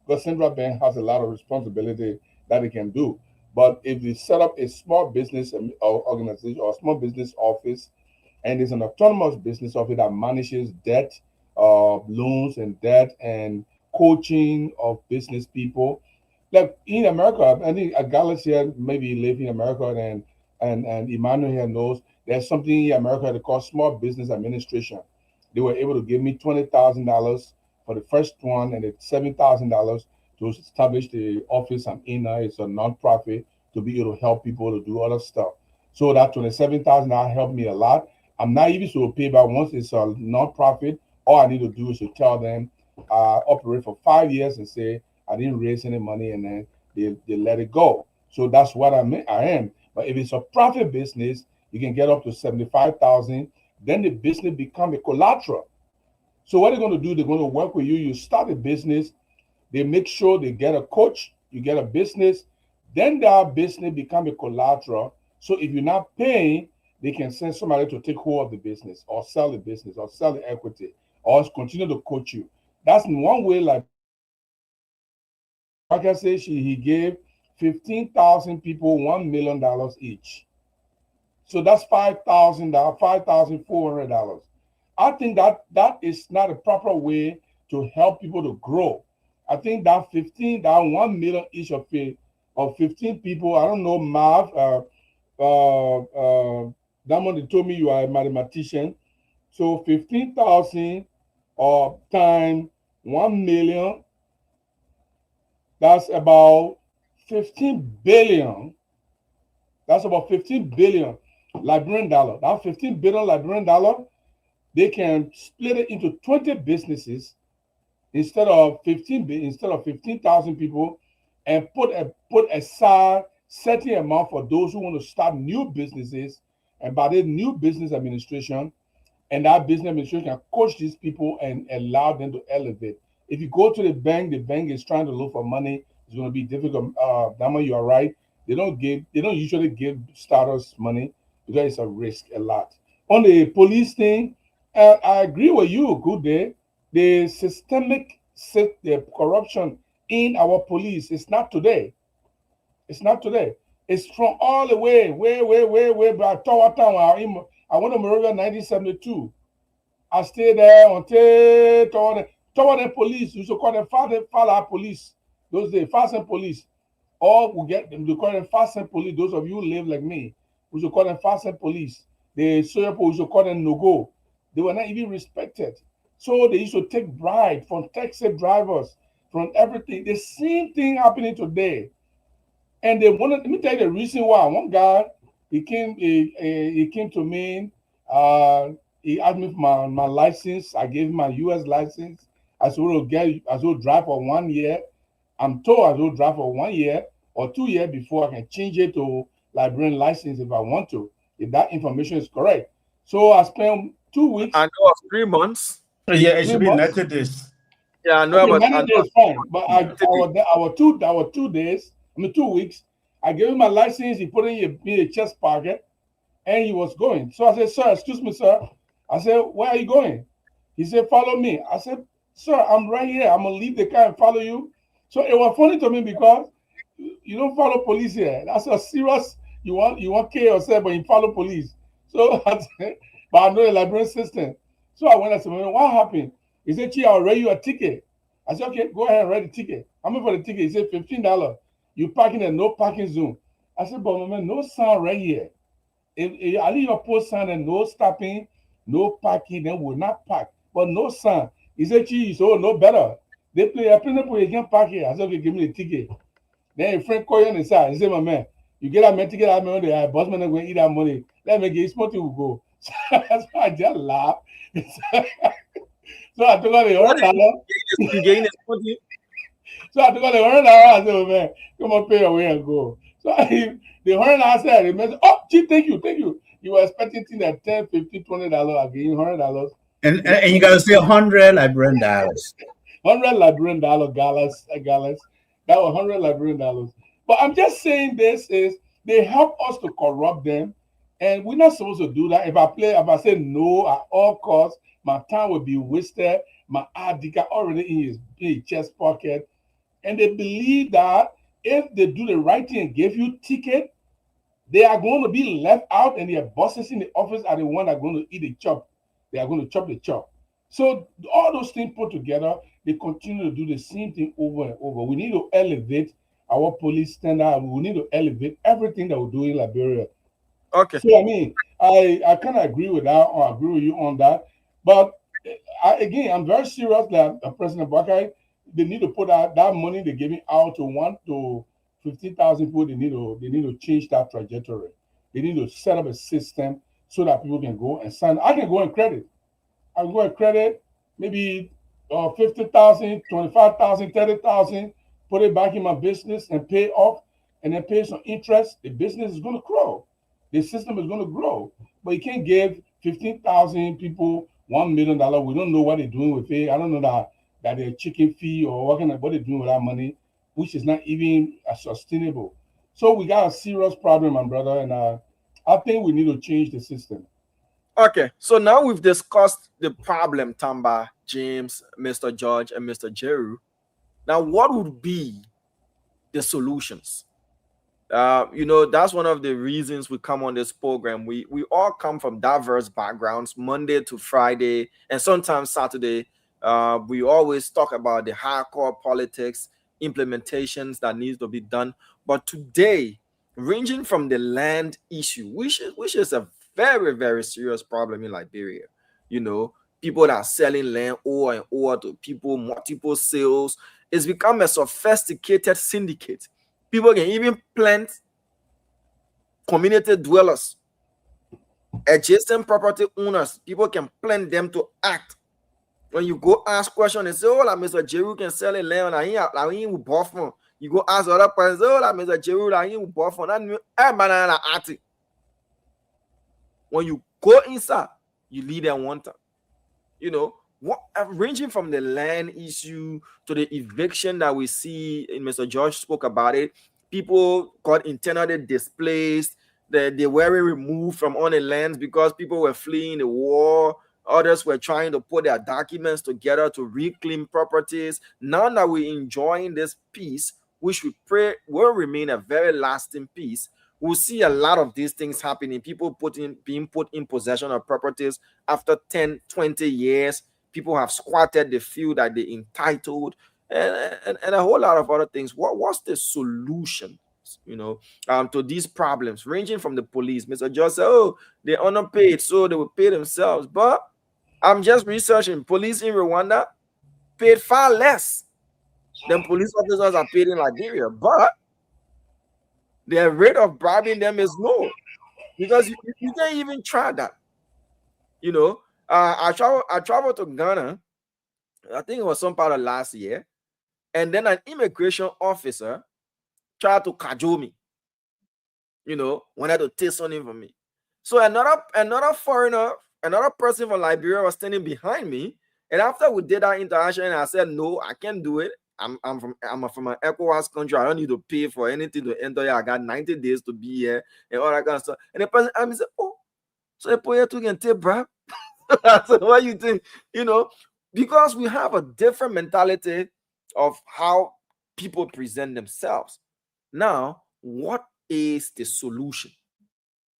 [SPEAKER 14] because Central Bank has a lot of responsibility that it can do. But if you set up a small business organization or small business office, and there's an autonomous business office that manages debt, loans and debt and coaching of business people. Like in America, I think Gallus here maybe live in America, and Emmanuel here knows there's something in America that called Small Business Administration. They were able to give me $20,000 for the first one, and it's $7,000 to establish the office I'm in now. It's a nonprofit to be able to help people to do other stuff. So that $27,000 helped me a lot. I'm not even to pay back once it's a nonprofit. All I need to do is to tell them operate for 5 years and say I didn't raise any money, and then they let it go. So that's what I am. But if it's a profit business, you can get up to 75,000. Then the business become a collateral. So what they're going to do, they're going to work with you. You start a business. They make sure they get a coach. You get a business. Then that business become a collateral. So if you're not paying, they can send somebody to take hold of the business or sell the business or sell the equity or continue to coach you. That's in one way. Like I said, he gave 15,000 people $1 million each. So that's $5,000, $5,400. I think that is not a proper way to help people to grow. I think that 1 million each of 15 people. I don't know math. Damon told me you are a mathematician. So 15,000 times 1 million. That's about 15 billion. That's about 15 billion Liberian dollar. That 15 billion Liberian dollar, they can split it into 20 businesses instead of 15,000 people, and put aside certain amount for those who want to start new businesses, and by the new business administration, and that business administration can coach these people and allow them to elevate. If you go to the bank is trying to look for money. It's going to be difficult. Dama, you are right. They don't usually give starters money because it's a risk a lot. On the police thing, I agree with you. Good day. The systemic the corruption in our police is not today. It's not today. It's from all the way back Tower Town. I went to Monrovia in 1972. I stayed there until Tower the police. We should call them Fala police. Those days, Fasten police. Or we get them to call them Fasten police. Those of you who live like me, we should call them Fasten police. The Soyapo, we should call them No-Go. They were not even respected. So they used to take bribes from taxi drivers, from everything. The same thing happening today. And they wanted, let me tell you the reason why. One guy, he came to me, he asked me for my license. I gave him my US license. I said, I will drive for 1 year. I'm told I will drive for 1 year or 2 years before I can change it to Liberian license if I want to, if that information is correct. So I spent 2 weeks.
[SPEAKER 4] I know of 3 months.
[SPEAKER 13] Yeah, it should be 90 days.
[SPEAKER 4] Yeah, I know
[SPEAKER 14] okay,
[SPEAKER 4] about
[SPEAKER 14] 90 days fine. But our 2 days, 2 weeks. I gave him my license. He put it in a chest pocket, and he was going. So I said, "Sir, excuse me, sir." I said, "Where are you going?" He said, "Follow me." I said, "Sir, I'm right here. I'm gonna leave the car and follow you." So it was funny to me because you don't follow police here. That's a serious. You want care yourself, but you follow police. So I said, but I know the Liberian system. So I went and said, "What happened?" He said, "Chi, I'll write you a ticket." I said, "Okay, go ahead and write the ticket." How much for the ticket? He said, $15. You parking in no parking zone. I said, "But man, no sign right here. If I leave your post sign and no stopping, no parking, then will not park. But no sign." He said, "Chi, so no better. They play a people, you can't park here." I said, "Okay, give me the ticket." Then a friend called you on the side. He said, "My man, you get that ticket, that money, the boss man going to eat that money. Let me get it, small to go." So that's why I just laughed. So I took out the $100. So I took out the $100. I said, "Oh, man, come on, pay your way and go." So the $100 said, "I remember, oh, gee, thank you. You were expecting things at $10, $15, $20. I gave you $100.
[SPEAKER 10] And you got to say 100 Liberian dollars.
[SPEAKER 14] 100 Liberian dollars, Gallus. That was 100 Liberian dollars. But I'm just saying this is they help us to corrupt them. And we're not supposed to do that. If I say no at all costs, my time will be wasted. My ID card already in his chest pocket. And they believe that if they do the right thing and give you ticket, they are going to be left out, and their bosses in the office are the one that are going to eat the chop. They are going to chop the chop. So all those things put together, they continue to do the same thing over and over. We need to elevate our police standard. We need to elevate everything that we do in Liberia.
[SPEAKER 4] Okay.
[SPEAKER 14] So I mean, I kind of agree with that, or agree with you on that. But I'm very serious that President Bakai, they need to put out that money they're giving out to 1 to 15,000 people. They need to change that trajectory. They need to set up a system so that people can go and sign. I can go and credit. I can go and credit maybe 50,000, 25,000, 30,000, put it back in my business and pay off, and then pay some interest. The business is going to grow. The system is going to grow. But you can't give 15,000 people $1 million. We don't know what they're doing with it. I don't know that they're chicken fee or what they're doing with that money, which is not even sustainable. So we got a serious problem, my brother, and I think we need to change the system.
[SPEAKER 4] Okay, so now we've discussed the problem, Tamba, James, Mr. George, and Mr. Jeru. Now, what would be the solutions? That's one of the reasons we come on this program. We all come from diverse backgrounds, Monday to Friday, and sometimes Saturday. We always talk about the hardcore politics, implementations that needs to be done. But today, ranging from the land issue, which is a very, very serious problem in Liberia. People that are selling land over and over to people, multiple sales. It's become a sophisticated syndicate. People can even plant community dwellers, adjacent property owners. People can plant them to act. When you go ask questions, they say, "Oh, like Mr. Jeru can sell a land, and he will buy from." You go ask other person, "Oh, like Mr. Jeru, he will buy from." And banana art. When you go inside, you leave them one time. You know, what ranging from the land issue to the eviction that we see in Mr. George spoke about it. People got internally displaced, they were removed from on the lands because people were fleeing the war. Others were trying to put their documents together to reclaim properties. Now that we're enjoying this peace, which we pray will remain a very lasting peace, we'll see a lot of these things happening. People being put in possession of properties after 10, 20 years. People have squatted, they feel that they're entitled, and a whole lot of other things. What's the solution, you know, to these problems, ranging from the police? Mr. George said, oh, they're underpaid, so they will pay themselves. But I'm just researching. Police in Rwanda paid far less than police officers are paid in Liberia, but the rate of bribing them is low because you can't even try that. You know, I traveled to Ghana, I think it was some part of last year, and then an immigration officer tried to cajole me. You know, wanted to take something from me. So another foreigner, another person from Liberia was standing behind me, and after we did that interaction, I said, "No, I can't do it. I'm from an ECOWAS country. I don't need to pay for anything to enter here. I got 90 days to be here and all that kind of stuff." And the person said, "Oh, so the player too can take bribe?" I said, "What do you think?" You know, because we have a different mentality of how people present themselves. Now, what is the solution?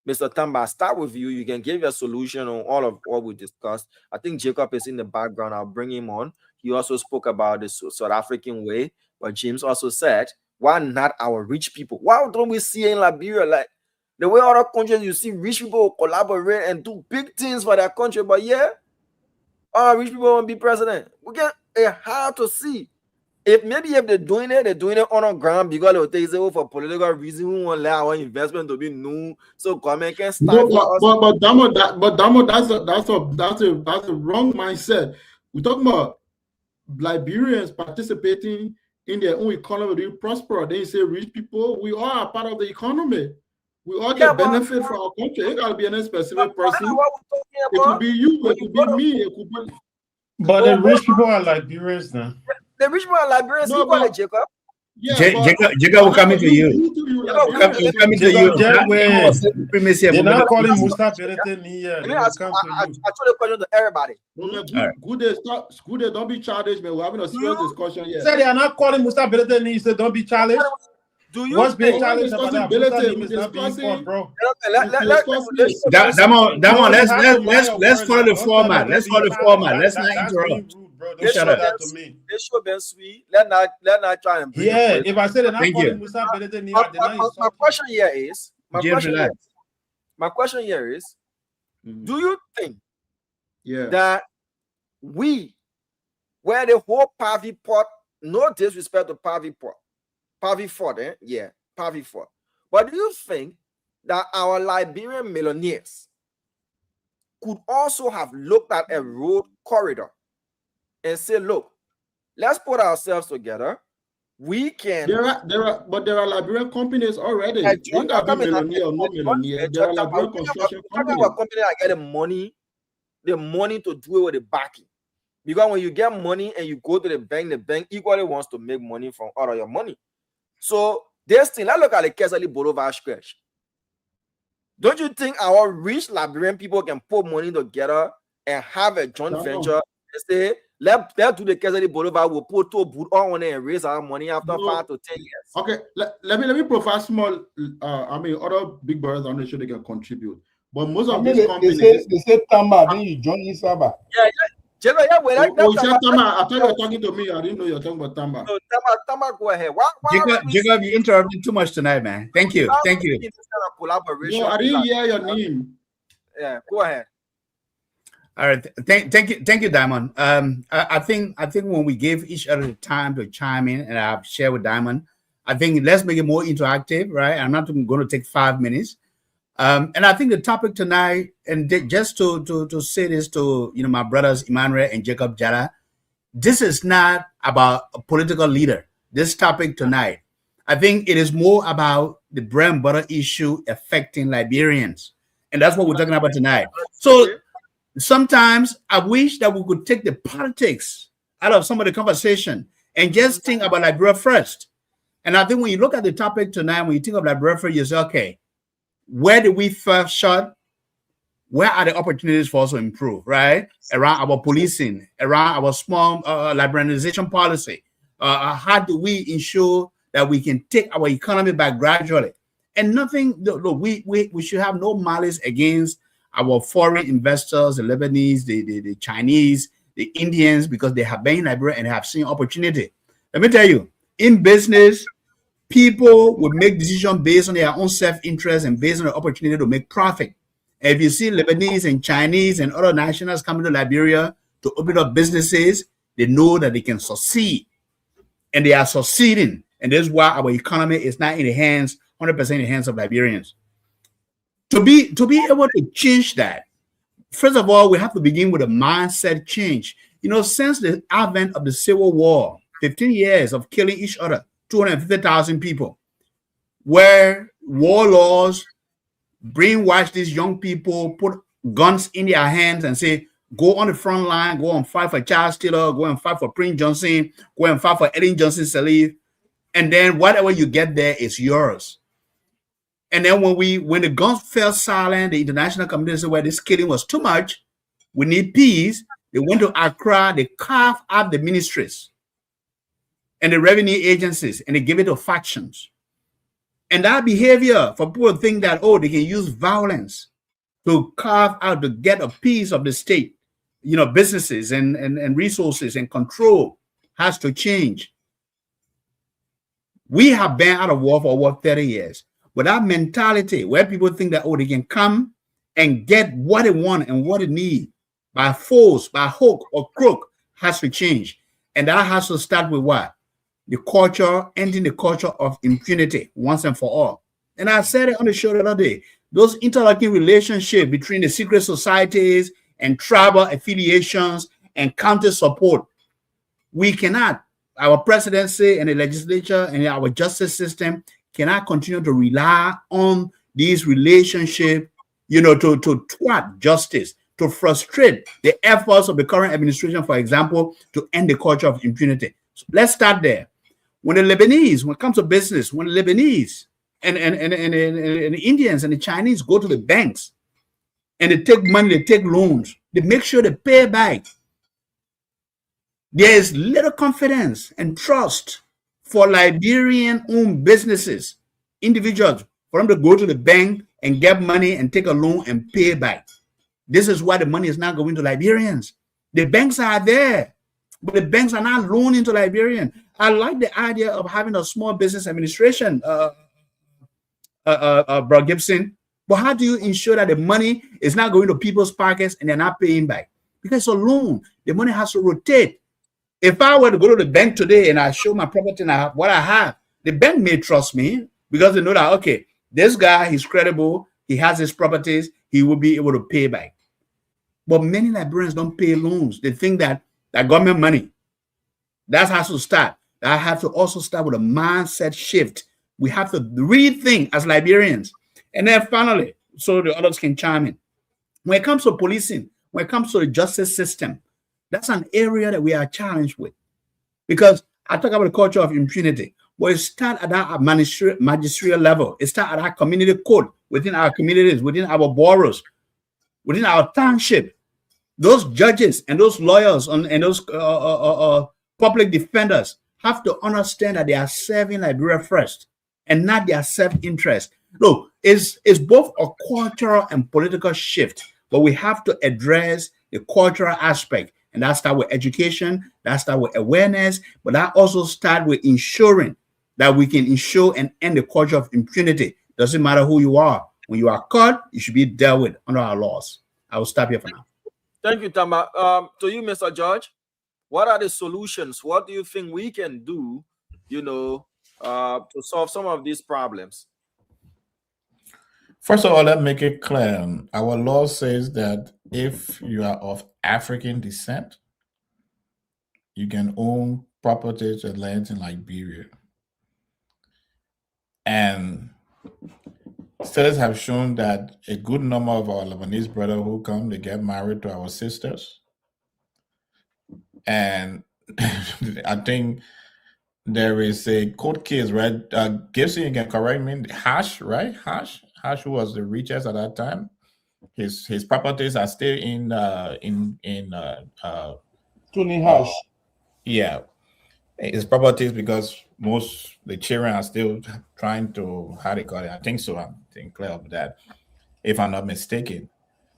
[SPEAKER 4] Mr. Tamba, I'll start with you. You can give your solution on all of what we discussed. I think Jacob is in the background. I'll bring him on. He also spoke about the South African way, but James also said, why not our rich people? Why don't we see in Liberia, like the way other countries, you see rich people collaborate and do big things for their country, but yeah, all rich people won't be president. We get hard to see. If they're doing it on the ground because they will take it for political reasons. We won't let our investment to be new, so government can start.
[SPEAKER 12] But Damo, that's a wrong mindset. We're talking about Liberians participating in their own economy to prosper. They say rich people, we all are part of the economy. We all get benefit from our country. It gotta be any specific person. It could be you, it could be me, it could be.
[SPEAKER 13] But the rich people are Liberians now.
[SPEAKER 4] The rich people are Liberians, equally, Jacob.
[SPEAKER 10] Yeah, Jacob will come into you. Coming to you.
[SPEAKER 13] They're not calling Musa Berete here.
[SPEAKER 4] I told the question to everybody.
[SPEAKER 12] Good day, don't be childish, man. We're having a serious discussion here.
[SPEAKER 13] Say they are not calling Musa Berete. He said, don't be childish.
[SPEAKER 4] Do you
[SPEAKER 13] what's being challenged about that? Bro.
[SPEAKER 10] Damon, let's follow the format. Let's follow the format. Let's not interrupt.
[SPEAKER 4] They should be sweet. Let not try and bring
[SPEAKER 13] it. If I say they're not calling Musa Berete,
[SPEAKER 4] my question here is, my question here is, do you think that we, where the whole Pavi Port, no disrespect to Pavi Port, Pavi Fort, Pavi Fort, but do you think that our Liberian millionaires could also have looked at a road corridor and say, look, let's put ourselves together. We can.
[SPEAKER 12] There are Liberian companies already. There are Liberian construction companies.
[SPEAKER 4] Company that get the money to do it with the backing. Because when you get money and you go to the bank equally wants to make money from all of your money. So this thing, let's look at the Kesali Boulevard stretch. Don't you think our rich Liberian people can put money together and have a joint venture and say, let's do the Kesali Boulevard, we'll put two boot on it and raise our money after 5 to 10 years.
[SPEAKER 12] Okay, let me provide small, other big brothers on the show, they can contribute. But most of these companies...
[SPEAKER 14] They say Tamba, then you join Isaba.
[SPEAKER 4] Yeah. Tama,
[SPEAKER 12] I thought you were talking to me. I didn't know you were talking about Tamba.
[SPEAKER 4] No, Tamba, go ahead.
[SPEAKER 10] Jacob, you interrupted too much tonight, man. Thank you.
[SPEAKER 12] No, I didn't hear your name.
[SPEAKER 4] Yeah, go ahead.
[SPEAKER 10] All right. Thank you, Diamond. I think when we give each other the time to chime in, and I'll share with Diamond, I think let's make it more interactive, right? I'm not going to take 5 minutes. And I think the topic tonight, and just to say this to my brothers Emmanuel and Jacob Jara, this is not about a political leader. This topic tonight, I think it is more about the bread and butter issue affecting Liberians, And that's what we're talking about tonight. So sometimes I wish that we could take the politics out of some of the conversation and just think about Liberia first. And I think when you look at the topic tonight, when you think of Liberia first, you say, okay, where did we first shot? Where are the opportunities for us to improve, right? Around our policing, around our small liberalization policy. How do we ensure that we can take our economy back gradually? And nothing, look, we should have no malice against our foreign investors, the Lebanese, the Chinese, the Indians, because they have been in Liberia and have seen opportunity. Let me tell you, in business, people will make decisions based on their own self-interest and based on the opportunity to make profit. And if you see Lebanese and Chinese and other nationals coming to Liberia to open up businesses, they know that they can succeed. And they are succeeding. And this is why our economy is not in the hands, 100% in the hands of Liberians. To be able to change that, first of all, we have to begin with a mindset change. You know, since the advent of the Civil War, 15 years of killing each other, 250,000 people, where warlords brainwash these young people, put guns in their hands and say, go on the front line, go and fight for Charles Taylor, go and fight for Prince Johnson, go and fight for Ellen Johnson Sirleaf, and then whatever you get there is yours. And then when the guns fell silent, the international community said, well, this killing was too much, we need peace. They went to Accra, they carved out the ministries and the revenue agencies, and they give it to factions. And that behavior for people to think that, oh, they can use violence to carve out, to get a piece of the state, you know, businesses and resources and control has to change. We have been out of war for over 30 years. But that mentality where people think that, oh, they can come and get what they want and what they need by force, by hook or crook has to change. And that has to start with what? The culture, ending the culture of impunity once and for all. And I said it on the show the other day, those interlocking relationships between the secret societies and tribal affiliations and counter support, we cannot, our presidency and the legislature and our justice system cannot continue to rely on these relationships, you know, to thwart justice, to frustrate the efforts of the current administration, for example, to end the culture of impunity. So let's start there. When the Lebanese, when it comes to business, when the Lebanese and the Indians and the Chinese go to the banks and they take money, they take loans, they make sure they pay back. There is little confidence and trust for Liberian-owned businesses, individuals, for them to go to the bank and get money and take a loan and pay back. This is why the money is not going to Liberians. The banks are there, but the banks are not loaning to Liberians. I like the idea of having a small business administration, Bro Gibson. But how do you ensure that the money is not going to people's pockets and they're not paying back? Because it's a loan. The money has to rotate. If I were to go to the bank today and I show my property and what I have, the bank may trust me because they know that, okay, this guy, he's credible, he has his properties, he will be able to pay back. But many Liberians don't pay loans. They think that government money, that has to start. That has to also start with a mindset shift. We have to rethink as Liberians. And then finally, so the others can chime in. When it comes to policing, when it comes to the justice system, that's an area that we are challenged with. Because I talk about the culture of impunity, but it starts at that magisterial level. It starts at our community code, within our communities, within our boroughs, within our township. Those judges and those lawyers and those public defenders have to understand that they are serving Liberia first and not their self-interest. Look, it's both a cultural and political shift, but we have to address the cultural aspect. And that starts with education, that starts with awareness, but that also starts with ensuring that we can ensure and end the culture of impunity. Doesn't matter who you are. When you are caught, you should be dealt with under our laws. I will stop here for now.
[SPEAKER 4] Thank you, Tamba. To you, Mr. George, what are the solutions? What do you think we can do, you know, to solve some of these problems?
[SPEAKER 11] First of all, let's make it clear. Our law says that if you are of African descent, you can own properties and lands in Liberia. And studies have shown that a good number of our Lebanese brothers who come, they get married to our sisters. And I think there is a court case, right? Gibson, you can correct me. Hash, right? Hash, who was the richest at that time. His properties are still in
[SPEAKER 14] Tony Hash.
[SPEAKER 11] Yeah, his properties, because the children are still trying to, how they call it. I think so. I'm clear of that, if I'm not mistaken.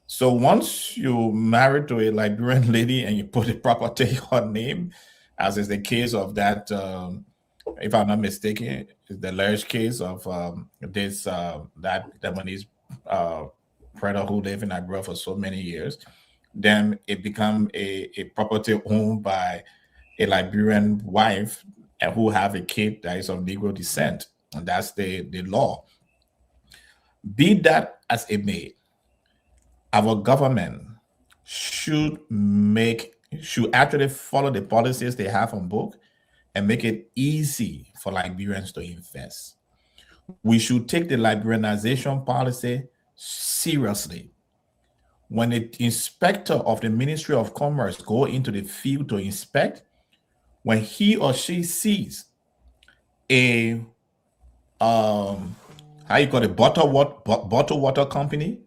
[SPEAKER 11] So once you marry to a Liberian lady and you put a property on name, as is the case of that, if I'm not mistaken, is the large case of that Lebanese brother who lived in Liberia for so many years, then it become a property owned by a Liberian wife and who have a kid that is of Negro descent, and that's the law. Be that as it may, our government should actually follow the policies they have on book and make it easy for Liberians to invest. We should take the Liberianization policy seriously. When the inspector of the Ministry of Commerce go into the field to inspect, when he or she sees a bottled water company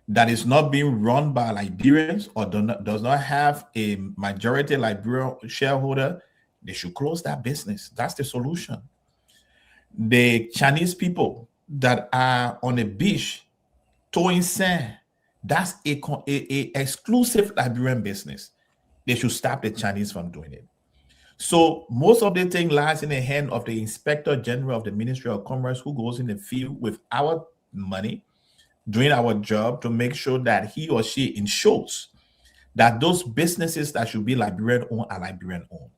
[SPEAKER 11] that is not being run by Liberians or does not have a majority Liberian shareholder, they should close that business. That's the solution. The Chinese people that are on the beach towing sand, that's a exclusive Liberian business. They should stop the Chinese from doing it. So most of the thing lies in the hand of the Inspector General of the Ministry of Commerce, who goes in the field with our money, doing our job to make sure that he or she ensures that those businesses that should be Liberian owned are Liberian owned.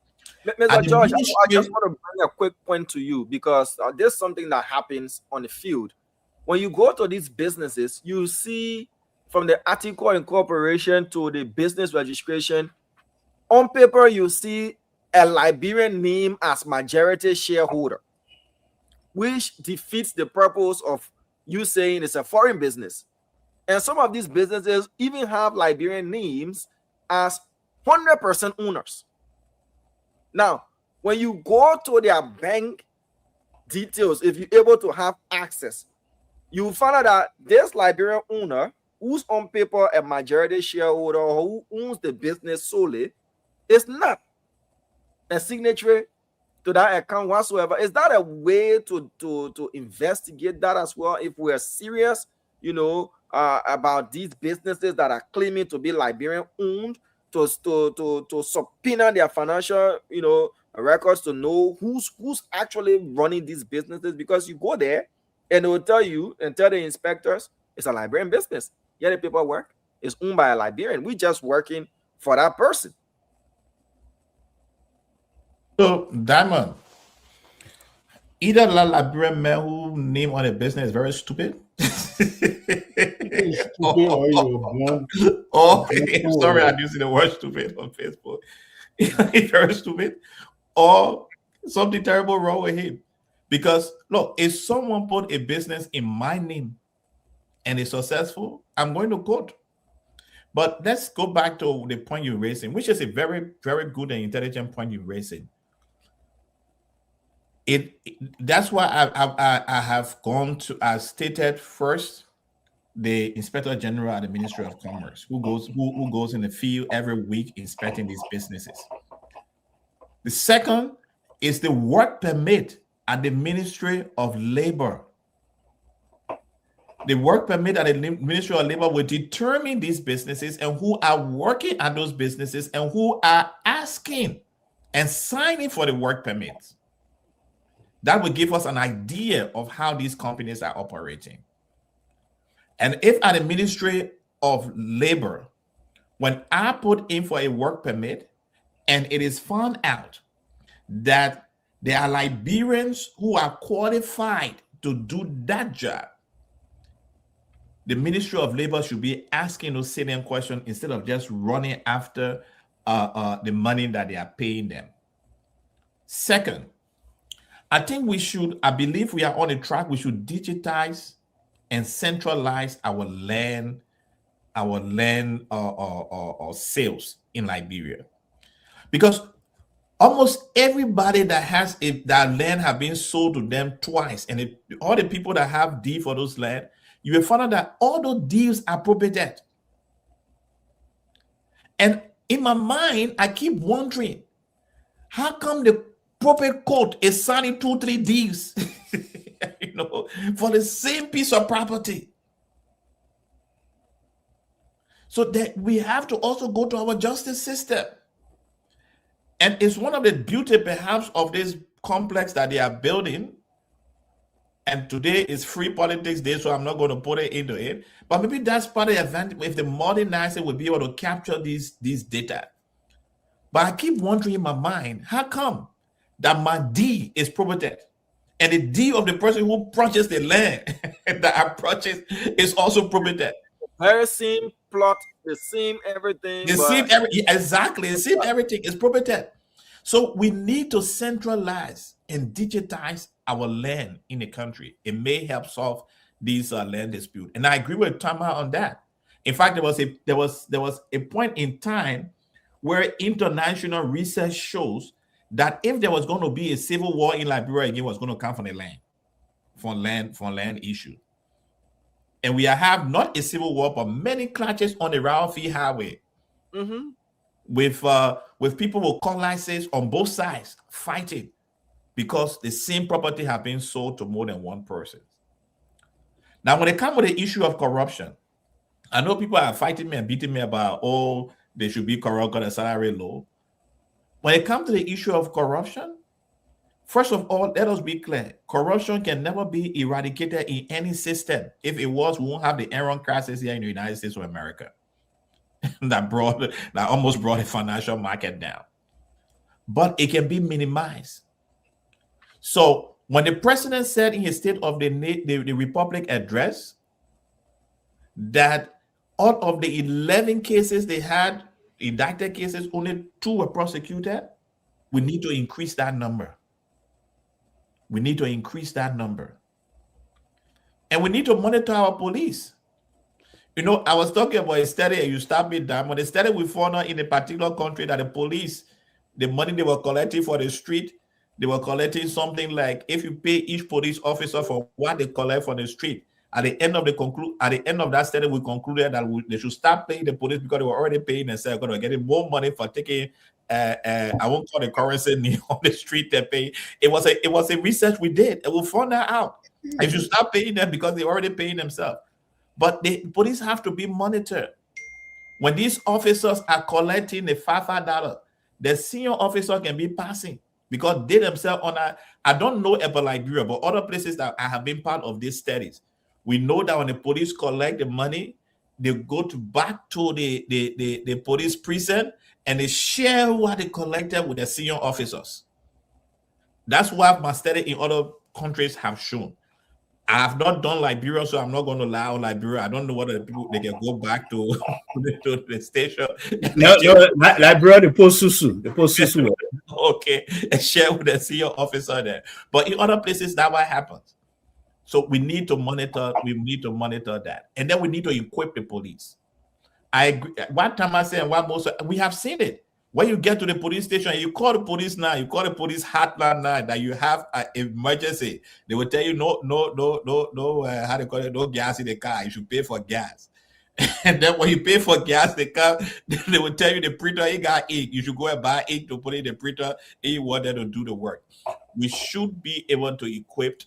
[SPEAKER 4] Mr. George, I just want to bring a quick point to you, because there's something that happens on the field. When you go to these businesses, you see from the article incorporation to the business registration, on paper, you see a Liberian name as majority shareholder, which defeats the purpose of you saying it's a foreign business. And some of these businesses even have Liberian names as 100% owners. Now, when you go to their bank details, if you're able to have access, you find out that this Liberian owner, who's on paper a majority shareholder or who owns the business solely, is not a signatory to that account whatsoever. Is that a way to investigate that as well? If we're serious, about these businesses that are claiming to be Liberian owned, to subpoena their financial, records to know who's actually running these businesses, because you go there and they will tell you and tell the inspectors it's a Liberian business. Yeah, the paperwork is owned by a Liberian. We're just working for that person.
[SPEAKER 11] So, Diamond, either the Liberian man who name on a business is very stupid. Sorry, I'm using the word stupid on Facebook. He's very stupid, or something terrible wrong with him. Because look, if someone put a business in my name and is successful, I'm going to court. But let's go back to the point you're raising, which is a very, very good and intelligent point you're raising. That's why I have gone to, as stated first, the Inspector General at the Ministry of Commerce, who goes in the field every week inspecting these businesses. The second is the work permit at the Ministry of Labor. The work permit at the Ministry of Labor will determine these businesses and who are working at those businesses and who are asking and signing for the work permits. That will give us an idea of how these companies are operating. And if at the Ministry of Labor, when I put in for a work permit and it is found out that there are Liberians who are qualified to do that job, the Ministry of Labor should be asking those salient questions instead of just running after the money that they are paying them. Second, I believe we are on a track. We should digitize and centralize our land sales in Liberia, because almost everybody that has that land have been sold to them twice, and all the people that have deed for those land, you will find out that all those deals are probated. And in my mind, I keep wondering, how come the probate court is signing 2-3 deals, for the same piece of property? So that we have to also go to our justice system. And it's one of the beauty perhaps of this complex that they are building. And today is free politics day, so I'm not going to put it into it. But maybe that's part of the advantage. If they modernize it, we'll be able to capture these data. But I keep wondering in my mind, how come that my deed is probated, and the deed of the person who purchased the land that I purchased is also probated?
[SPEAKER 4] Very same plot, the same everything.
[SPEAKER 11] Exactly, the same everything is probated. So we need to centralize and digitize our land in the country. It may help solve these land dispute. And I agree with Tama on that. In fact, there was a point in time where international research shows that if there was going to be a civil war in Liberia again, it was going to come from the land, for land issue. And we have not a civil war, but many clashes on the Ralphie Highway, with people with cutlasses on both sides fighting because the same property have been sold to more than one person. Now, when it comes to the issue of corruption, I know people are fighting me and beating me about, they should be corrupt because the salary low. When it comes to the issue of corruption, first of all, let us be clear. Corruption can never be eradicated in any system. If it was, we won't have the Enron crisis here in the United States of America that almost brought the financial market down. But it can be minimized. So when the president said in his State of the Republic address that out of the 11 cases they had, indicted cases, only 2 were prosecuted, we need to increase that number. We need to increase that number. And we need to monitor our police. I was talking about a study, and you start me down. When the study we found out in a particular country that the police, the money they were collecting for the street, they were collecting something like, if you pay each police officer for what they collect for the street, at the end of that study, we concluded that they should start paying the police because they were already paying themselves, because they were getting more money for taking I won't call the currency on the street they pay. It was a research we did, and we found that out. If you start paying them because they're already paying themselves. But the police have to be monitored. When these officers are collecting the $5, the senior officer can be passing because they themselves I don't know about Liberia, but other places that I have been part of these studies, we know that when the police collect the money, they go back to the police prison and they share what they collected with the senior officers. That's what my study in other countries have shown. I have not done Liberia, so I'm not going to lie on Liberia. I don't know whether people they can go back to the station.
[SPEAKER 10] No, Liberia, the post susu.
[SPEAKER 11] Okay, and share with the senior officer there. But in other places, that's what happens. So we need to monitor. We need to monitor that, and then we need to equip the police. I agree. One time I said, we have seen it. When you get to the police station, you call the police now, you call the police hotline now that you have an emergency. They will tell you no, how they call it, no gas in the car. You should pay for gas. And then when you pay for gas, they will tell you the printer ain't got ink. You should go and buy ink to put in the printer and you want them to do the work. We should be able to equip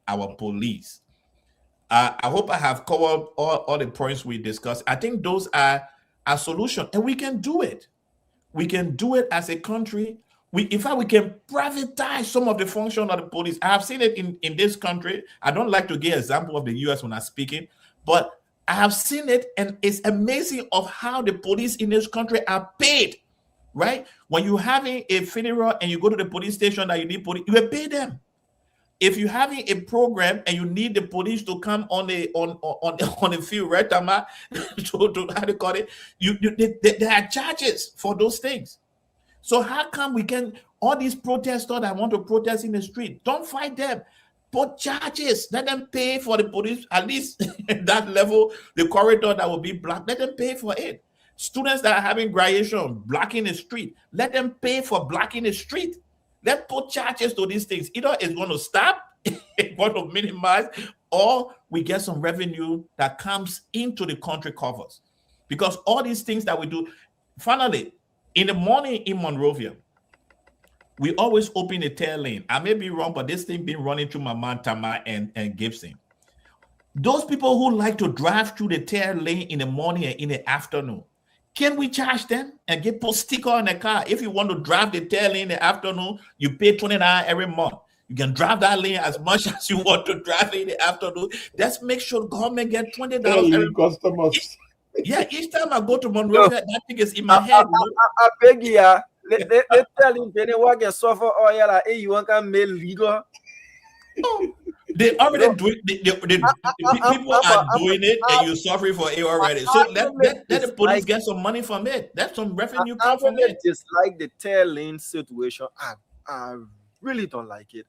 [SPEAKER 11] our police. I hope I have covered all the points we discussed. I think those are a solution, and we can do it. We can do it as a country. In fact, we can privatize some of the function of the police. I have seen it in this country. I don't like to give an example of the US when I'm speaking, but I have seen it, and it's amazing of how the police in this country are paid, right? When you're having a funeral and you go to the police station that you need police, you will pay them. If you're having a program and you need the police to come on the field, right, Tama, to how to call it, there are charges for those things. So how come we can, all these protesters that want to protest in the street, don't fight them. put charges. Let them pay for the police, at least that level, the corridor that will be blocked. Let them pay for it. Students that are having graduation, blocking the street, let them pay for blocking the street. Let's put charges to these things. Either it's going to stop, it's going to minimize, or we get some revenue that comes into the country covers. Because all these things that we do, finally, in the morning in Monrovia, we always open a tail lane. I may be wrong, but this thing been running through my mind, Tama and Gibson. Those people who like to drive through the tail lane in the morning and in the afternoon, can we charge them and put sticker on the car? If you want to drive the tail lane in the afternoon, you pay $29 every month. You can drive that lane as much as you want to drive in the afternoon. Let's make sure the government get $20 every
[SPEAKER 14] customers.
[SPEAKER 11] Each time I go to Monrovia, that thing is in my head.
[SPEAKER 4] I beg you. They tell him they work and suffer oil like hey, you want to make legal.
[SPEAKER 11] They already do it. People are doing it, and you're suffering for it already. So let the police get some money from it. That's some revenue come from it.
[SPEAKER 4] Just like the tail lane situation, I really don't like it.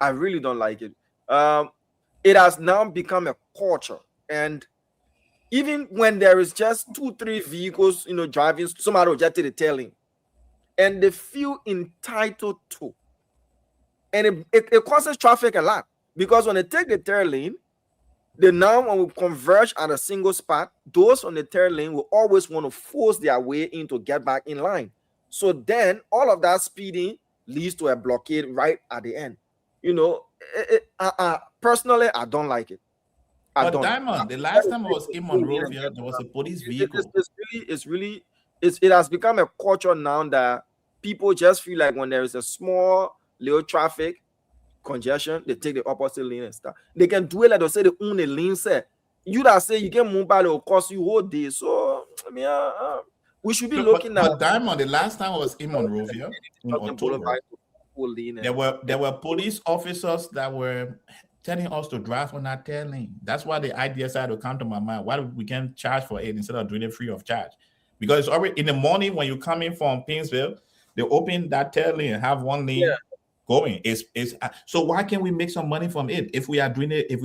[SPEAKER 4] I really don't like it. It has now become a culture, and even when there is just 2-3 vehicles, driving, somebody will just take the tail lane. And they feel entitled to. And it causes traffic a lot. Because when they take the tail lane, they now will converge at a single spot. Those on the tail lane will always want to force their way in to get back in line. So then all of that speeding leads to a blockade right at the end. Personally, I don't like it.
[SPEAKER 11] But Diamond, the last time I was in Monrovia, there was a police vehicle.
[SPEAKER 4] It has become a culture now that people just feel like when there is a small little traffic congestion, they take the opposite lane and stuff. They can do it like they say they own the lane set. You that say you can move by, it will cost you whole day. So I mean, we should be looking at.
[SPEAKER 11] But Diamond, the last time I was in Monrovia, in October, there were police officers that were telling us to drive on that tail lane. That's why the idea started to come to my mind. Why we can't charge for it instead of doing it free of charge? Because it's already in the morning when you come in from Painesville, they open that tail lane and have one lane going. So why can't we make some money from it if we are doing it?
[SPEAKER 4] I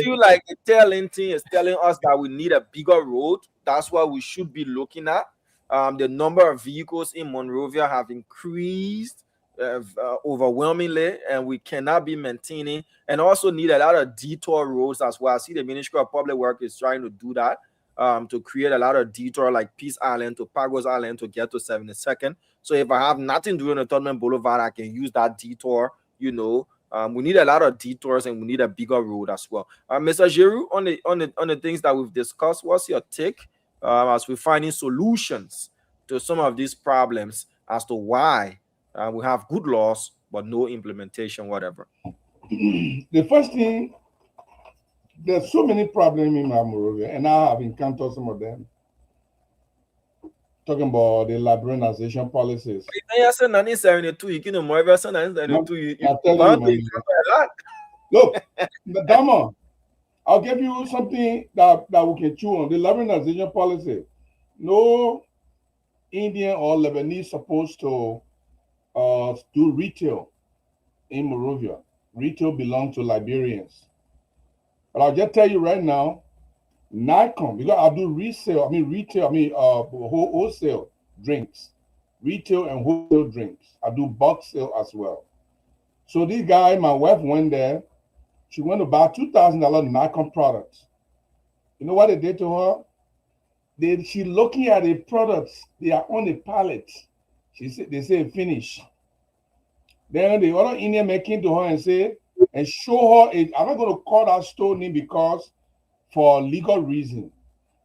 [SPEAKER 4] feel like the tail lane thing is telling us that we need a bigger road. That's what we should be looking at. The number of vehicles in Monrovia have increased overwhelmingly, and we cannot be maintaining, and also need a lot of detour roads as well. I see the Ministry of Public Works is trying to do that. To create a lot of detour like Peace Island to Pagos Island to get to 72nd. So if I have nothing to do on the Tubman Boulevard, I can use that detour. We need a lot of detours and we need a bigger road as well. Mr. Giroux, on the things that we've discussed, what's your take as we're finding solutions to some of these problems as to why we have good laws but no implementation, whatever?
[SPEAKER 14] The first thing, there's so many problems in Monrovia, and I have encountered some of them. Talking about the liberalization policies. Look, Dama, I'll give you something that we can chew on. The liberalization policy. No Indian or Lebanese supposed to do retail in Monrovia. Retail belongs to Liberians. But I'll just tell you right now, Nikon, because I do wholesale drinks, retail and wholesale drinks. I do bulk sale as well. So this guy, my wife went there. She went to buy $2,000 Nikon products. You know what they did to her? She looking at the products. They are on the pallet. They say finish. Then the other Indian man came to her and said, and show her it. I'm not going to call that store name because for legal reason.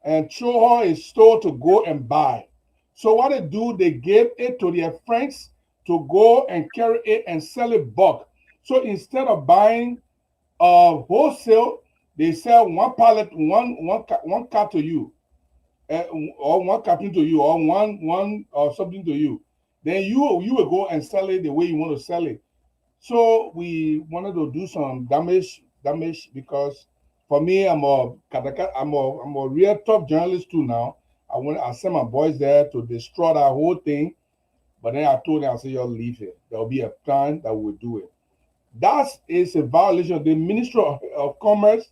[SPEAKER 14] And show her a store to go and buy. So what they do, they gave it to their friends to go and carry it and sell it bulk. So instead of buying wholesale, they sell one pallet, one car to you, or one carton to you, or one or something to you. Then you will go and sell it the way you want to sell it. So we wanted to do some damage because for me, I'm a real tough journalist too now. I sent my boys there to destroy that whole thing, but then I told them, I said, y'all leave it. There'll be a plan that we'll do it. That is a violation. The Ministry of Commerce,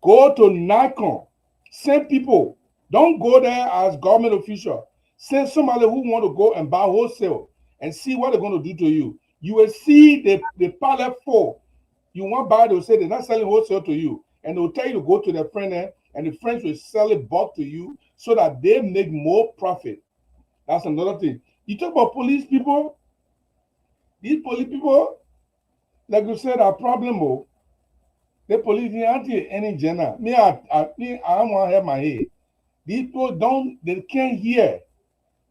[SPEAKER 14] go to NICON, send people. Don't go there as government official. Send somebody who want to go and buy wholesale and see what they're going to do to you. You will see the pallet full. You want buy, they'll say they're not selling wholesale to you. And they'll tell you to go to their friend there, and the friends will sell it bulk to you so that they make more profit. That's another thing. You talk about police people. These police people, like you said, are problem. The police ain't any general. Me, I don't want to have my head. These people they can't hear.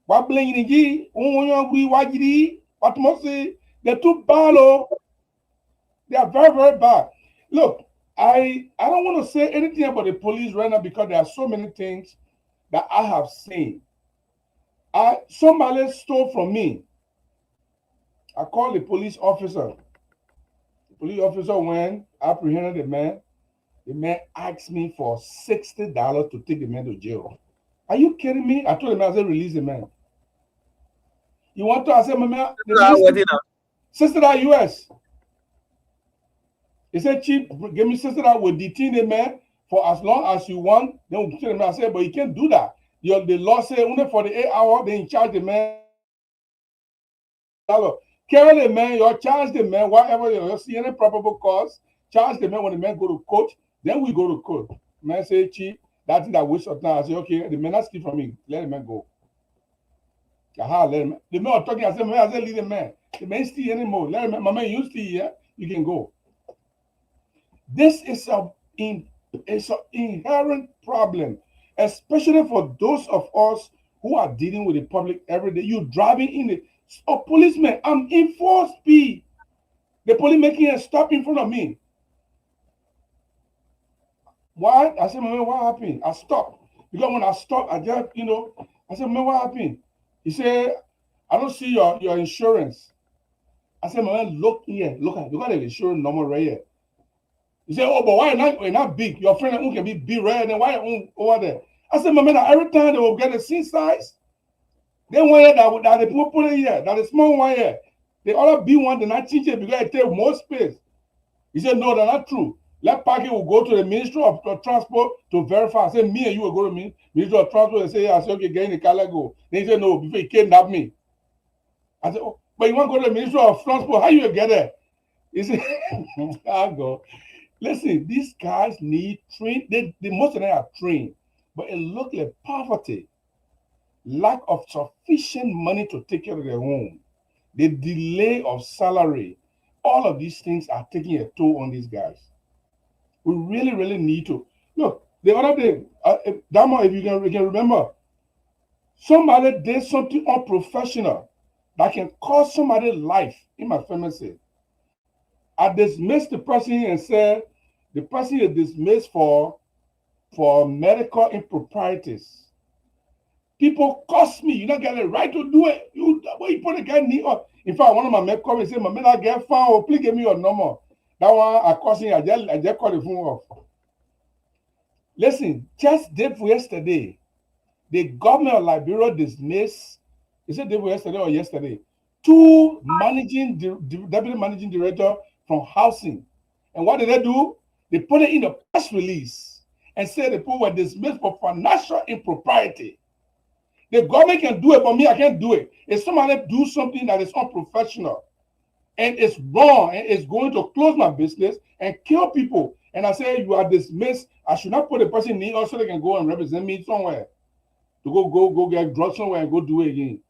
[SPEAKER 14] What bling in what must say? They're too bad. They are very, very bad. Look, I don't want to say anything about the police right now because there are so many things that I have seen. Somebody stole from me. I called the police officer. The police officer went, apprehended the man. The man asked me for $60 to take the man to jail. Are you kidding me? I told the man, I said, release the man. You want to? I said, my man, $60 US. He said, Chief, give me $60, we'll detain the man for as long as you want. Then we'll detain the man. I said, but you can't do that. The law says only for the 8 hours, they charge the man. Carry the man, you charge the man, whatever you see any probable cause, charge the man when the man go to court, then we go to court. The man say, Chief, that's that waste of time. I say, okay, the man not steal from me. Let the man go. Let him. The man was talking, I said, leave the man. The man steal anymore. Let him, my man, you steal here, you can go. This is an inherent problem, especially for those of us who are dealing with the public every day. You driving in a policeman, I'm in 4 speed. The police making a stop in front of me. Why? I said, man, what happened? I stopped. Because when I stopped, I just, I said, man, what happened? He said, I don't see your insurance. I said, man, look here. Look at the insurance number right here. He said, oh, but why not big? Your friend can be big red, and why over there? I said, my man, every time they will get a C size, they want that they put it here, that the small one here. The other big one, they not change it because it takes more space. He said, no, that's not true. Let Parky will go to the Ministry of Transport to verify. I said, me and you will go to the Ministry of Transport and say, yeah, I said, okay, get in the car, let go. Then he said, no, before he kidnapped me. I said, oh, but you want to go to the Ministry of Transport? How you get there? He said, I'll go. Listen, these guys need train. Most of them are trained, but it looks like poverty, lack of sufficient money to take care of their home, the delay of salary. All of these things are taking a toll on these guys. We really, really need to look. The other day, Damo, if you can remember, somebody did something unprofessional that can cost somebody's life in my family. I dismissed the person and said the person is dismissed for medical improprieties. People cost me. You don't get the right to do it. You put a guy knee up. In fact, one of my men called me and said, my man, I get found. Oh, please give me your number. That one I cost him. I just called the phone off. Listen, just day for yesterday, the government of Liberia dismissed, is it day for yesterday or yesterday? 2 deputy managing director from housing. And what did they do? They put it in the press release and said the people were dismissed for financial impropriety. The government can do it, but me, I can't do it. If somebody do something that is unprofessional and it's wrong and it's going to close my business and kill people, and I say you are dismissed, I should not put the person in so they can go and represent me somewhere to go get drugs somewhere and go do it again.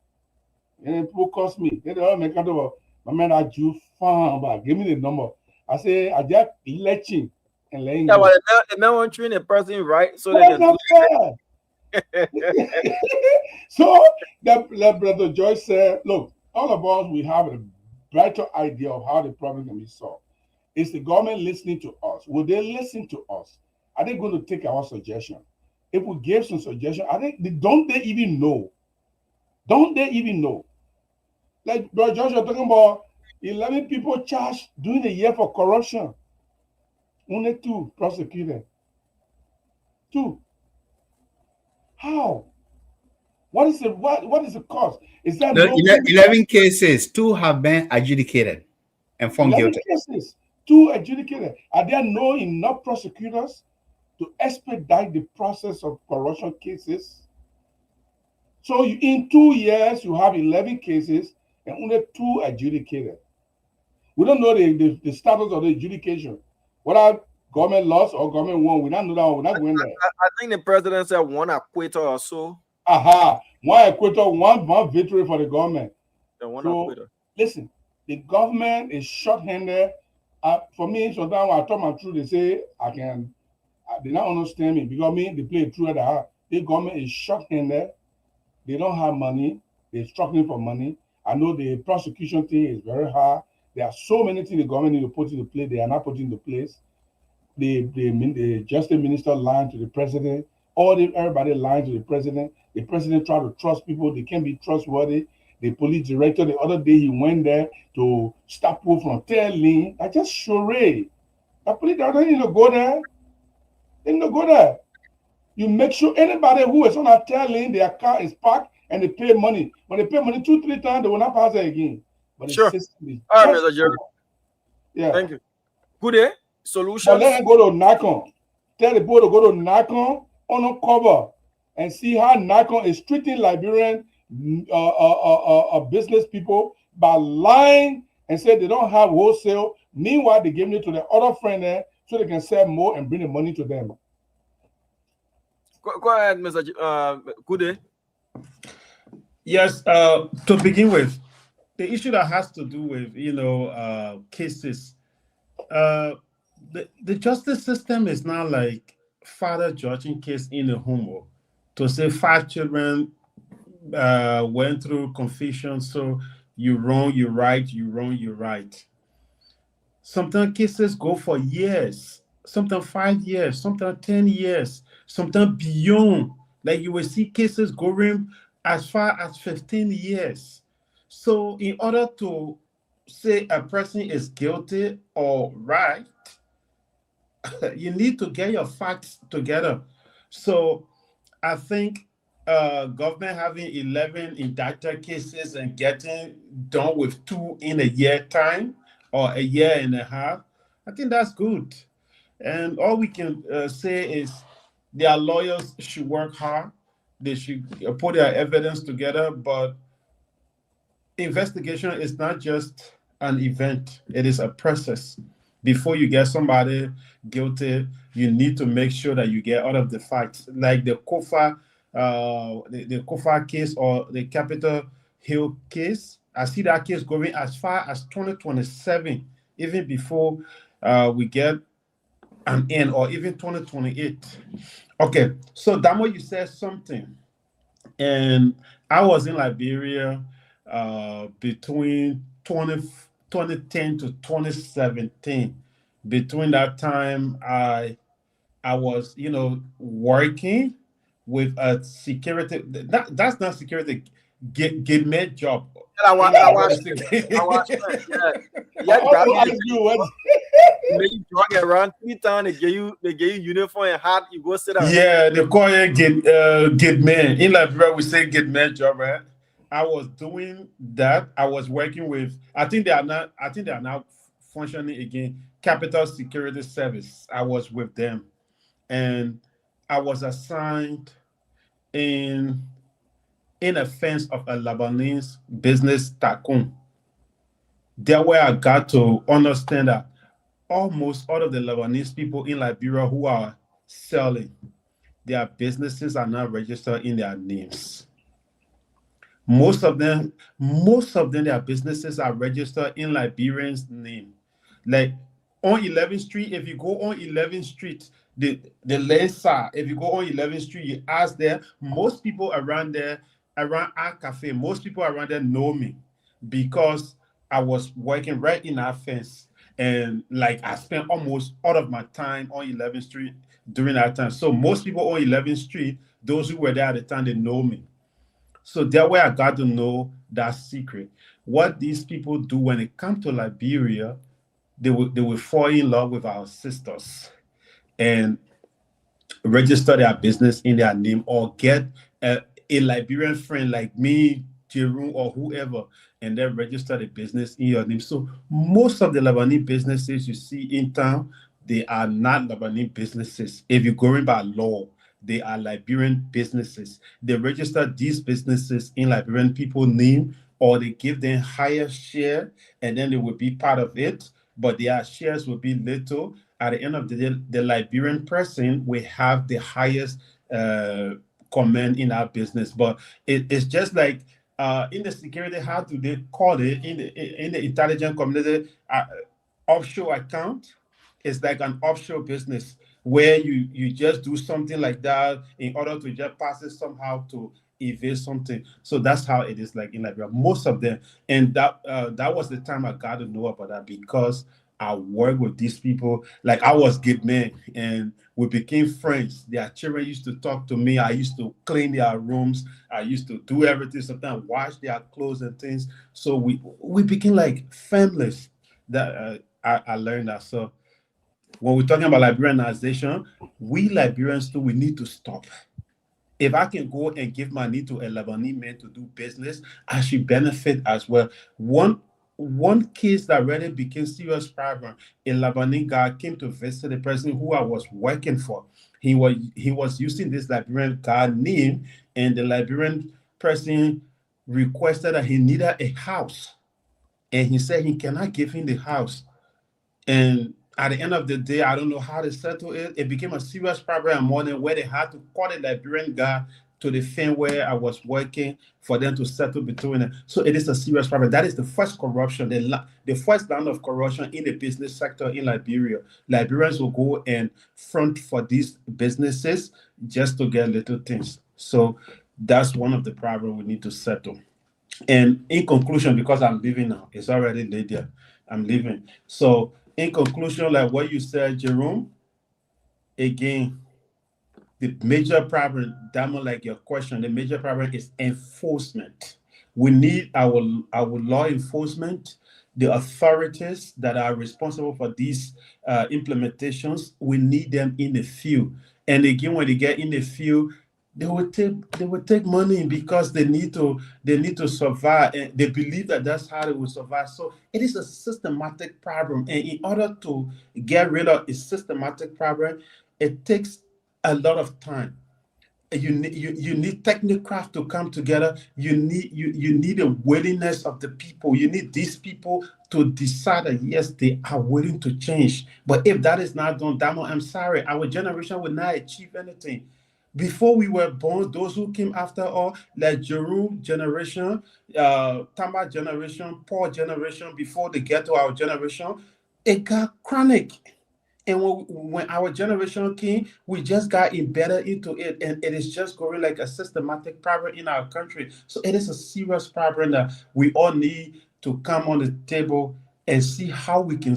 [SPEAKER 14] And people cost me. They all make out of my man. I do fine, but give me the number. I say I just let you and letting
[SPEAKER 4] go.
[SPEAKER 14] Well,
[SPEAKER 4] the man won't train a person right, so they can do it.
[SPEAKER 14] So that Brother Joyce said, look, all of us, we have a better idea of how the problem can be solved. Is the government listening to us? Will they listen to us? Are they going to take our suggestion? If we give some suggestion, don't they even know? Don't they even know? Like Brother Joyce, you're talking about 11 people charged during the year for corruption. Only 2 prosecuted. 2. How? What is the cost? Is that
[SPEAKER 10] 11 cases, 2 have been adjudicated. and found
[SPEAKER 14] 11
[SPEAKER 10] guilty.
[SPEAKER 14] cases, 2 adjudicated. Are there no enough prosecutors to expedite the process of corruption cases? So in 2 years, you have 11 cases and only 2 adjudicated. We don't know the status of the adjudication. Whether government lost or government won, we don't know that. We're not going there.
[SPEAKER 4] I think the president said 1 acquittal or so.
[SPEAKER 14] Aha, 1 acquittal, one victory for the government.
[SPEAKER 4] The 1
[SPEAKER 14] So,
[SPEAKER 4] acquittal.
[SPEAKER 14] listen, the government is short-handed. For me, sometimes when I talk my truth, they say they don't understand me because they play true at the heart. The government is short-handed. They don't have money. They're struggling for money. I know the prosecution thing is very hard. There are so many things the government need to put into place. They are not putting into place. The justice minister lying to the president. Everybody lying to the president. The president try to trust people. They can't be trustworthy. The police director, the other day, he went there to stop people from telling. I just charade. The police director need to go there. They need to go there. You make sure anybody who is on a tail lane, their car is parked and they pay money. When they pay money 2-3 times, they will not pass it again. But
[SPEAKER 4] sure. All right, Mr. Jerry.
[SPEAKER 14] Yeah.
[SPEAKER 4] Thank you. Good day. Solutions.
[SPEAKER 14] But let them go to Nakon. Tell the boy to go to Nakon on cover and see how Nakon is treating Liberian business people by lying and say they don't have wholesale. Meanwhile, they give it to their other friend there so they can sell more and bring the money to them.
[SPEAKER 4] Go ahead, Mr. Kude.
[SPEAKER 13] Yes, to begin with, the issue that has to do with, cases, the justice system is not like father judging case in a home to say 5 children went through confusion, so you wrong, you right, you wrong, you right. Sometimes cases go for years, sometimes 5 years, sometimes 10 years, sometimes beyond. Like you will see cases going as far as 15 years. So in order to say a person is guilty or right, you need to get your facts together. So I think government having 11 indicted cases and getting done with 2 in a year time or a year and a half, I think that's good. And all we can say is their lawyers should work hard. They should put their evidence together, but investigation is not just an event. It is a process. Before you get somebody guilty, you need to make sure that you get all of the facts. Like the Kofa, the Kofa case or the Capitol Hill case, I see that case going as far as 2027, even before we get an end, or even 2028. Okay, so Damo, you said something, and I was in Liberia between 2010 to 2017. Between that time, I was, working with a security. That's not security. Get med job.
[SPEAKER 4] I watched it. You jog around 3 times. They give you uniform and hat. You go sit down.
[SPEAKER 13] Yeah, they call it get man. In Liberia, we say get man job, right? I was doing that. I was working with. I think they are now functioning again. Capital Security Service. I was with them, and I was assigned in a fence of a Lebanese business tycoon. There where I got to understand that almost all of the Lebanese people in Liberia who are selling, their businesses are not registered in their names. Most of them, their businesses are registered in Liberians' name. Like on 11th Street, if you go on 11th Street, the left side, if you go on 11th Street, you ask there, most people around there, around our cafe, most people around there know me because I was working right in our fence. And like I spent almost all of my time on 11th Street during that time. So most people on 11th Street, those who were there at the time, they know me. So that way I got to know that secret. What these people do when it comes to Liberia, they will fall in love with our sisters and register their business in their name or get a Liberian friend like me, Jerome or whoever, and then register the business in your name. So most of the Lebanese businesses you see in town, they are not Lebanese businesses. If you're going by law, they are Liberian businesses. They register these businesses in Liberian people's name, or they give them higher share, and then they will be part of it. But their shares will be little. At the end of the day, the Liberian person will have the highest command in our business. But it's just like in the security, how do they call it in the intelligence community? Offshore account is like an offshore business where you just do something like that in order to just pass it somehow to evade something. So that's how it is like in Liberia. Most of them, and that was the time I got to know about that, because I work with these people. Like I was good man, and we became friends. Their children used to talk to me. I used to clean their rooms. I used to do everything. Sometimes wash their clothes and things. So we became like families. That I learned that. So when we're talking about Liberianization, we Liberians too, we need to stop. If I can go and give money to a Lebanese man to do business, I should benefit as well. One case that really became serious problem, a Lebanese guy came to visit the person who I was working for. He was using this Liberian guy name, and the Liberian person requested that he needed a house. And he said he cannot give him the house. And at the end of the day, I don't know how to settle it. It became a serious problem morning where they had to call the Liberian guy to the firm where I was working for them to settle between them. So it is a serious problem. That is the first corruption, the first round of corruption in the business sector in Liberia. Liberians will go and front for these businesses just to get little things. So that's one of the problems we need to settle. And in conclusion, because I'm leaving now, it's already late there. I'm leaving. So in conclusion, like what you said, Jerome, again, the major problem, Damon, like your question, the major problem is enforcement. We need our law enforcement, the authorities that are responsible for these implementations. We need them in the field. And again, when they get in the field, they will take money because they need to survive, and they believe that that's how they will survive. So it is a systematic problem, and in order to get rid of a systematic problem, it takes a lot of time. You need technocrats to come together. You need a willingness of the people. You need these people to decide that yes, they are willing to change. But if that is not done, Damo, I'm sorry, our generation will not achieve anything. Before we were born, those who came after all, like Jerome generation, Tamba generation, Paul generation, before they get to our generation, it got chronic. And when our generation came, we just got embedded into it, and it is just going like a systematic problem in our country. So it is a serious problem that we all need to come on the table and see how we can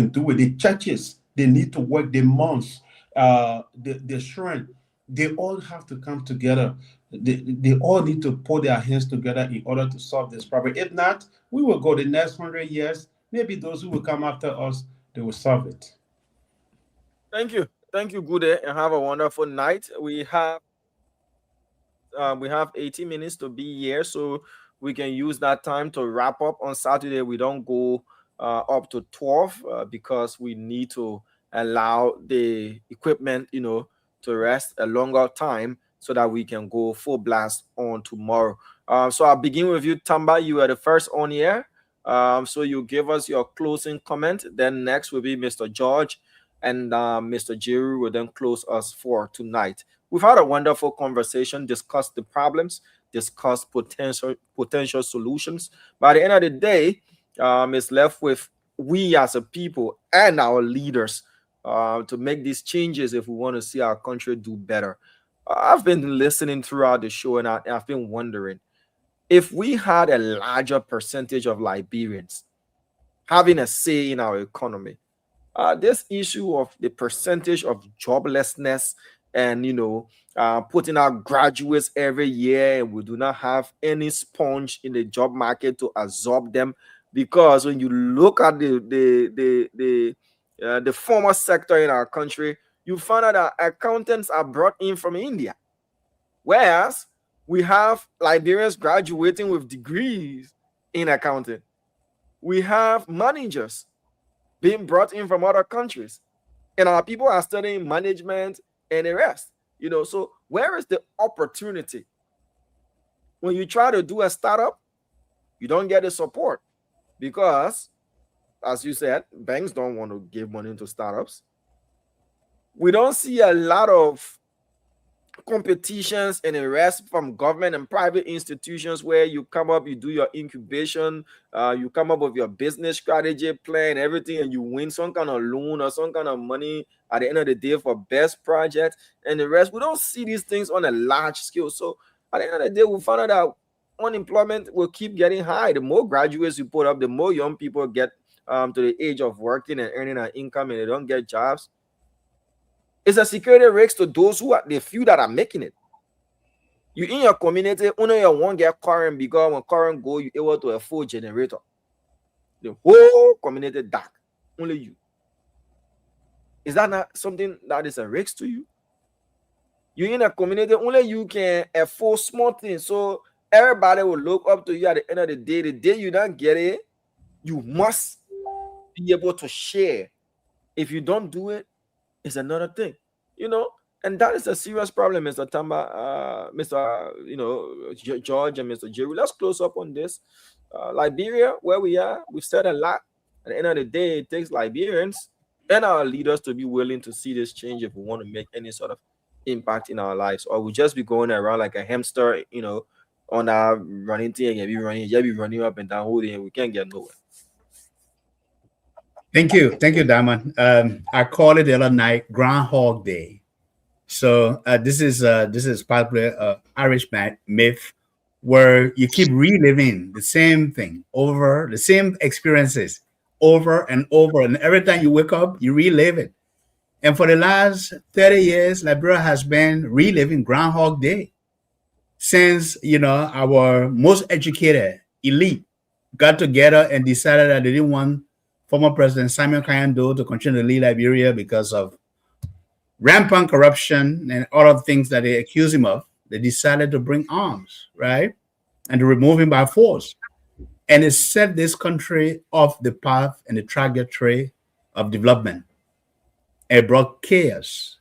[SPEAKER 13] do it. The churches, they need to work. The monks, the shrine, they all have to come together. They all need to put their hands together in order to solve this problem. If not, we will go the next 100 years. Maybe those who will come after us, they will solve it.
[SPEAKER 4] Thank you, Gude, and have a wonderful night. We have 80 minutes to be here, so we can use that time to wrap up. On Saturday, we don't go up to 12 because we need to allow the equipment, to rest a longer time so that we can go full blast on tomorrow. So I'll begin with you, Tamba. You are the first on here. So you give us your closing comment. Then next will be Mr. George, and Mr. Jerry will then close us for tonight. We've had a wonderful conversation, discussed the problems, discussed potential solutions. By the end of the day, it's left with we as a people and our leaders to make these changes if we want to see our country do better. I've been listening throughout the show, and I've been wondering, if we had a larger percentage of Liberians having a say in our economy, this issue of the percentage of joblessness and putting out graduates every year, and we do not have any sponge in the job market to absorb them, because when you look at the formal sector in our country, you find out that accountants are brought in from India, whereas We have Liberians graduating with degrees in accounting. We have managers being brought in from other countries, and our people are studying management and the rest. So where is the opportunity? When you try to do a startup, you don't get the support because, as you said, banks don't want to give money to startups. We don't see a lot of competitions and the rest from government and private institutions where you come up, you do your incubation, you come up with your business strategy plan, everything, and you win some kind of loan or some kind of money at the end of the day for best project and the rest. We don't see these things on a large scale. So at the end of the day, we found out that unemployment will keep getting high. The more graduates you put up, the more young people get to the age of working and earning an income and they don't get jobs. It's a security risk to those who are the few that are making it. You in your community, only you won't get current because when current go, you able to afford generator. The whole community dark. Only you. Is that not something that is a risk to you? You in a community, only you can afford small things. So everybody will look up to you at the end of the day. The day you don't get it, you must be able to share. If you don't do it, it's another thing, and that is a serious problem, Mr. Tamba, Mr. George and Mr. Jerry. Let's close up on this. Liberia, where we are, we've said a lot. At the end of the day, it takes Liberians and our leaders to be willing to see this change if we want to make any sort of impact in our lives, or we just be going around like a hamster, on our running thing and be running up and down whole day, and we can't get nowhere.
[SPEAKER 10] Thank you, Diamond. I called it the other night Groundhog Day. So this is probably an Irish myth where you keep reliving the same thing over, the same experiences over and over, and every time you wake up, you relive it. And for the last 30 years, Liberia has been reliving Groundhog Day since our most educated elite got together and decided that they didn't want former President Simon Kayando to continue to lead Liberia because of rampant corruption and other things that they accuse him of. They decided to bring arms, right? And to remove him by force. And it set this country off the path and the trajectory of development. It brought chaos.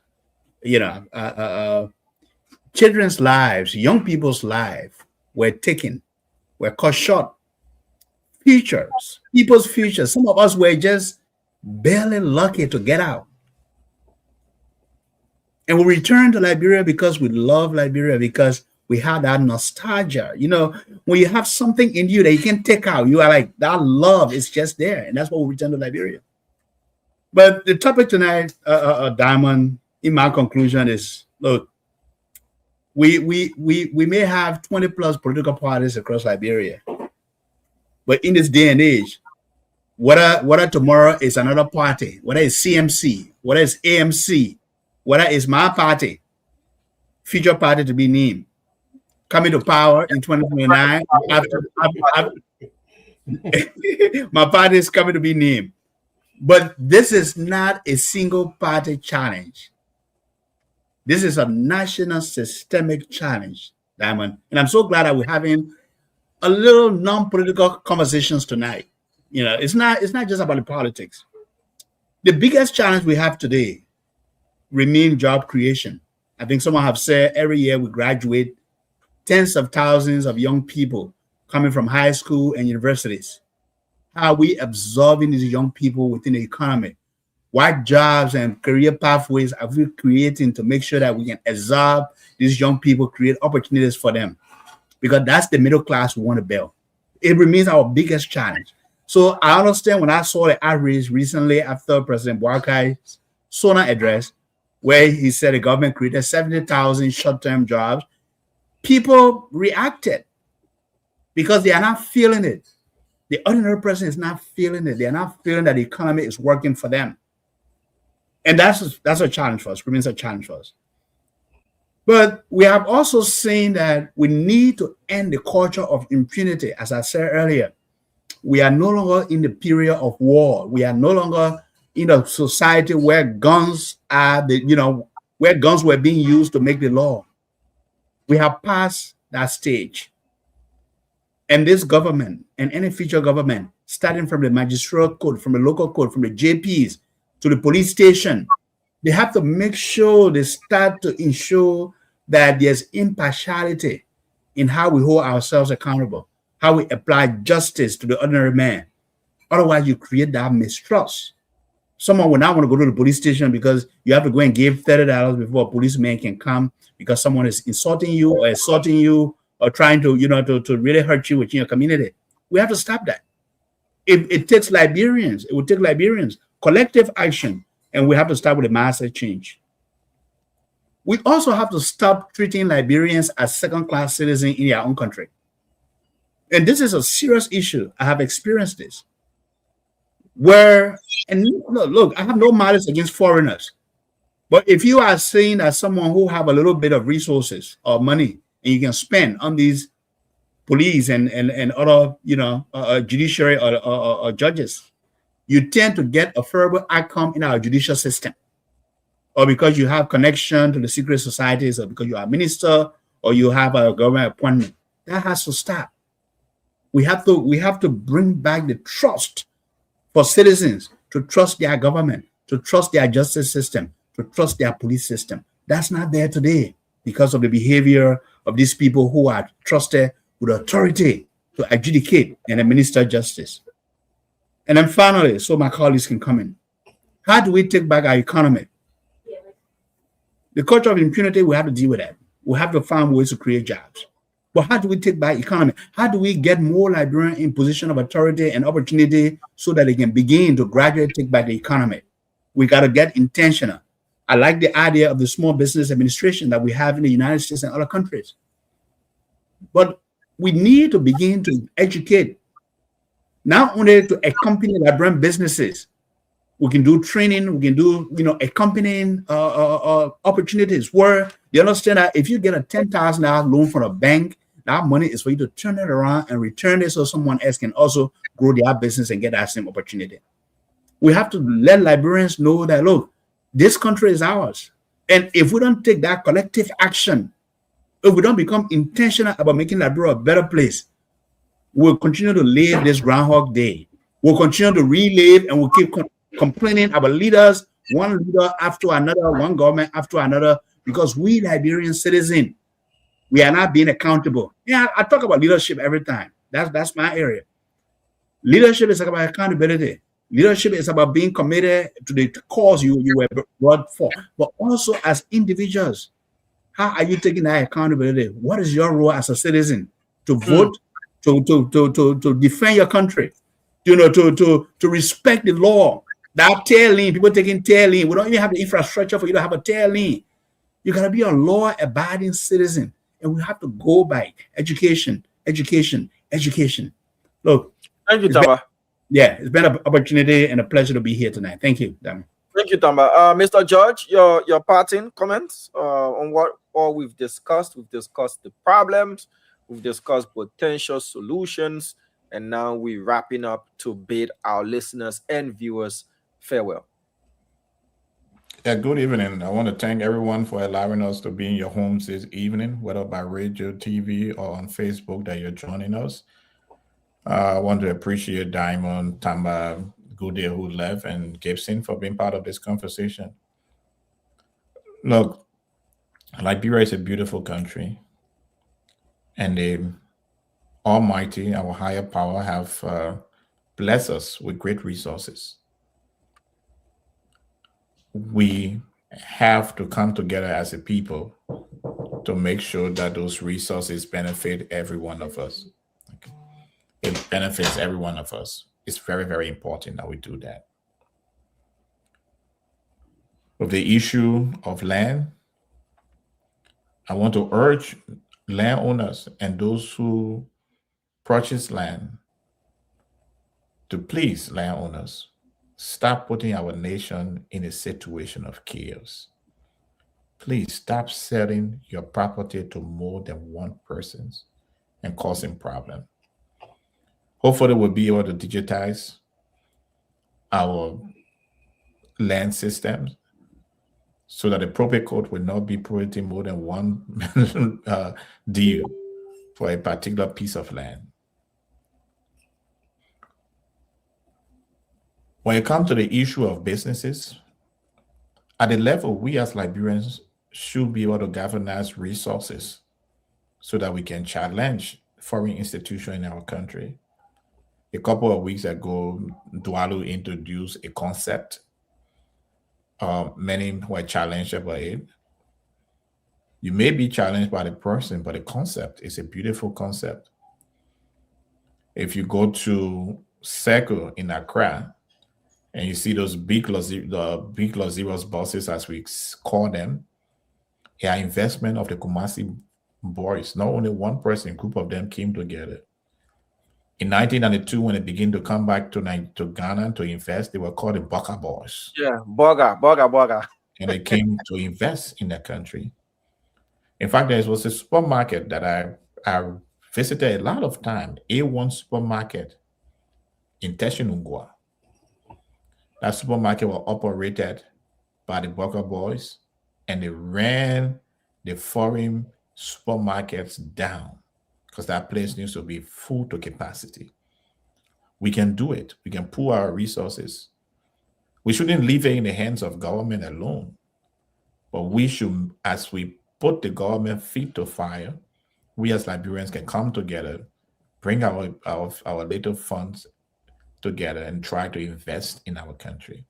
[SPEAKER 10] Children's lives, young people's lives were taken, were cut short. People's futures. Some of us were just barely lucky to get out. And we returned to Liberia because we love Liberia, because we had that nostalgia. When you have something in you that you can take out, you are like, that love is just there. And that's what we returned to Liberia. But the topic tonight, Diamond, in my conclusion is, look, we may have 20 plus political parties across Liberia. But in this day and age, whether tomorrow is another party, whether it's CMC, whether it's AMC, whether it's my party, future party to be named, coming to power in 2029, my party is coming to be named. But this is not a single party challenge. This is a national systemic challenge, Diamond. And I'm so glad that we're having a little non-political conversations tonight. It's not just about the politics. The biggest challenge we have today remains job creation. I think someone have said every year we graduate tens of thousands of young people coming from high school and universities. How are we absorbing these young people within the economy? What jobs and career pathways are we creating to make sure that we can absorb these young people, create opportunities for them? Because that's the middle class we want to build. It remains our biggest challenge. So I understand when I saw the outrage recently after President Boakai's SONA address, where he said the government created 70,000 short-term jobs, people reacted because they are not feeling it. The ordinary person is not feeling it. They are not feeling that the economy is working for them. And that's a challenge for us, remains a challenge for us. But we have also seen that we need to end the culture of impunity. As I said earlier, we are no longer in the period of war. We are no longer in a society where guns are where guns were being used to make the law. We have passed that stage. And this government and any future government, starting from the magisterial code, from the local code, from the JPs to the police station, they have to make sure they start to ensure that there's impartiality in how we hold ourselves accountable, how we apply justice to the ordinary man. Otherwise, you create that mistrust. Someone will not want to go to the police station because you have to go and give $30 before a policeman can come because someone is insulting you or assaulting you or trying to, to really hurt you within your community. We have to stop that. It takes Liberians. It will take Liberians. Collective action. And we have to start with a massive change. We also have to stop treating Liberians as second-class citizens in their own country. And this is a serious issue. I have experienced this. And look, I have no malice against foreigners. But if you are seen as someone who have a little bit of resources or money and you can spend on these police and other, judiciary or judges, you tend to get a favorable outcome in our judicial system. Or because you have connection to the secret societies, or because you are a minister, or you have a government appointment. That has to stop. We have to bring back the trust for citizens to trust their government, to trust their justice system, to trust their police system. That's not there today because of the behavior of these people who are trusted with authority to adjudicate and administer justice. And then finally, so my colleagues can come in, how do we take back our economy? The culture of impunity, we have to deal with that. We have to find ways to create jobs. But how do we take back economy? How do we get more Liberians in position of authority and opportunity so that they can begin to gradually take back the economy? We got to get intentional. I like the idea of the small business administration that we have in the United States and other countries. But we need to begin to educate, not only to accompany Liberian businesses. We can do training, we can do, accompanying opportunities where you understand that if you get a $10,000 loan from a bank, that money is for you to turn it around and return it so someone else can also grow their business and get that same opportunity. We have to let Liberians know that, look, this country is ours. And if we don't take that collective action, if we don't become intentional about making Liberia a better place, we'll continue to live this Groundhog Day. We'll continue to relive and we'll keep complaining about leaders, one leader after another, one government after another, because we Liberian citizens, we are not being accountable. Yeah, I talk about leadership every time. That's my area. Leadership is about accountability. Leadership is about being committed to the cause you were brought for. But also as individuals, how are you taking that accountability? What is your role as a citizen? To vote, to defend your country, to respect the law. That tail lane, people taking tail lane. We don't even have the infrastructure for you to have a tail lane. You got to be a law-abiding citizen. And we have to go by education. Look.
[SPEAKER 4] Thank you, Tamba.
[SPEAKER 10] It's been an opportunity and a pleasure to be here tonight. Thank you, Dami.
[SPEAKER 4] Thank you, Tamba. Mr. George, your parting comments on what all we've discussed. We've discussed the problems. We've discussed potential solutions. And now we're wrapping up to bid our listeners and viewers farewell.
[SPEAKER 11] Yeah, good evening. I want to thank everyone for allowing us to be in your homes this evening, whether by radio, TV, or on Facebook that you're joining us. I want to appreciate Diamond, Tamba, Goodyear, who left, and Gibson for being part of this conversation. Look, Liberia is a beautiful country, and the Almighty, our higher power, have blessed us with great resources. We have to come together as a people to make sure that those resources benefit every one of us. Okay. It benefits every one of us. It's very, very important that we do that. With the issue of land, I want to urge landowners and those who purchase land to please landowners, stop putting our nation in a situation of chaos. Please stop selling your property to more than one person and causing problems. Hopefully we'll be able to digitize our land systems so that the probate court will not be prohibiting more than one deal for a particular piece of land. When it comes to the issue of businesses, at the level we as Liberians should be able to galvanize resources so that we can challenge foreign institutions in our country. A couple of weeks ago, Dualu introduced a concept. Many were challenged about it. You may be challenged by the person, but the concept is a beautiful concept. If you go to Circle in Accra and you see those big luxurious buses, as we call them, they are investment of the Kumasi boys. Not only one person, a group of them came together. In 1992, when they began to come back to Ghana to invest, they were called the Boga Boys.
[SPEAKER 4] Yeah, Boga.
[SPEAKER 11] And they came to invest in the country. In fact, there was a supermarket that I visited a lot of time, A1 supermarket in Teshinungwa. That supermarket was operated by the Boga Boys, and they ran the foreign supermarkets down because that place needs to be full to capacity. We can do it. We can pool our resources. We shouldn't leave it in the hands of government alone, but we should, as we put the government feet to fire, we as Liberians can come together, bring our little funds together and try to invest in our country.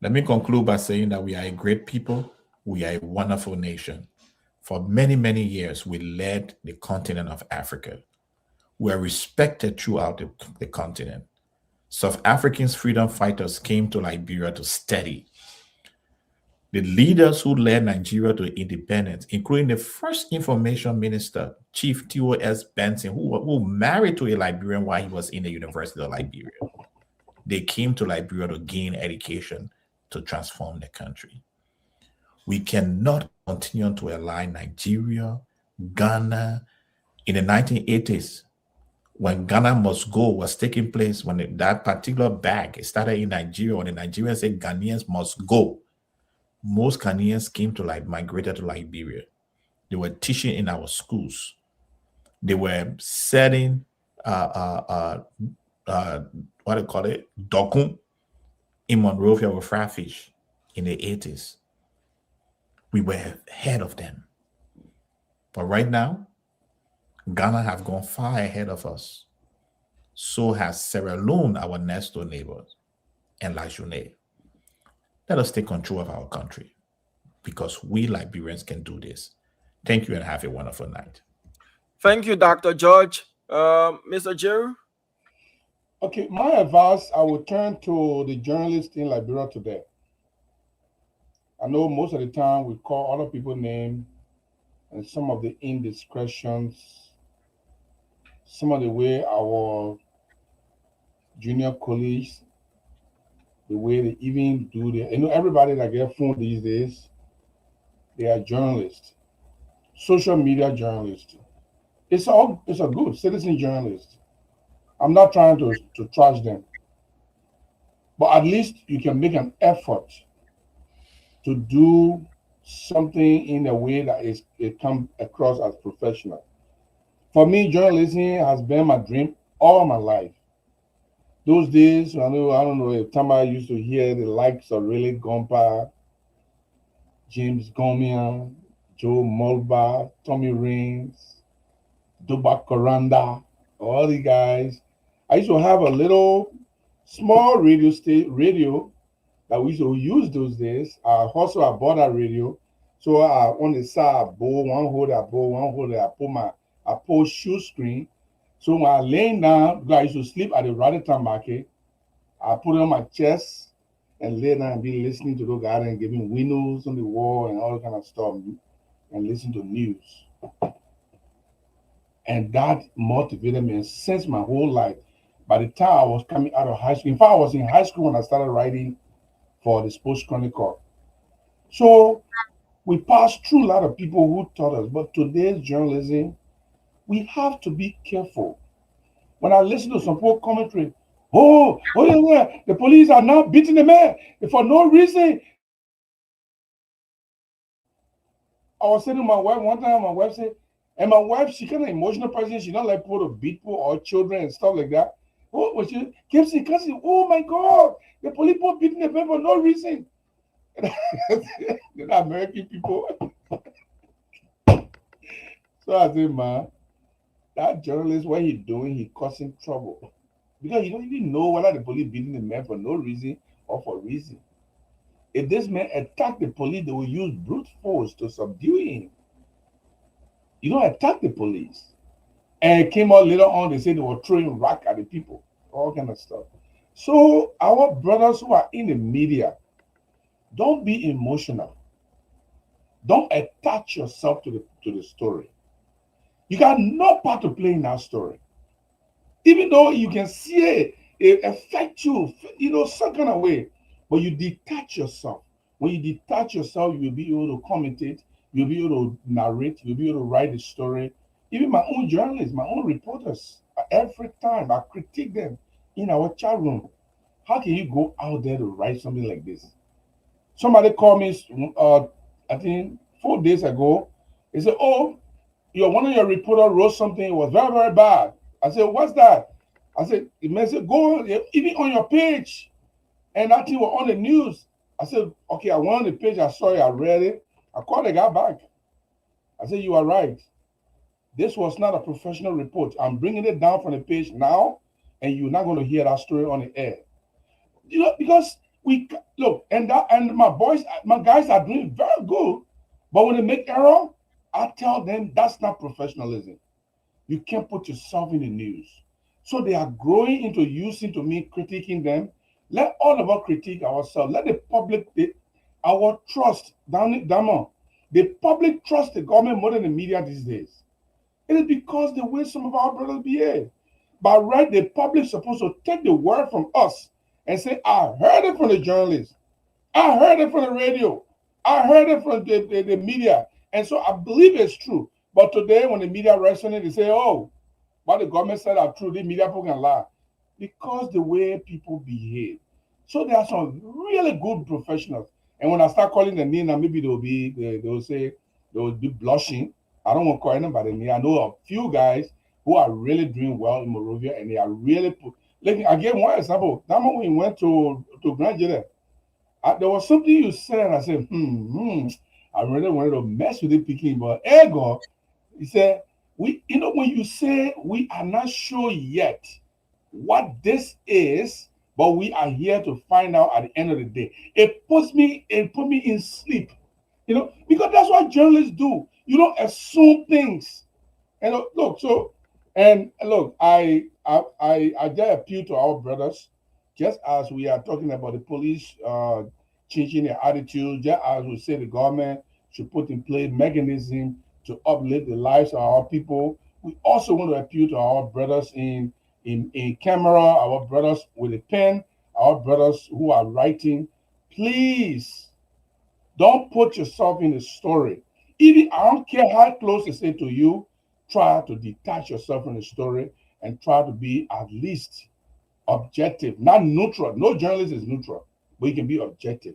[SPEAKER 11] Let me conclude by saying that we are a great people. We are a wonderful nation. For many, many years, we led the continent of Africa. We are respected throughout the continent. South Africans freedom fighters came to Liberia to study. The leaders who led Nigeria to independence, including the first information minister, Chief T.O.S. Benson, who married to a Liberian while he was in the University of Liberia. They came to Liberia to gain education to transform the country. We cannot continue to ally Nigeria, Ghana. In the 1980s, when Ghana Must Go was taking place, when that particular bag started in Nigeria, when the Nigerians said Ghanaians must go, most Ghanaians came to migrated to Liberia. They were teaching in our schools. They were selling what do you call it? Dokun in Monrovia with fried fish in the 80s. We were ahead of them. But right now, Ghana have gone far ahead of us. So has Sierra Leone, our next door neighbor, and La Journée. Let us take control of our country because we Liberians can do this. Thank you and have a wonderful night.
[SPEAKER 4] Thank you, Dr. George. Mr. Jerry?
[SPEAKER 14] Okay, my advice, I will turn to the journalists in Liberia today. I know most of the time we call other people's names and some of the indiscretions, some of the way our junior colleagues, the way they even do the, everybody that get phone these days, they are journalists, social media journalists. It's a good citizen journalist. I'm not trying to trash them, but at least you can make an effort to do something in a way that it comes across as professional. For me, journalism has been my dream all my life. Those days, I don't know if Tama used to hear the likes of Riley Gompa, James Gomian, Joe Mulba, Tommy Rains, Duba Koranda, all the guys. I used to have a little small radio that we used to use those days. Also, I bought a radio. So on the side, one hold I pull shoe screen. So when I laying down, because I used to sleep at the Radisson market, I put it on my chest and lay down and be listening to those guys and giving windows on the wall and all kind of stuff and listen to news. And that motivated me since my whole life. By the time I was coming out of high school, in fact, I was in high school when I started writing for the Sports Chronicle. So we passed through a lot of people who taught us, but today's journalism, we have to be careful. When I listen to some poor commentary, yeah, the police are now beating the man for no reason. I was saying to my wife one time, my wife said, And my wife, she kind of emotional person. She don't like people to beat people or children and stuff like that. Oh, but she kept saying, oh my God, the police people beating the people for no reason. They're not American people. So I said, man, that journalist, what he doing, he causing trouble. Because you don't even know whether the police beating the man for no reason or for reason. If this man attacked the police, they will use brute force to subdue him. You don't attack the police. And it came out later on, they said they were throwing rock at the people, all kind of stuff. So our brothers who are in the media, don't be emotional. Don't attach yourself to the story. You got no part to play in that story. Even though you can see it affect you, some kind of way, but you detach yourself. When you detach yourself, you'll be able to commentate, you'll be able to narrate, you'll be able to write the story. Even my own journalists, my own reporters, every time I critique them in our chat room. How can you go out there to write something like this? Somebody called me, I think 4 days ago. He said, oh, one of your reporters wrote something, it was very, very bad. I said, what's that? I said, it may say, go on, even on your page. And that thing was on the news. I said, okay, I went on the page, I saw it, I read it. I called the guy back. I said, you are right. This was not a professional report. I'm bringing it down from the page now, and you're not going to hear that story on the air. Because we look, and my guys are doing very good, but when they make error, I tell them that's not professionalism. You can't put yourself in the news. So they are growing into using to me critiquing them. Let all of us critique ourselves. Let the public, our trust, Damo, the public trust the government more than the media these days. It is because the way some of our brothers behave. By right, the public is supposed to take the word from us and say, I heard it from the journalists. I heard it from the radio. I heard it from the media. And so I believe it's true. But today, when the media writes on it, they say, oh, what the government said are true, the media people can lie. Because the way people behave. So there are some really good professionals. And when I start calling the name, maybe they'll be blushing. I don't want to call anybody name. I know a few guys who are really doing well in Monrovia, and they are really I gave one example. That moment we went to Grand Jede, there was something you said, and I said, I really wanted to mess with it, picking, but ego, he said, when you say we are not sure yet what this is, but we are here to find out at the end of the day. It put me in sleep, because that's what journalists do. You don't assume things. And look, I just appeal to our brothers, just as we are talking about the police changing their attitude, just as we say the government should put in place mechanism to uplift the lives of our people. We also want to appeal to our brothers in camera, our brothers with a pen, our brothers who are writing. Please don't put yourself in the story. Even I don't care how close they say to you, try to detach yourself from the story and try to be at least objective, not neutral. No journalist is neutral, but you can be objective.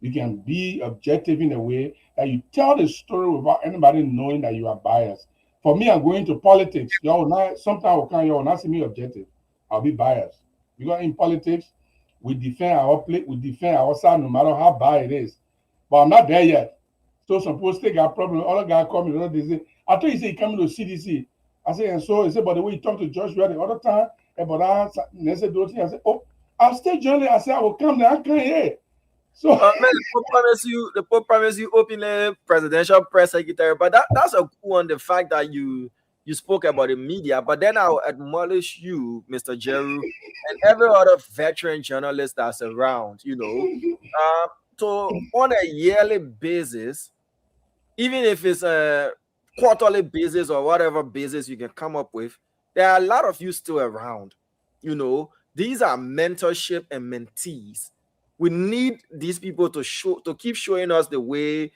[SPEAKER 14] You can be objective in a way that you tell the story without anybody knowing that you are biased. For me, I'm going to politics. Sometimes you will not see me objective. I'll be biased. Because in politics, we defend our place, we defend our side no matter how bad it is. But I'm not there yet. So suppose they got problem. Other guy call me, they say, I thought you said he coming to CDC. I said, and so he said, but the way you talk to Joshua the other time, but I said, I said, oh, I'll stay journalist. I said, I will come there. I can't hear. So
[SPEAKER 4] the Pope promised you openly presidential press secretary, but that's a cool on the fact that you spoke about the media. But then I'll admonish you, Mr. Jeru, and every other veteran journalist that's around, to on a yearly basis, even if it's a quarterly basis or whatever basis you can come up with, there are a lot of you still around. These are mentorship and mentees. We need these people to keep showing us the way,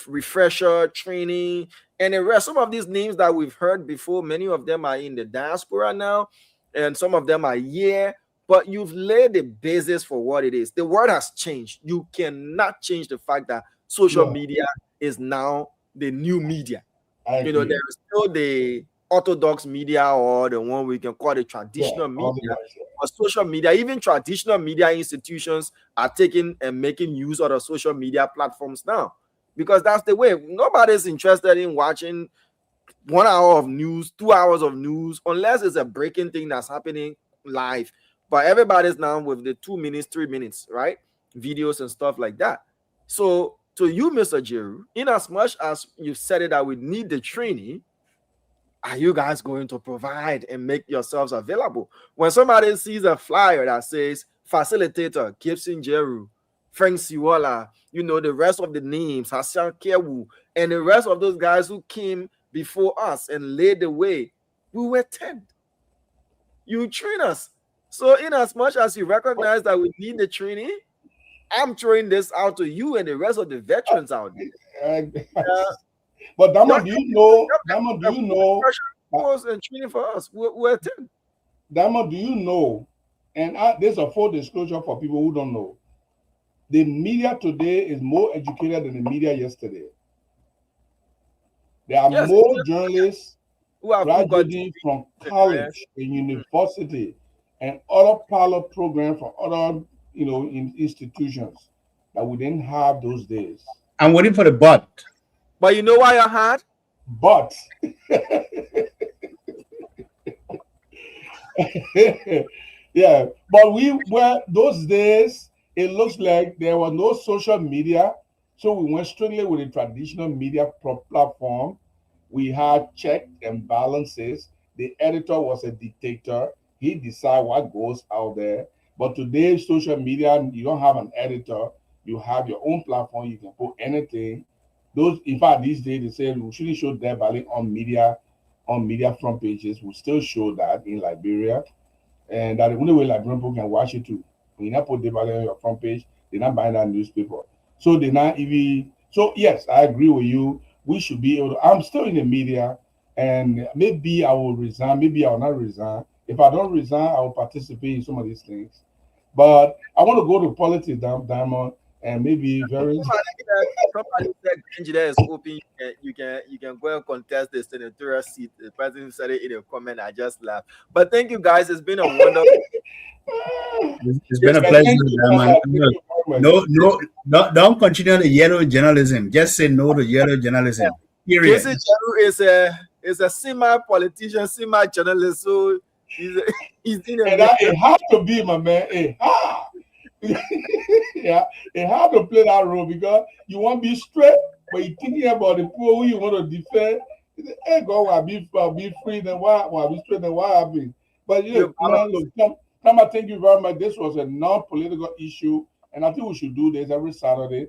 [SPEAKER 4] refresher, training, and the rest. Some of these names that we've heard before, many of them are in the diaspora now, and some of them are here, but you've laid the basis for what it is. The world has changed. You cannot change the fact that social media is now the new media. You know, there is still the orthodox media, or the one we can call the traditional media, or social media. Even traditional media institutions are taking and making use of the social media platforms now, because that's the way. Nobody's interested in watching 1 hour of news, 2 hours of news, unless it's a breaking thing that's happening live. But everybody's now with the 2 minutes, 3 minutes, right? Videos and stuff like that. So to you, Mr. Jeru, in as much as you said it that we need the training, are you guys going to provide and make yourselves available? When somebody sees a flyer that says facilitator Gibson Jeru, Frank Siwala, you know, the rest of the names, Hassan Kewu, and the rest of those guys who came before us and laid the way, we were 10. You train us. So in as much as you recognize that we need the training, I'm throwing this out to you and the rest of the veterans out there.
[SPEAKER 14] But Dama, do you know?
[SPEAKER 4] And training for us, we're 10.
[SPEAKER 14] Dama, do you know? And there's a full disclosure for people who don't know. The media today is more educated than the media yesterday. There are more journalists graduating from college and university and other pilot programs from other, institutions that we didn't have those days.
[SPEAKER 10] I'm waiting for the but.
[SPEAKER 4] But you know why you're hard?
[SPEAKER 14] But yeah, but those days, it looks like there was no social media. So we went strictly with the traditional media platform. We had checks and balances. The editor was a dictator. He decides what goes out there. But today, social media, you don't have an editor. You have your own platform. You can put anything. In fact, these days they say we shouldn't show Death Valley on media front pages. We still show that in Liberia, and that the only way Liberian people can watch it too. When you not put Death Valley on your front page, they're not buying that newspaper. So they're not even. So yes, I agree with you. We should be able to. I'm still in the media, and maybe I will resign. Maybe I will not resign. If I don't resign, I will participate in some of these things. But I want to go to politics, Diamond. And maybe somebody
[SPEAKER 4] said engineer is open. You can go and contest the senatorial seat. The person said it in a comment. I just laughed. But thank you guys. It's been a wonderful.
[SPEAKER 10] It's been a pleasure. No, don't continue the yellow journalism. Just say no to yellow journalism. Period.
[SPEAKER 4] Jesse Jeru is a semi-politician, semi-journalist. So he's in a.
[SPEAKER 14] It has to be, my man. Yeah, it had to play that role because you want to be straight, but you're thinking about the poor who you want to defend. Hey, God, I'll be free, then why? I'll be straight, then why happen? But look, Tama, thank you very much. This was a non-political issue, and I think we should do this every Saturday.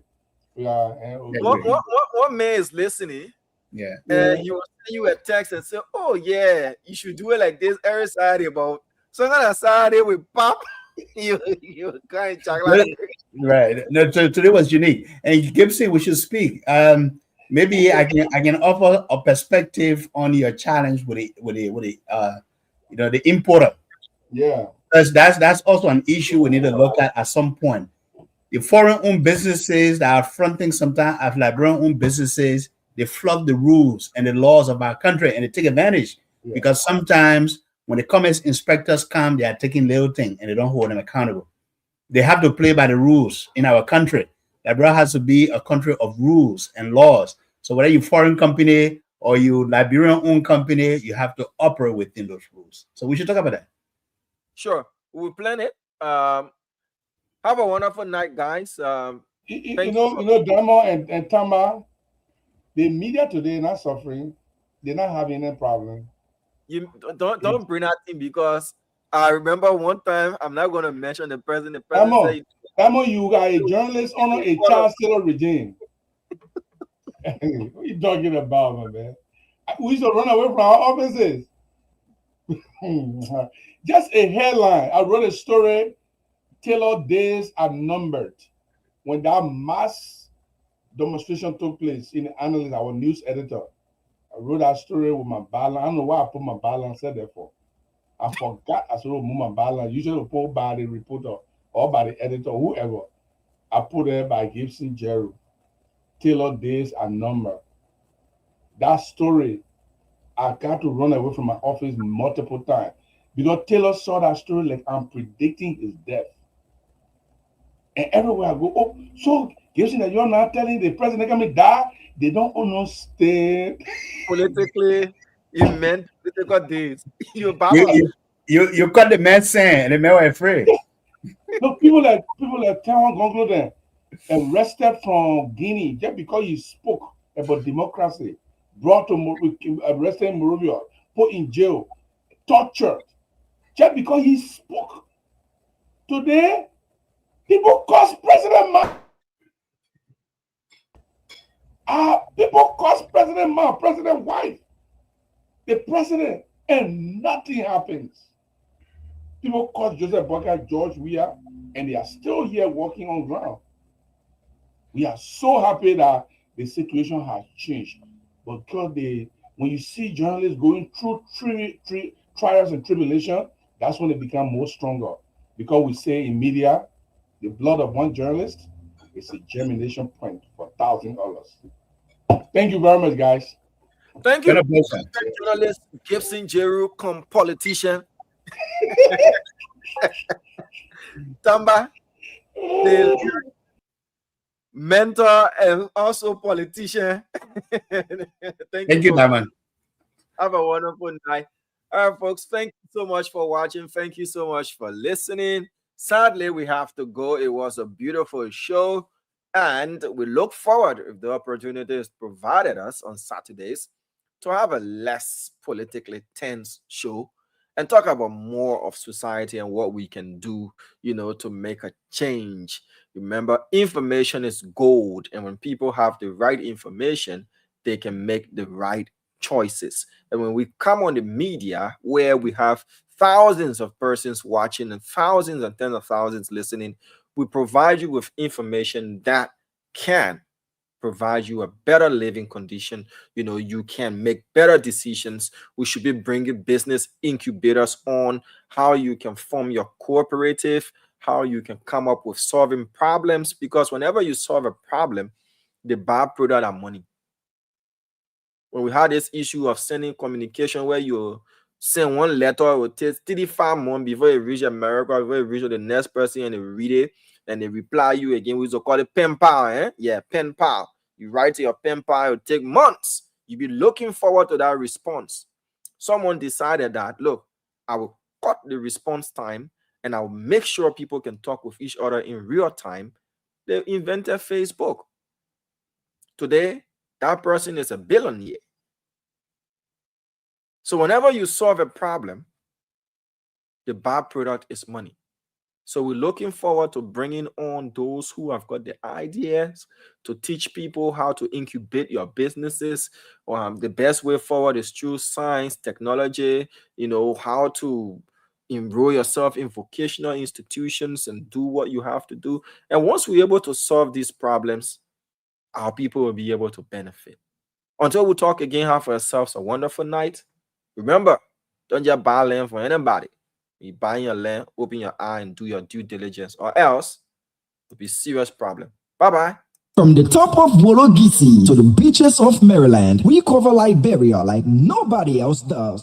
[SPEAKER 4] One man is listening.
[SPEAKER 10] Yeah.
[SPEAKER 4] And he will send you a text and say, "Oh yeah, you should do it like this every Saturday." About so on a Saturday we pop. you kind of
[SPEAKER 10] right. No, today was unique, and Gibson, we should speak. Maybe I can offer a perspective on your challenge with the importer.
[SPEAKER 14] Yeah,
[SPEAKER 10] that's also an issue we need to look at some point. The foreign-owned businesses that are fronting sometimes as Liberian-owned businesses, they flood the rules and the laws of our country, and they take advantage because sometimes. When the commerce inspectors come, they are taking little things and they don't hold them accountable. They have to play by the rules in our country. Liberia has to be a country of rules and laws. So whether you're foreign company or you Liberian-owned company, you have to operate within those rules. So we should talk about that.
[SPEAKER 4] Sure. We'll plan it. Have a wonderful night, guys.
[SPEAKER 14] You know, Damo and Tama, the media today not suffering. They're not having any problem.
[SPEAKER 4] You don't bring that in because I remember one time, I'm not going to mention the president.
[SPEAKER 14] Damo, you are a journalist under a Charles Taylor regime. What are you talking about, my man? We used to run away from our offices. Just a headline. I wrote a story. Taylor days are numbered. When that mass demonstration took place in the analyst, our news editor, I wrote that story with my balance. I don't know why I put my balance there for. I forgot I wrote my balance. Usually put by the reporter or by the editor, whoever. I put it by Gibson Jeru. Taylor days are numbered. That story, I got to run away from my office multiple times because Taylor saw that story like I'm predicting his death. And everywhere I go, oh, so guessing that you're not telling the president coming die, they don't understand.
[SPEAKER 4] Politically, you meant political days. You
[SPEAKER 10] cut the man saying, and the man were afraid.
[SPEAKER 14] No, people like Taron Gonglo then arrested from Guinea just because he spoke about democracy, brought to arrested in Monrovia, put in jail, tortured, just because he spoke. Today, people curse President Ma. People curse President Ma, President wife, the president, and nothing happens. People curse Joseph Boakai, George Weah, and they are still here working on ground. We are so happy that the situation has changed. Because when you see journalists going through trials and tribulation, that's when they become more stronger. Because we say in media, the blood of one journalist is a germination point for $1,000. Thank you very much, guys.
[SPEAKER 4] Thank you, journalist Gibson Jeru, politician. Tamba, the mentor and also politician. Thank you,
[SPEAKER 10] man.
[SPEAKER 4] Have a wonderful night. All right, folks, thank you so much for watching. Thank you so much for listening. Sadly, we have to go. It was a beautiful show, and we look forward, if the opportunity is provided us on Saturdays, to have a less politically tense show and talk about more of society and what we can do, to make a change. Remember, information is gold, and when people have the right information, they can make the right choices. And when we come on the media, where we have thousands of persons watching and thousands and tens of thousands listening, we provide you with information that can provide you a better living condition. You can make better decisions. We should be bringing business incubators on how you can form your cooperative, how you can come up with solving problems, because whenever you solve a problem, the byproduct are money. When we had this issue of sending communication where you send one letter, it will take 35 months before it reach America, before it reach the next person and they read it and they reply you again. We used to call it pen pal, Yeah, pen pal. You write to your pen pal, it will take months. You'll be looking forward to that response. Someone decided that, look, I will cut the response time and I'll make sure people can talk with each other in real time. They invented Facebook. Today, that person is a billionaire. So whenever you solve a problem, the byproduct is money. So we're looking forward to bringing on those who have got the ideas to teach people how to incubate your businesses. The best way forward is through science, technology, how to enroll yourself in vocational institutions and do what you have to do. And once we're able to solve these problems, our people will be able to benefit. Until we talk again, have for yourselves a wonderful night. Remember, don't just buy land for anybody. You buy your land, open your eye and do your due diligence, or else it'll be a serious problem. Bye-bye.
[SPEAKER 1] From the top of Wologisi to the beaches of Maryland, we cover Liberia like nobody else does.